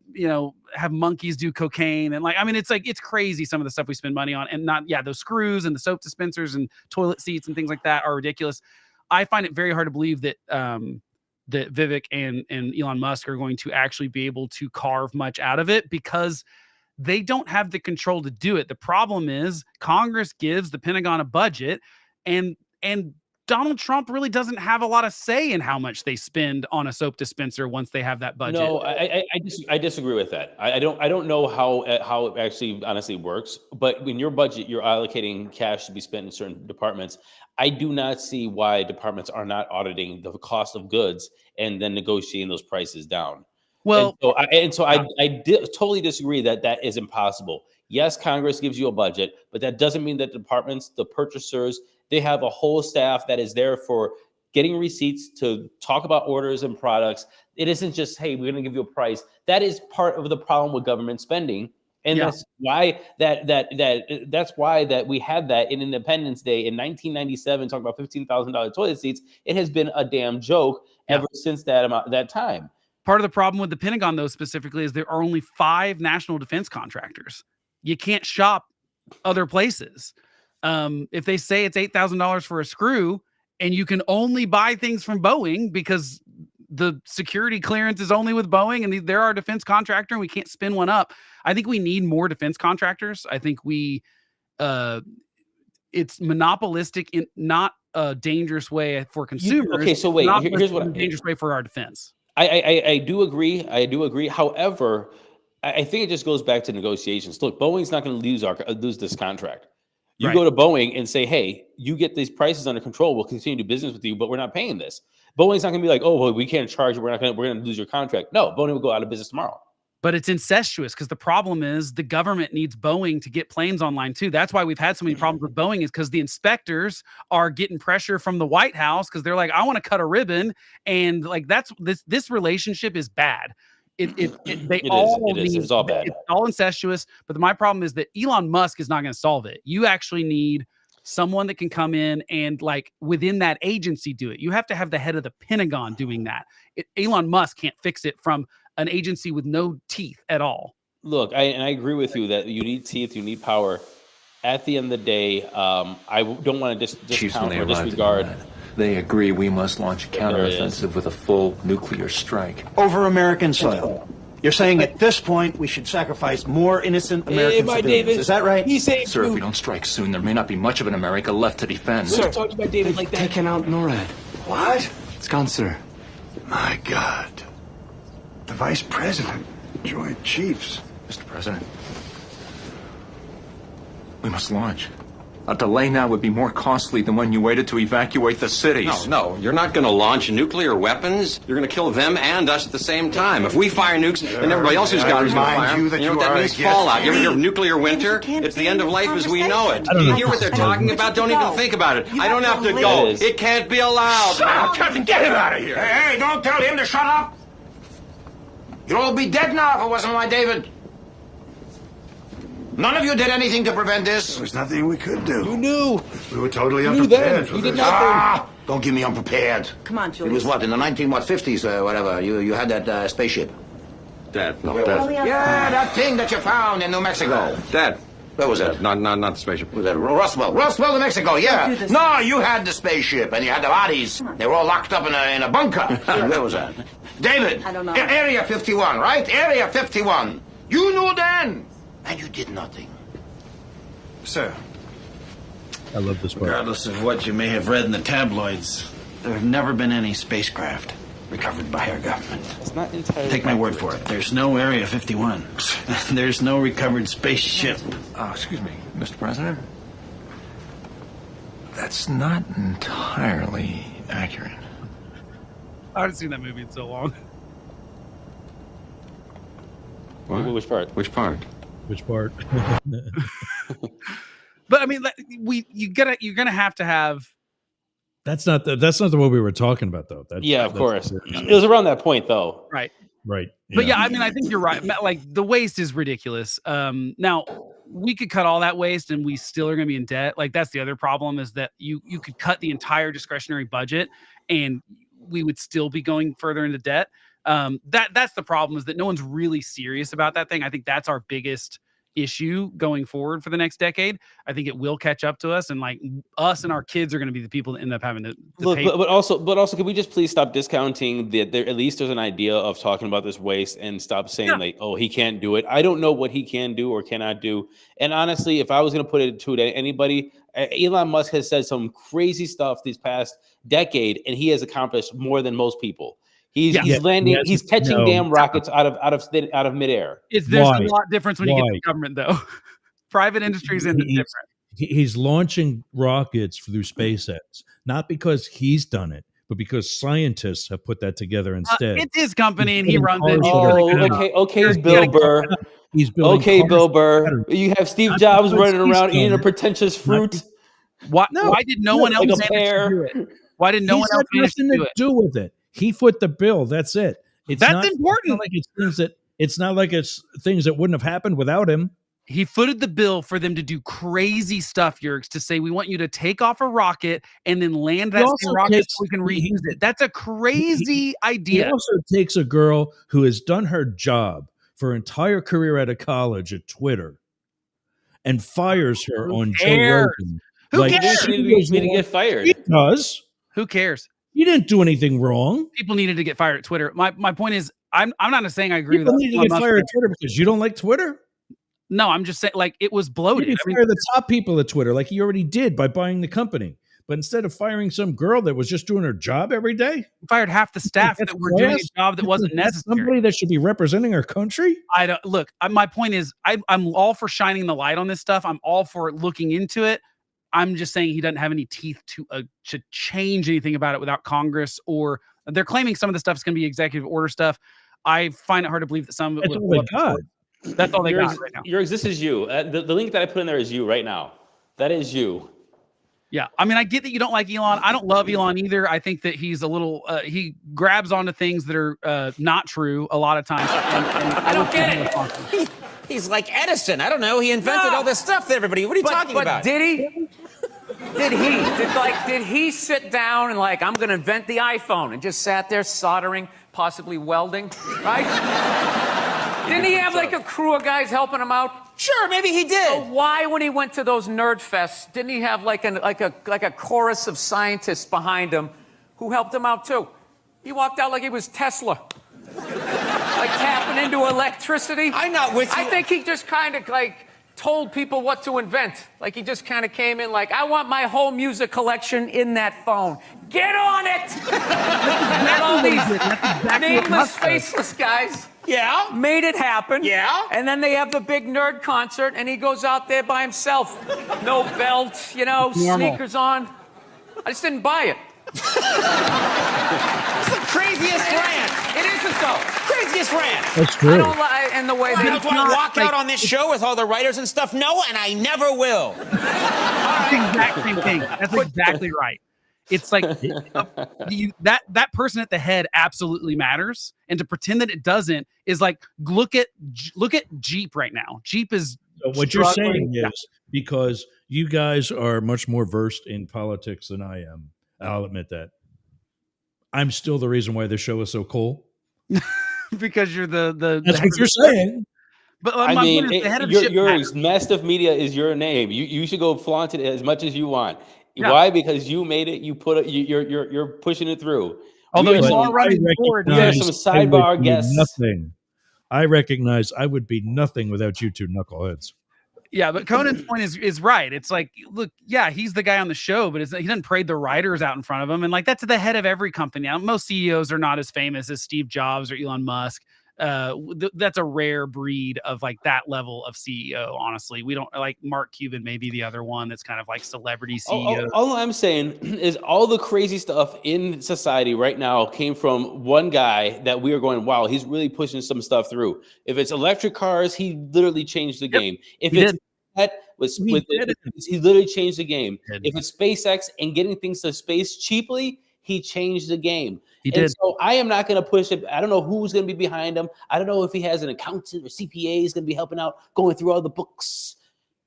have monkeys do cocaine, and it's crazy some of the stuff we spend money on, and those screws and the soap dispensers and toilet seats and things like that are ridiculous. I find it very hard to believe that that Vivek and Elon Musk are going to actually be able to carve much out of it, because they don't have the control to do it. The problem is Congress gives the Pentagon a budget, and Donald Trump really doesn't have a lot of say in how much they spend on a soap dispenser once they have that budget. No, I disagree with that. I don't know how it actually honestly works. But in your budget, you're allocating cash to be spent in certain departments. I do not see why departments are not auditing the cost of goods and then negotiating those prices down. Well, I totally disagree that is impossible. Yes, Congress gives you a budget, but that doesn't mean that departments, the purchasers, they have a whole staff that is there for getting receipts to talk about orders and products. It isn't just, hey, we're going to give you a price. That is part of the problem with government spending. And that's why that's why that we had that in Independence Day in 1997, talking about $15,000 toilet seats. It has been a damn joke ever since that time. Part of the problem with the Pentagon, though, specifically, is there are only 5 national defense contractors. You can't shop other places. If they say it's $8,000 for a screw, and you can only buy things from Boeing because the security clearance is only with Boeing, and they're our defense contractor, and we can't spin one up. I think we need more defense contractors. I think we, it's monopolistic in not a dangerous way for consumers. Okay, so wait, here's what a dangerous way for our defense. I do agree. I do agree. However, I think it just goes back to negotiations. Look, Boeing's not going to lose this contract. You Right. go to Boeing and say, "Hey, you get these prices under control. We'll continue to do business with you, but we're not paying this." Boeing's not going to be like, "Oh, well, we can't charge you. We're going to lose your contract." No, Boeing will go out of business tomorrow. But it's incestuous because the problem is the government needs Boeing to get planes online too. That's why we've had so many problems with Boeing, is because the inspectors are getting pressure from the White House because they're like, I want to cut a ribbon. And like, that's this relationship is bad. It's all bad. It's all incestuous. But my problem is that Elon Musk is not going to solve it. You actually need someone that can come in and like within that agency do it. You have to have the head of the Pentagon doing that. Elon Musk can't fix it from an agency with no teeth at all. Look, I agree with you that you need teeth, you need power. At the end of the day, I don't want to discount or disregard. They agree we must launch a counteroffensive with a full nuclear strike. Over American soil. You're saying at this point we should sacrifice more innocent American civilians. David, is that right? Sir, if we don't strike soon, there may not be much of an America left to defend. Sir, talk about David like that. Taken out NORAD. What? It's gone, sir. My God. The Vice President, Joint Chiefs. Mr. President, we must launch. A delay now would be more costly than when you waited to evacuate the cities. No, you're not going to launch nuclear weapons. You're going to kill them and us at the same time. If we fire nukes and everybody else who's got them is going to fire them, you know what that means? Fallout. You ever hear of nuctor winter? It's the end of life as we know it. You hear what they're talking about? Don't even think about it. I don't have to go. It can't be allowed. Shut up, Captain. Get him out of here. Hey, don't tell him to shut up. You'd all be dead now if it wasn't my David. None of you did anything to prevent this. There was nothing we could do. You knew. We were totally You knew unprepared. then. You did nothing. Don't give me unprepared. Come on, Julius. It was what, in the 50s, whatever. You had that spaceship. Dad, No, Dad. Yeah, that thing that you found in New Mexico. Dad. Where was that? Not the spaceship. Was that Roswell? Roswell, New Mexico, yeah. No, you had the spaceship and you had the bodies. They were all locked up in a bunker. Where was that? David. I don't know. Area 51, right? Area 51. You knew then. And you did nothing. Sir, I love this part. regardless of what you may have read in the tabloids, there have never been any spacecraft recovered by our government. It's not entirely. Take my word for it. There's no Area 51. There's no recovered spaceship. Excuse me, Mr. President. That's not entirely accurate. I haven't seen that movie in so long. What? Which part? Which part? Which part? But I mean, you're gonna have to have. That's not the way we were talking about, though. Yeah, of course. It was around that point, though. Right. Right. But yeah, I mean, I think you're right. Like the waste is ridiculous. Now we could cut all that waste and we still are going to be in debt. Like that's the other problem, is that you could cut the entire discretionary budget and we would still be going further into debt. That's the problem, is that no one's really serious about that thing. I think that's our biggest issue going forward for the next decade. I think it will catch up to us, and like us and our kids are going to be the people that end up having to Look, pay. but also, can we just please stop discounting that there? At least there's an idea of talking about this waste and stop saying like, "Oh, he can't do it." I don't know what he can do or cannot do. And honestly, if I was going to put it to anybody, Elon Musk has said some crazy stuff these past decade, and he has accomplished more than most people. He's landing. He's catching damn rockets out of midair. There's a lot difference when you get to the government, though. Private industries is different. He's launching rockets through SpaceX, not because he's done it, but because scientists have put that together instead. It's his company, and he runs it. Okay, Bill Burr. He's building okay, Bill Burr. You have Steve Jobs running around eating a pretentious fruit. Why did no one else manage to do it? Why did no one else manage to do it? Do with it. He foot the bill. That's it. That's important. It's not like it's things that wouldn't have happened without him. He footed the bill for them to do crazy stuff, Yerks, to say, we want you to take off a rocket and then land that same rocket so we can reuse it. That's a crazy idea. He also takes a girl who has done her job for her entire career out of college at Twitter and fires her on Joe Rogan. Who cares? She needed to get fired. He does. Who cares? You didn't do anything wrong. People needed to get fired at Twitter. My point is, I'm not saying I agree People with need to get fired at Twitter because you don't like Twitter. No, I'm just saying, like, it was bloated. Maybe fire the top people at Twitter, like he already did by buying the company. But instead of firing some girl that was just doing her job every day, fired half the staff that were doing a job that wasn't necessary. Somebody that should be representing our country. I don't look. My point is, I'm all for shining the light on this stuff. I'm all for looking into it. I'm just saying he doesn't have any teeth to change anything about it without Congress, or they're claiming some of the stuff is going to be executive order stuff. I find it hard to believe that some of it That's all they got right now. This is you. The link that I put in there is you right now. That is you. Yeah. I mean, I get that you don't like Elon. I don't love Elon either. I think that he's a little, he grabs onto things that are not true a lot of times. And I don't get it. He's like Edison. I don't know. He invented all this stuff to everybody. What are you talking about? Did he? Did he sit down and like, I'm going to invent the iPhone, and just sat there soldering, possibly welding, right? Didn't he have like a crew of guys helping him out? Sure, maybe he did. So why, when he went to those nerd fests, didn't he have like a chorus of scientists behind him who helped him out too? He walked out like he was Tesla, like tapping into electricity. I'm not with you. I think he just kind of like told people what to invent. Like he just kind of came in like, I want my whole music collection in that phone. Get on it! And all these nameless, faceless guys. Yeah. Made it happen. Yeah. And then they have the big nerd concert, and he goes out there by himself. No belt, sneakers on. I just didn't buy it. It's the craziest rant. It isn't though. Craziest rant. That's true. I don't like, and the way they do I walk out on this show with all the writers and stuff? No, and I never will. That's the exact same thing. That's exactly right. It's like that person at the head absolutely matters, and to pretend that it doesn't is like look at Jeep right now. Jeep is what you're saying is because you guys are much more versed in politics than I am. I'll admit that. I'm still the reason why this show is so cool. Because you're the That's what you're saying. But I mean, your massive media is your name. You should go flaunt it as much as you want. Yeah. Why? Because you made it. You put it. You're pushing it through. Although you are running forward, there's some sidebar guests. Nothing. I recognize I would be nothing without you two knuckleheads. Yeah, but Conan's point is right. It's like, look, yeah, he's the guy on the show, but he doesn't parade the writers out in front of him, and like that's the head of every company. Now, most CEOs are not as famous as Steve Jobs or Elon Musk. That's a rare breed of like that level of CEO. Honestly, we don't like Mark Cuban, maybe the other one that's kind of like celebrity CEO. All I'm saying is all the crazy stuff in society right now came from one guy that we are going, wow, he's really pushing some stuff through. If it's electric cars, he literally changed the game. If he literally changed the game. If it's SpaceX and getting things to space cheaply, he changed the game. He did. So I am not going to push it. I don't know who's going to be behind him. I don't know if he has an accountant or CPA is going to be helping out, going through all the books.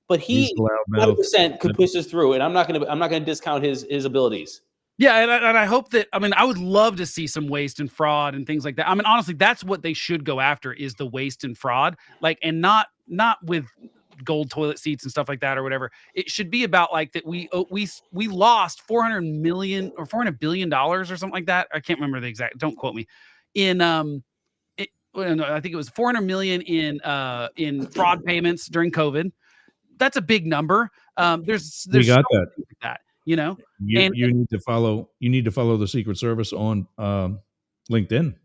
But he 100% could push this through, and I'm not going to discount his abilities. Yeah, and I hope that, I mean, I would love to see some waste and fraud and things like that. I mean, honestly, that's what they should go after is the waste and fraud, like, and not with gold toilet seats and stuff like that or whatever. It should be about like that we lost $400 million or $400 billion or something like that. I can't remember the exact, don't quote me. I think it was $400 million in fraud payments during COVID. That's a big number. There's we got that. Like that, you need to follow the Secret Service on LinkedIn.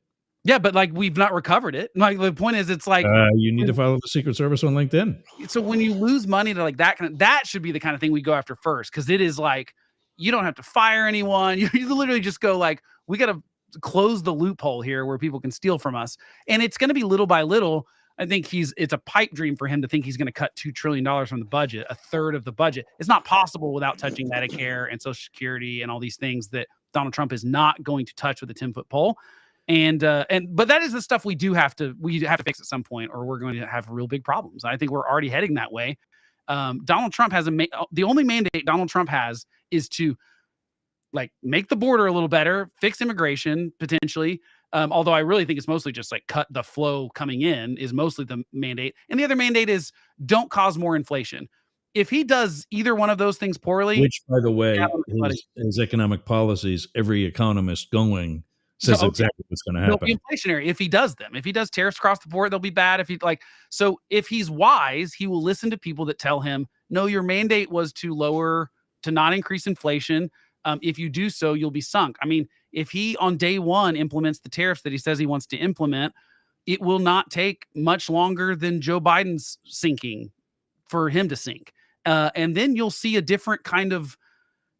Yeah, but like we've not recovered it. Like the point is, it's like you need to follow the Secret Service on LinkedIn. So when you lose money to like that that should be the kind of thing we go after first, because it is like you don't have to fire anyone. You literally just go like, we got to close the loophole here where people can steal from us, and it's going to be little by little. I think it's a pipe dream for him to think he's going to cut $2 trillion from the budget, a third of the budget. It's not possible without touching Medicare and Social Security and all these things that Donald Trump is not going to touch with a 10-foot pole. But that is the stuff we have to fix at some point, or we're going to have real big problems. I think we're already heading that way. Donald Trump has the only mandate Donald Trump has is to like make the border a little better, fix immigration potentially. Although I really think it's mostly just like cut the flow coming in is mostly the mandate. And the other mandate is don't cause more inflation. If he does either one of those things poorly, which by the way, his economic policies, every economist going says exactly what's going to happen. They'll be inflationary if he does them. If he does tariffs across the board, they'll be bad. So if he's wise, he will listen to people that tell him, no, your mandate was to not increase inflation. If you do so, you'll be sunk. I mean, if he on day one implements the tariffs that he says he wants to implement, it will not take much longer than Joe Biden's sinking for him to sink. And then you'll see a different kind of,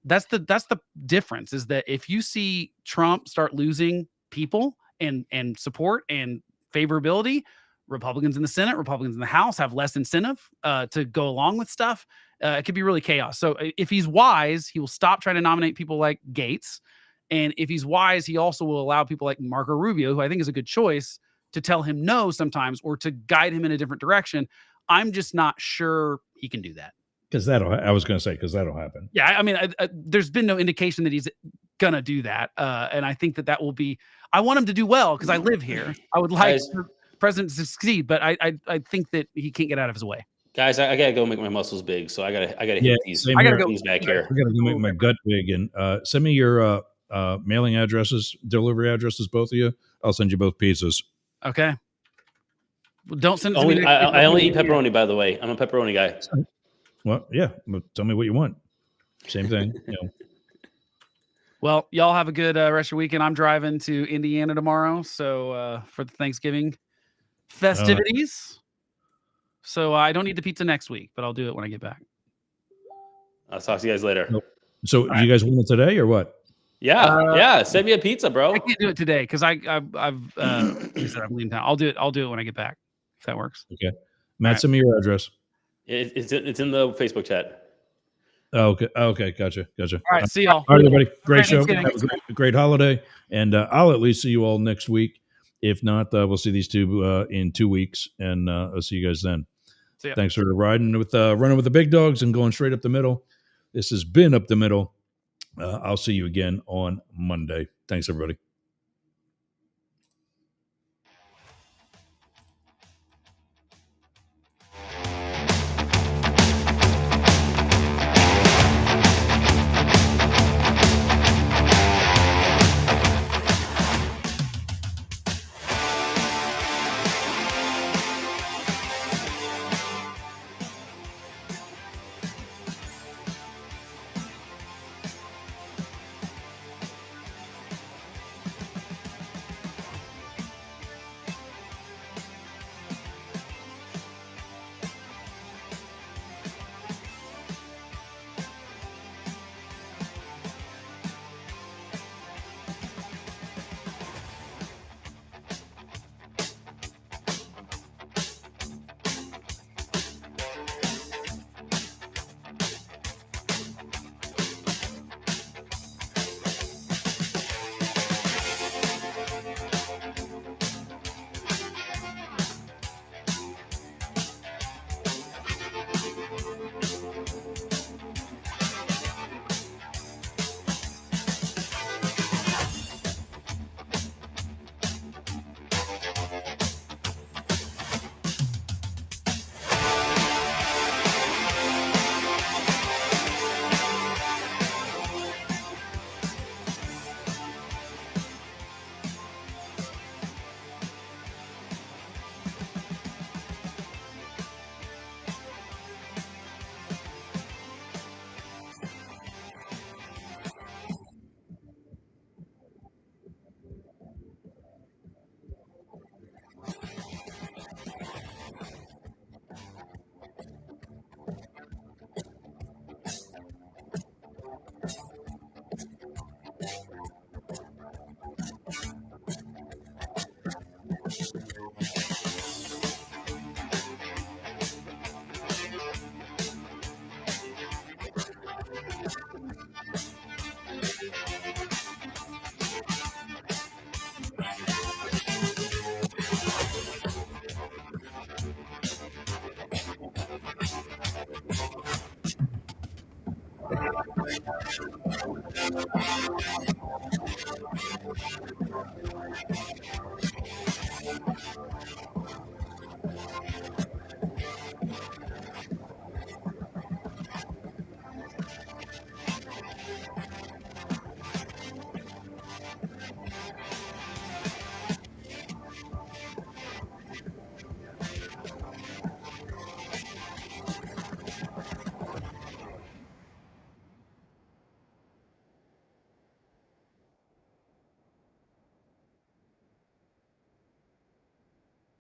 that's the difference, is that if you see Trump start losing people and support and favorability, Republicans in the Senate, Republicans in the House have less incentive to go along with stuff. It could be really chaos. So if he's wise, he will stop trying to nominate people like Gates. And if he's wise, he also will allow people like Marco Rubio, who I think is a good choice, to tell him no sometimes or to guide him in a different direction. I'm just not sure he can do that. Because I was going to say, because that'll happen. Yeah, I mean, there's been no indication that he's going to do that. And I think that will be, I want him to do well because I live here. I would like the president to succeed, but I think that he can't get out of his way. Guys, I gotta go make my muscles big, so I gotta hit these. I gotta go back here. I gotta go make my gut big, and send me your mailing addresses, delivery addresses, both of you. I'll send you both pizzas. Okay. Well, don't send it to me. I only eat pepperoni, by the way. I'm a pepperoni guy. Well, yeah. Tell me what you want. Same thing. Well, y'all have a good rest of your weekend. I'm driving to Indiana tomorrow, so for the Thanksgiving festivities. So I don't need the pizza next week, but I'll do it when I get back. I'll talk to you guys later. Nope. So you guys want it today or what? Yeah. Send me a pizza, bro. I can't do it today because I've I'm leaving town. I'll do it when I get back, if that works. Okay. Matt, send me your address. It's in the Facebook chat. Oh, okay. Okay. Gotcha. All right. See y'all. All right, everybody. Great show. Thanksgiving. Have a great holiday. And I'll at least see you all next week. If not, we'll see these two in 2 weeks, and I'll see you guys then. Thanks for running with the big dogs and going straight up the middle. This has been Up the Middle. I'll see you again on Monday. Thanks, everybody.